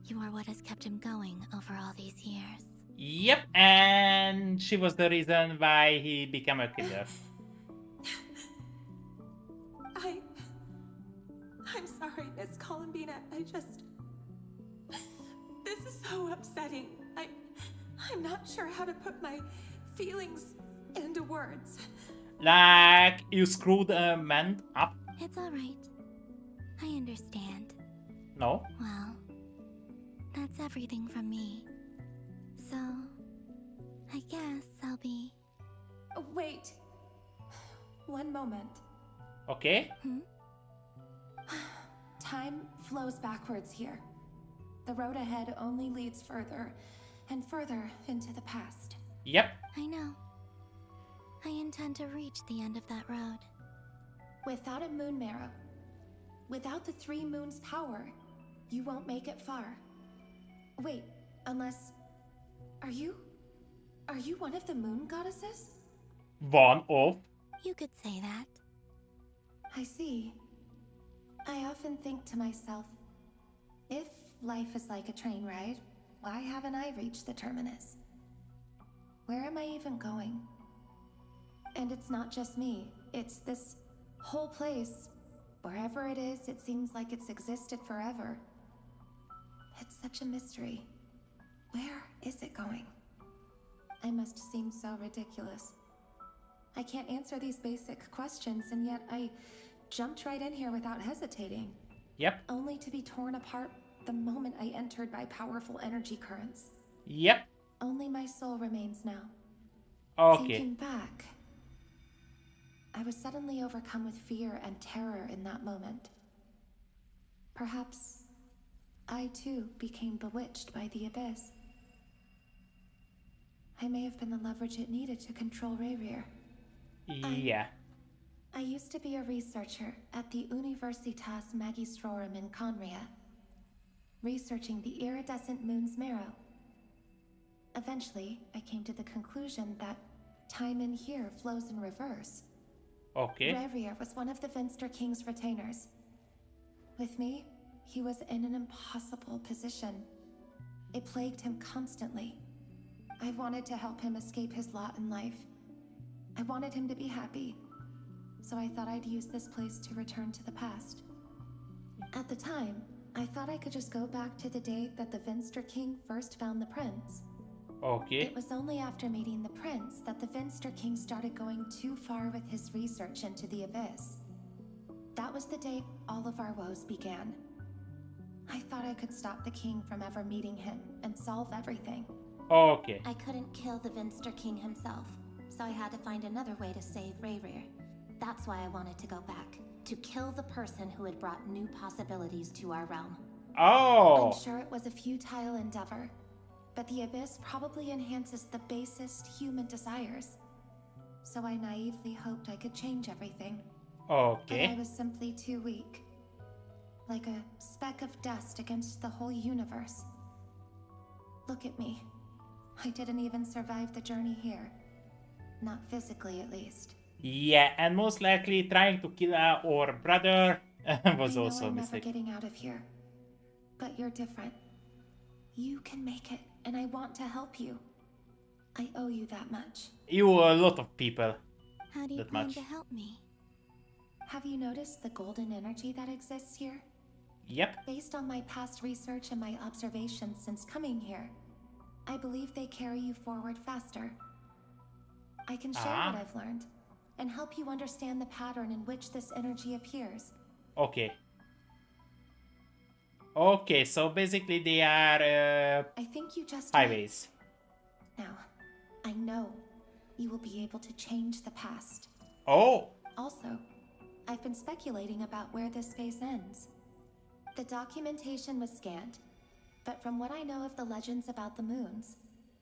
B: You are what has kept him going over all these years.
A: Yep, and she was the reason why he became a killer.
S: I'm sorry, Miss Columbina. so upsetting. I'm not sure how to put my feelings into words.
A: Like, you screwed a man up?
B: It's alright. I understand.
A: No?
B: Well, that's everything from me. So, I guess I'll be...
S: Wait. One moment.
A: Okay.
S: Time flows backwards here. The road ahead only leads further and further into the past.
A: Yep.
B: I know. I intend to reach the end of that road.
S: Without a moon marrow, without the 3 moons' power, you won't make it far. Wait, unless... Are you one of the moon goddesses?
A: One of?
B: You could say that.
S: I see. I often think to myself, if life is like a train ride, why haven't I reached the terminus? Where am I even going? And it's not just me, it's this whole place. Wherever it is, it seems like it's existed forever. It's such a mystery. Where is it going? I must seem so ridiculous. I can't answer these basic questions, and yet I jumped right in here without hesitating.
A: Yep.
S: Only to be torn apart the moment I entered by powerful energy currents.
A: Yep.
S: Only my soul remains now.
A: Okay.
S: Thinking back, I was suddenly overcome with fear and terror in that moment. Perhaps I too became bewitched by the abyss. I may have been the leverage it needed to control Rayrir.
A: Yeah.
S: I used to be a researcher at the Universitas Magistrorum in Conria, researching the iridescent moon's marrow. Eventually, I came to the conclusion that time in here flows in reverse.
A: Okay.
S: Rayrir was one of the Finster King's retainers. With me, he was in an impossible position. It plagued him constantly. I wanted to help him escape his lot in life. I wanted him to be happy. So I thought I'd use this place to return to the past. At the time, I thought I could just go back to the day that the Finster King first found the prince.
A: Okay.
S: It was only after meeting the prince that the Finster King started going too far with his research into the abyss. That was the day all of our woes began. I thought I could stop the king from ever meeting him and solve everything.
A: Okay.
O: I couldn't kill the Finster King himself, so I had to find another way to save Rayrir. That's why I wanted to go back, to kill the person who had brought new possibilities to our realm.
A: Oh!
S: I'm sure it was a futile endeavor, but the abyss probably enhances the basest human desires. So I naively hoped I could change everything.
A: Okay.
S: But I was simply too weak. Like a speck of dust against the whole universe. Look at me. I didn't even survive the journey here. Not physically, at least.
A: Yeah, and most likely trying to kill our brother was also a
S: I'm
A: mistake.
S: never getting out of here. But you're different. You can make it, and I want to help you. I owe you that much.
A: You a lot of people.
B: How do you
A: That
B: plan
A: much.
B: to help me?
S: Have you noticed the golden energy that exists here?
A: Yep.
S: Based on my past research and my observations since coming here, I believe they carry you forward faster. I can share what I've learned and help you understand the pattern in which this energy appears.
A: Okay. Okay, so basically they are
S: I think you just
A: highways.
S: Now, I know you will be able to change the past.
A: Oh!
S: Also, I've been speculating about where this phase ends. The documentation was scanned, but from what I know of the legends about the moons,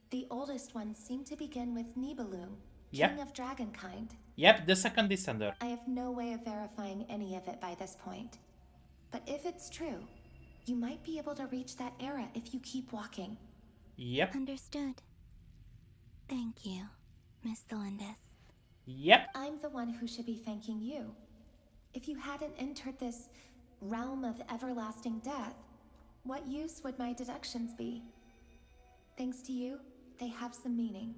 S: the oldest ones seem to begin with Nibelung,
A: Yep.
S: king of dragonkind.
A: Yep, the second descender.
S: I have no way of verifying any of it by this point. But if it's true, you might be able to reach that era if you keep walking.
A: Yep.
B: Understood. Thank you, Miss Delindis.
A: Yep.
S: I'm the one who should be thanking you. If you hadn't entered this realm of everlasting death, what use would my deductions be? Thanks to you, they have some meaning.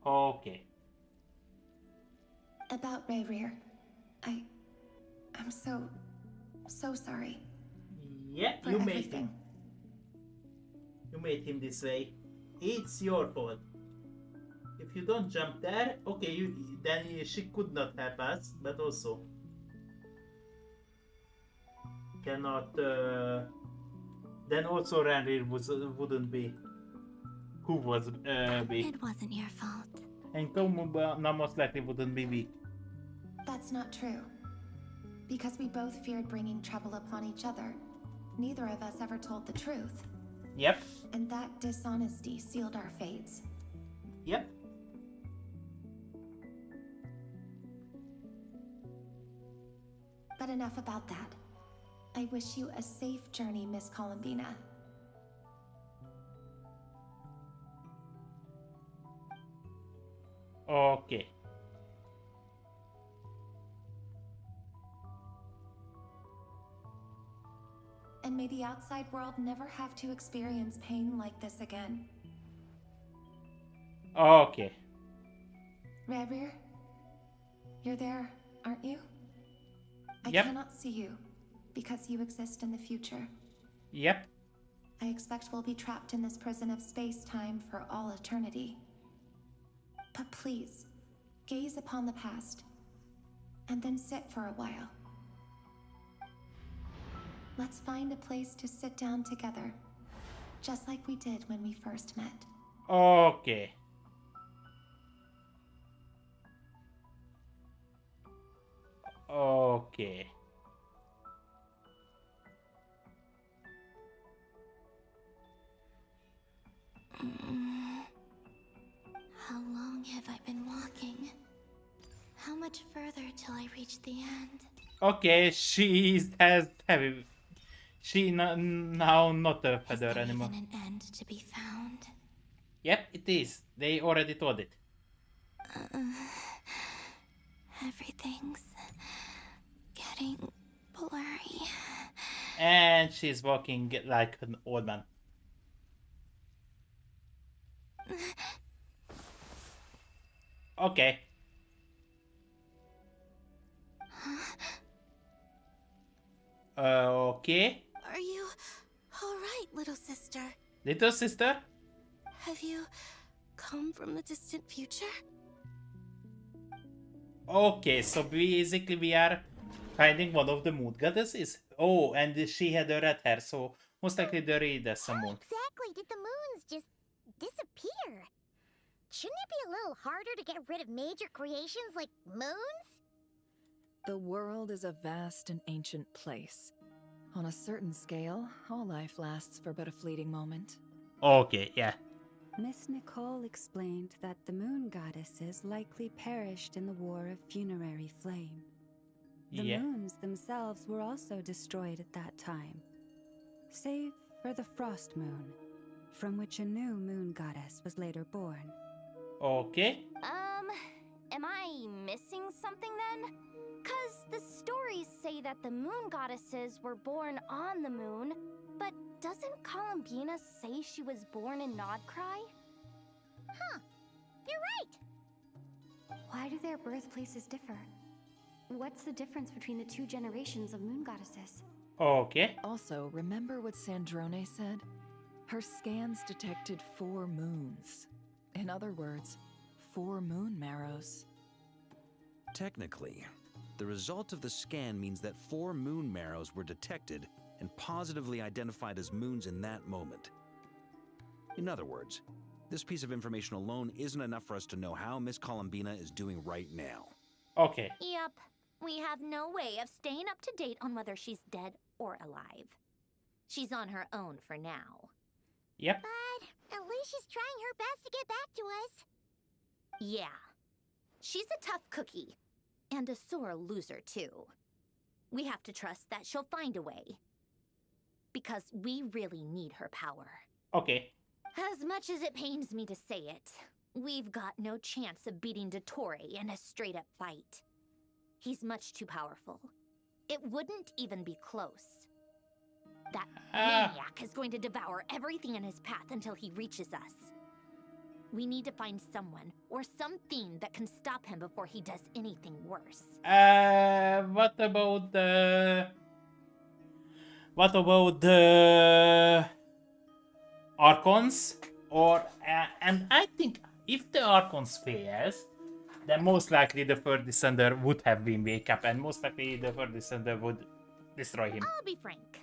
A: Okay.
S: About Rayrir, I'm so sorry.
A: Yeah,
S: for
A: you made
S: everything.
A: You made him this way. It's your fault. If you don't jump there, okay, then she could not help us, but also cannot. Then also Ranrir wouldn't be. Who was weak?
B: It wasn't your fault.
A: And Komuna most likely wouldn't be weak.
S: That's not true. Because we both feared bringing trouble upon each other, neither of us ever told the truth.
A: Yep.
S: And that dishonesty sealed our fates.
A: Yep.
S: But enough about that. I wish you a safe journey, Miss Columbina.
A: Okay.
S: And may the outside world never have to experience pain like this again.
A: Okay.
S: Ranrir, you're there, aren't you? I
A: Yep.
S: cannot see you, because you exist in the future.
A: Yep.
S: I expect we'll be trapped in this prison of space-time for all eternity. But please, gaze upon the past, and then sit for a while. Let's find a place to sit down together, just like we did when we first met.
A: Okay. Okay.
B: How long have I been walking? How much further till I reach the end?
A: Okay, she has heavy. She now not a feather
B: Is there
A: anymore.
B: even an end to be found?
A: Yep, it is. They already told it.
B: Everything's getting blurry.
A: And she's walking like an old man. Okay. Okay.
B: Are you alright, little sister?
A: Little sister?
B: Have you come from the distant future?
A: Okay, so basically we are finding one of the moon goddesses. Oh, and she had a red hair, so most likely the read as a moon.
O: Exactly did the moons just disappear? Shouldn't it be a little harder to get rid of major creations like moons?
L: The world is a vast and ancient place. On a certain scale, all life lasts for but a fleeting moment.
A: Okay, yeah.
K: Miss Nicole explained that the moon goddesses likely perished in the War of Funerary Flame. The
A: Yeah.
K: moons themselves were also destroyed at that time, save for the Frost Moon, from which a new moon goddess was later born.
A: Okay.
C: Am I missing something then? 'Cause the stories say that the moon goddesses were born on the moon, but doesn't Columbina say she was born in Nodcry?
O: Huh. You're right.
M: Why do their birthplaces differ? What's the difference between the two generations of moon goddesses?
A: Okay.
L: Also, remember what Sandrone said? Her scans detected 4 moons. In other words, 4 moon marrows.
R: Technically, the result of the scan means that 4 moon marrows were detected and positively identified as moons in that moment. In other words, this piece of information alone isn't enough for us to know how Miss Columbina is doing right now.
A: Okay.
C: Yep. We have no way of staying up to date on whether she's dead or alive. She's on her own for now.
A: Yep.
O: But at least she's trying her best to get back to us.
C: Yeah. She's a tough cookie. And a sore loser, too. We have to trust that she'll find a way. Because we really need her power.
A: Okay.
C: As much as it pains me to say it, we've got no chance of beating Dottore in a straight-up fight. He's much too powerful. It wouldn't even be close. That maniac is going to devour everything in his path until he reaches us. We need to find someone or something that can stop him before he does anything worse.
A: What about the... What about the... Archons, or and I think if the Archons fails, then most likely the third descender would have been wake up, and most likely the third descender would destroy him.
C: I'll be frank.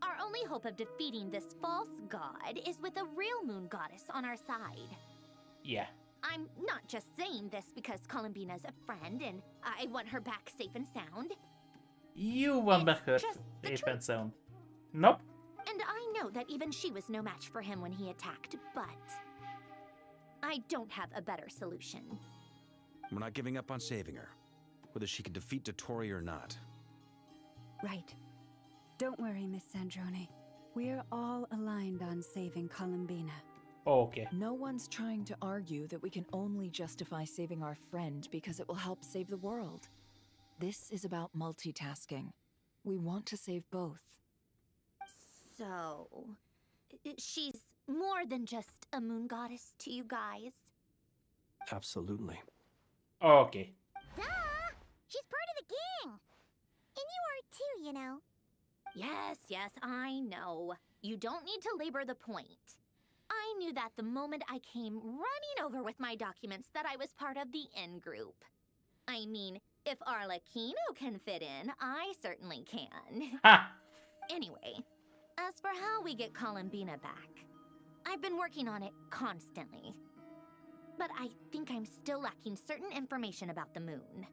C: Our only hope of defeating this false god is with a real moon goddess on our side.
A: Yeah.
C: I'm not just saying this because Columbina's a friend and I want her back safe and sound.
A: You want back her safe and sound. Nope.
C: And I know that even she was no match for him when he attacked, but I don't have a better solution.
R: We're not giving up on saving her, whether she can defeat Dottore or not.
K: Right. Don't worry, Miss Sandrone. We're all aligned on saving Columbina.
A: Okay.
L: No one's trying to argue that we can only justify saving our friend because it will help save the world. This is about multitasking. We want to save both.
C: So, she's more than just a moon goddess to you guys?
Q: Absolutely.
A: Okay.
O: Duh! She's part of the gang! And you are too, you know.
C: Yes, I know. You don't need to labor the point. I knew that the moment I came running over with my documents that I was part of the in-group. I mean, if Arlecchino can fit in, I certainly can.
A: Ha!
C: Anyway, as for how we get Columbina back, I've been working on it constantly. But I think I'm still lacking certain information about the moon.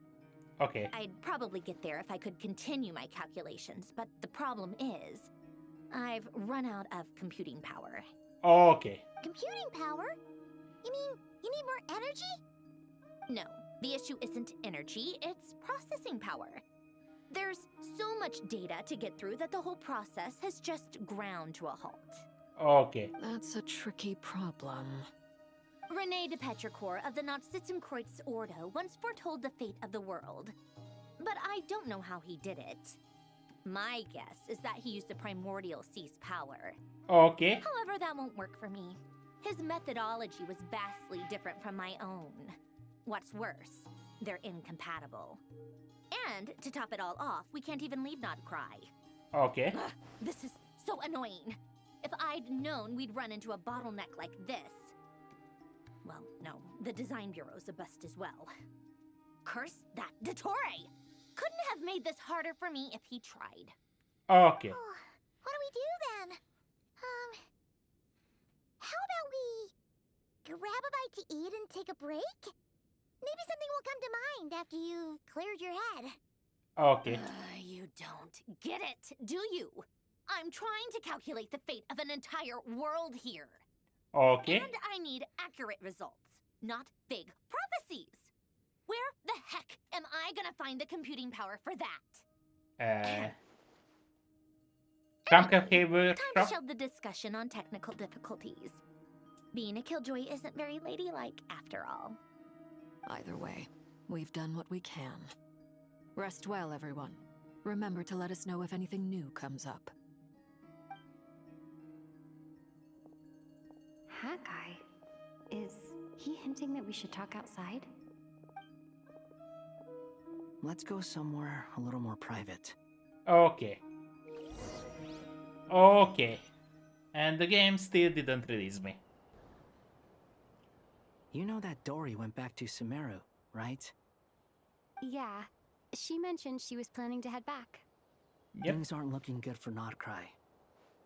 A: Okay.
C: I'd probably get there if I could continue my calculations, but the problem is, I've run out of computing power.
A: Okay.
O: Computing power? You mean you need more energy?
C: No, the issue isn't energy, it's processing power. There's so much data to get through that the whole process has just ground to a halt.
A: Okay.
F: That's a tricky problem.
C: René de Petrichor of the Nazissenkreuz Ordo once foretold the fate of the world. But I don't know how he did it. My guess is that he used the primordial sea's power.
A: Okay.
C: However, that won't work for me. His methodology was vastly different from my own. What's worse, they're incompatible. And to top it all off, we can't even leave Nodcry.
A: Okay.
C: Ugh, this is so annoying. If I'd known we'd run into a bottleneck like this. Well, no, the design bureau's a bust as well. Curse that Dottore! Couldn't have made this harder for me if he tried.
A: Okay.
O: Oh, what do we do then? How about we grab a bite to eat and take a break? Maybe something will come to mind after you've cleared your head.
A: Okay.
C: You don't get it, do you? I'm trying to calculate the fate of an entire world here.
A: Okay.
C: And I need accurate results, not vague prophecies. Where the heck am I gonna find the computing power for that?
A: Time
C: Time to shelve the discussion on technical difficulties. Being a killjoy isn't very ladylike, after all.
F: Either way, we've done what we can. Rest well, everyone. Remember to let us know if anything new comes up.
M: Hawkeye? Is he hinting that we should talk outside?
J: Let's go somewhere a little more private.
A: Okay. Okay. And the game still didn't release me.
J: You know that Dory went back to Sumeru, right?
M: Yeah. She mentioned she was planning to head back.
A: Yep.
J: Things aren't looking good for Nodcry.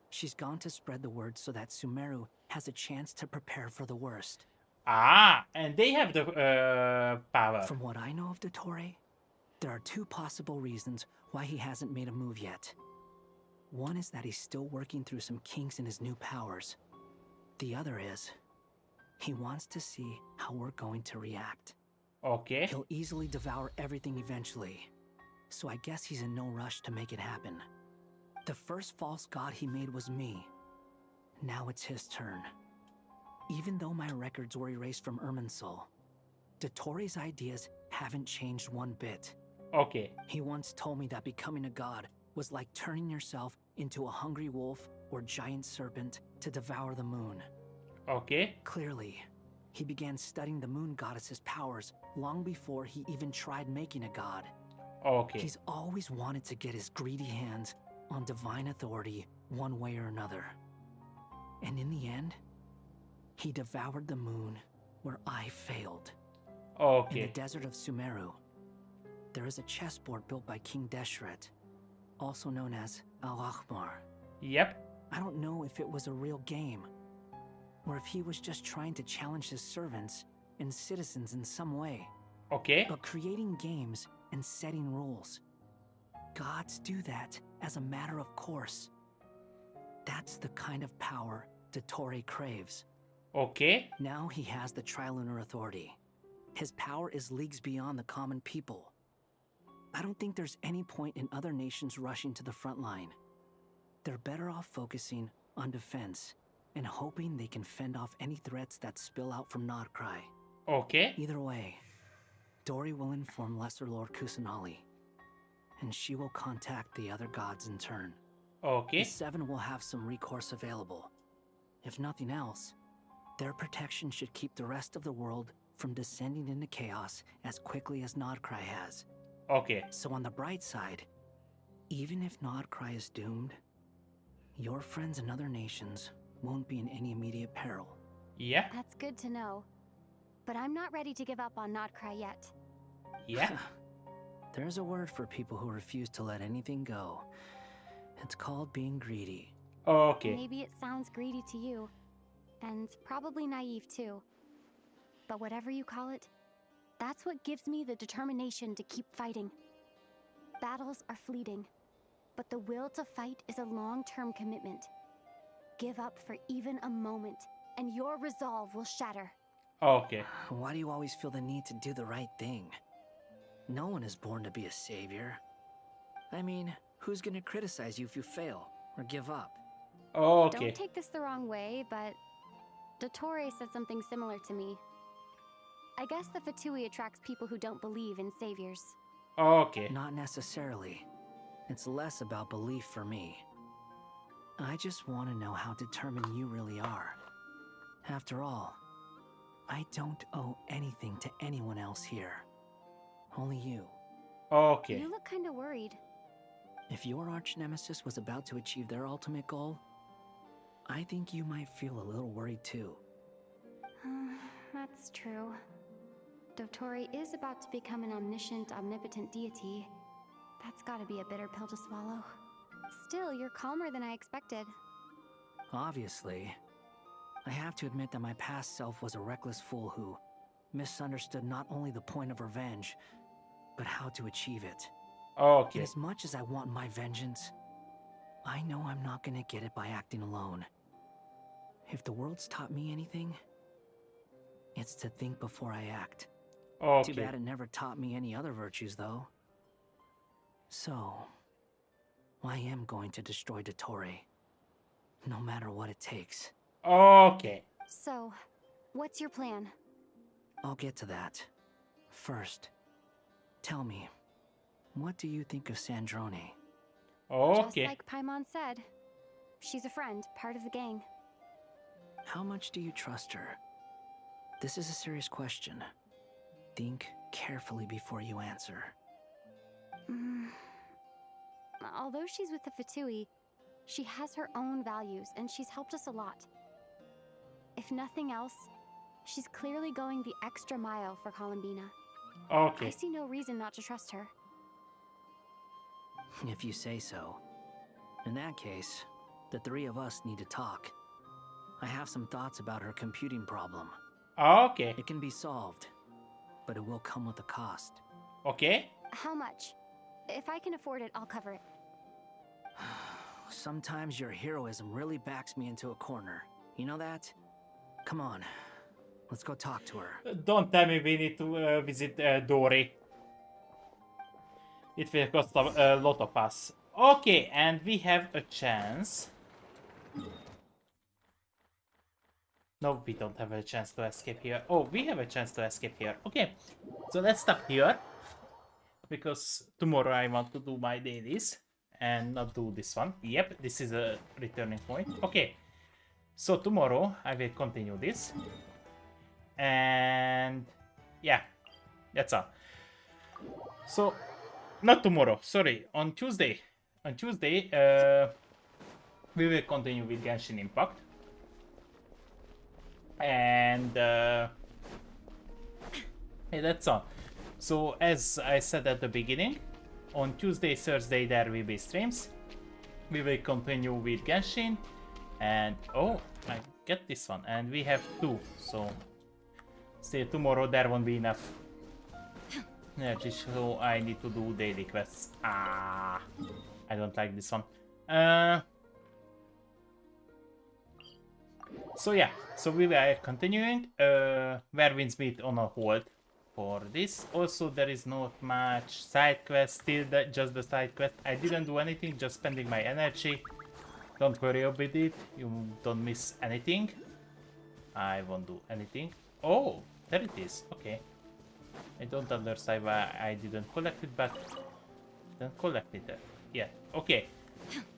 J: She's gone to spread the word so that Sumeru has a chance to prepare for the worst.
A: Ah, and they have the power.
J: From what I know of Dottore, there are two possible reasons why he hasn't made a move yet. One is that he's still working through some kinks in his new powers. The other is, he wants to see how we're going to react.
A: Okay.
J: He'll easily devour everything eventually, so I guess he's in no rush to make it happen. The first false god he made was me. Now it's his turn. Even though my records were erased from Irminsul, Dottore's ideas haven't changed one bit.
A: Okay.
J: He once told me that becoming a god was like turning yourself into a hungry wolf or giant serpent to devour the moon.
A: Okay.
J: Clearly, he began studying the moon goddess's powers long before he even tried making a god.
A: Okay.
J: He's always wanted to get his greedy hands on divine authority one way or another. And in the end, he devoured the moon where I failed.
A: Okay.
J: In the desert of Sumeru, there is a chessboard built by King Deshret, also known as Al-Ahmar.
A: Yep.
J: I don't know if it was a real game, or if he was just trying to challenge his servants and citizens in some way.
A: Okay.
J: But creating games and setting rules, gods do that as a matter of course. That's the kind of power Dottore craves.
A: Okay.
J: Now he has the Trilunar Authority. His power is leagues beyond the common people. I don't think there's any point in other nations rushing to the front line. They're better off focusing on defense and hoping they can fend off any threats that spill out from Nodcry.
A: Okay.
J: Either way, Dori will inform Lesser Lord Kusanali, and she will contact the other gods in turn.
A: Okay.
J: The Seven will have some recourse available. If nothing else, their protection should keep the rest of the world from descending into chaos as quickly as Nodcry has.
A: Okay.
J: So on the bright side, even if Nodcry is doomed, your friends in other nations won't be in any immediate peril.
A: Yeah.
M: That's good to know. But I'm not ready to give up on Nodcry yet.
A: Yeah.
J: There's a word for people who refuse to let anything go. It's called being greedy.
A: Okay.
M: Maybe it sounds greedy to you, and probably naive too. But whatever you call it, that's what gives me the determination to keep fighting. Battles are fleeting, but the will to fight is a long-term commitment. Give up for even a moment, and your resolve will shatter.
A: Okay.
J: Why do you always feel the need to do the right thing? No one is born to be a savior. I mean, who's gonna criticize you if you fail or give up?
A: Okay.
M: Don't take this the wrong way, but Dottore said something similar to me. I guess the Fatui attracts people who don't believe in saviors.
A: Okay.
J: Not necessarily. It's less about belief for me. I just want to know how determined you really are. After all, I don't owe anything to anyone else here. Only you.
A: Okay.
M: You look kinda worried.
J: If your arch-nemesis was about to achieve their ultimate goal, I think you might feel a little worried too.
M: That's true. Dottore is about to become an omniscient, omnipotent deity. That's gotta be a bitter pill to swallow. Still, you're calmer than I expected.
J: Obviously. I have to admit that my past self was a reckless fool who misunderstood not only the point of revenge, but how to achieve it.
A: Okay.
J: And as much as I want my vengeance, I know I'm not gonna get it by acting alone. If the world's taught me anything, it's to think before I act.
A: Okay.
J: Too bad it never taught me any other virtues, though. So, I am going to destroy Dottore, no matter what it takes.
A: Okay.
M: So, what's your plan?
J: I'll get to that. First, tell me, what do you think of Sandrone?
A: Okay.
M: Just like Paimon said, she's a friend, part of the gang.
J: How much do you trust her? This is a serious question. Think carefully before you answer.
M: Although she's with the Fatui, she has her own values, and she's helped us a lot. If nothing else, she's clearly going the extra mile for Columbina.
A: Okay.
M: I see no reason not to trust her.
J: If you say so. In that case, the three of us need to talk. I have some thoughts about her computing problem.
A: Okay.
J: It can be solved, but it will come with a cost.
A: Okay.
M: How much? If I can afford it, I'll cover it.
J: Sometimes your heroism really backs me into a corner. You know that? Come on. Let's go talk to her.
A: Don't tell me we need to visit Dori. It will cost a lot of us. Okay, and we have a chance. No, we don't have a chance to escape here. Oh, we have a chance to escape here. Okay, so let's stop here. Because tomorrow I want to do my dailies. And not do this one. Yep, this is a returning point. Okay, so tomorrow I will continue this. And yeah, that's all. So, not tomorrow, sorry, on Tuesday. On Tuesday, we will continue with Genshin Impact. and yeah, that's all. So as I said at the beginning, on Tuesday, Thursday there will be streams. We will continue with Genshin, and oh, I get this one, and we have 2, so still tomorrow there won't be enough energy, so I need to do daily quests. I don't like this one. So yeah, so we are continuing. Where Winds Meet on a hold for this. Also, there is not much side quest, still just the side quest. I didn't do anything, just spending my energy. Don't worry about it, you don't miss anything. I won't do anything. Oh, there it is, okay. I don't understand why I didn't collect it, but I didn't collect it yet. Okay,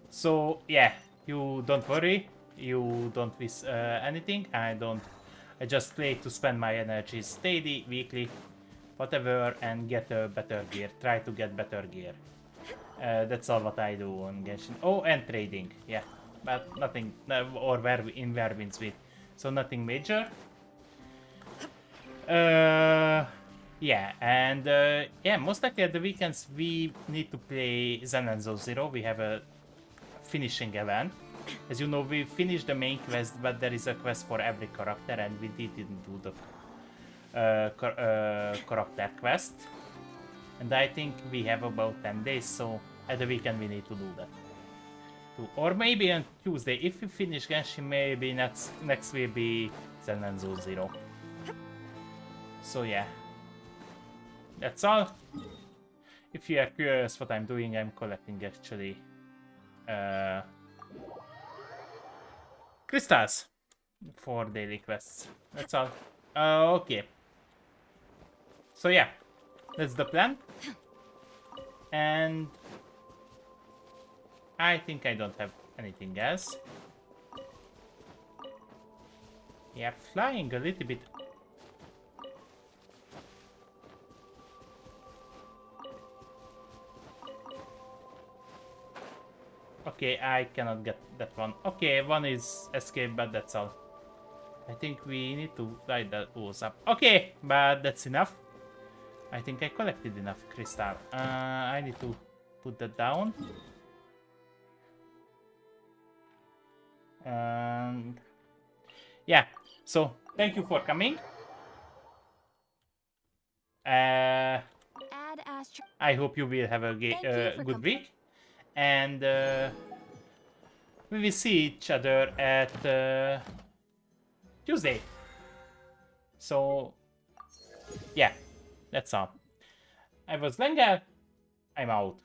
A: so yeah, you don't worry, you don't miss anything. I just play to spend my energies daily, weekly, whatever, and get a better gear. Try to get better gear. That's all what I do on Genshin. Oh, and trading, yeah, but nothing, or in Winds Meet, so nothing major. Yeah, and yeah, most likely at the weekends we need to play Zen and Zero. We have a finishing event. As you know, we finished the main quest, but there is a quest for every character, and we didn't do the character quest. And I think we have about 10 days, so at the weekend we need to do that. Or maybe on Tuesday, if we finish Genshin, maybe next will be Zen and Zero. So yeah, that's all. If you are curious what I'm doing, I'm collecting actually crystals for daily quests. That's all. Okay. So yeah, that's the plan. And I think I don't have anything else. Yeah, flying a little bit. Okay, I cannot get that one. Okay, one is escape, but that's all. I think we need to light those up. Okay, but that's enough. I think I collected enough crystal. I need to put that down. And yeah, so thank you for coming. I hope you will have a good week. And we will see each other at Tuesday. So yeah, that's all. I was Lengel. I'm out.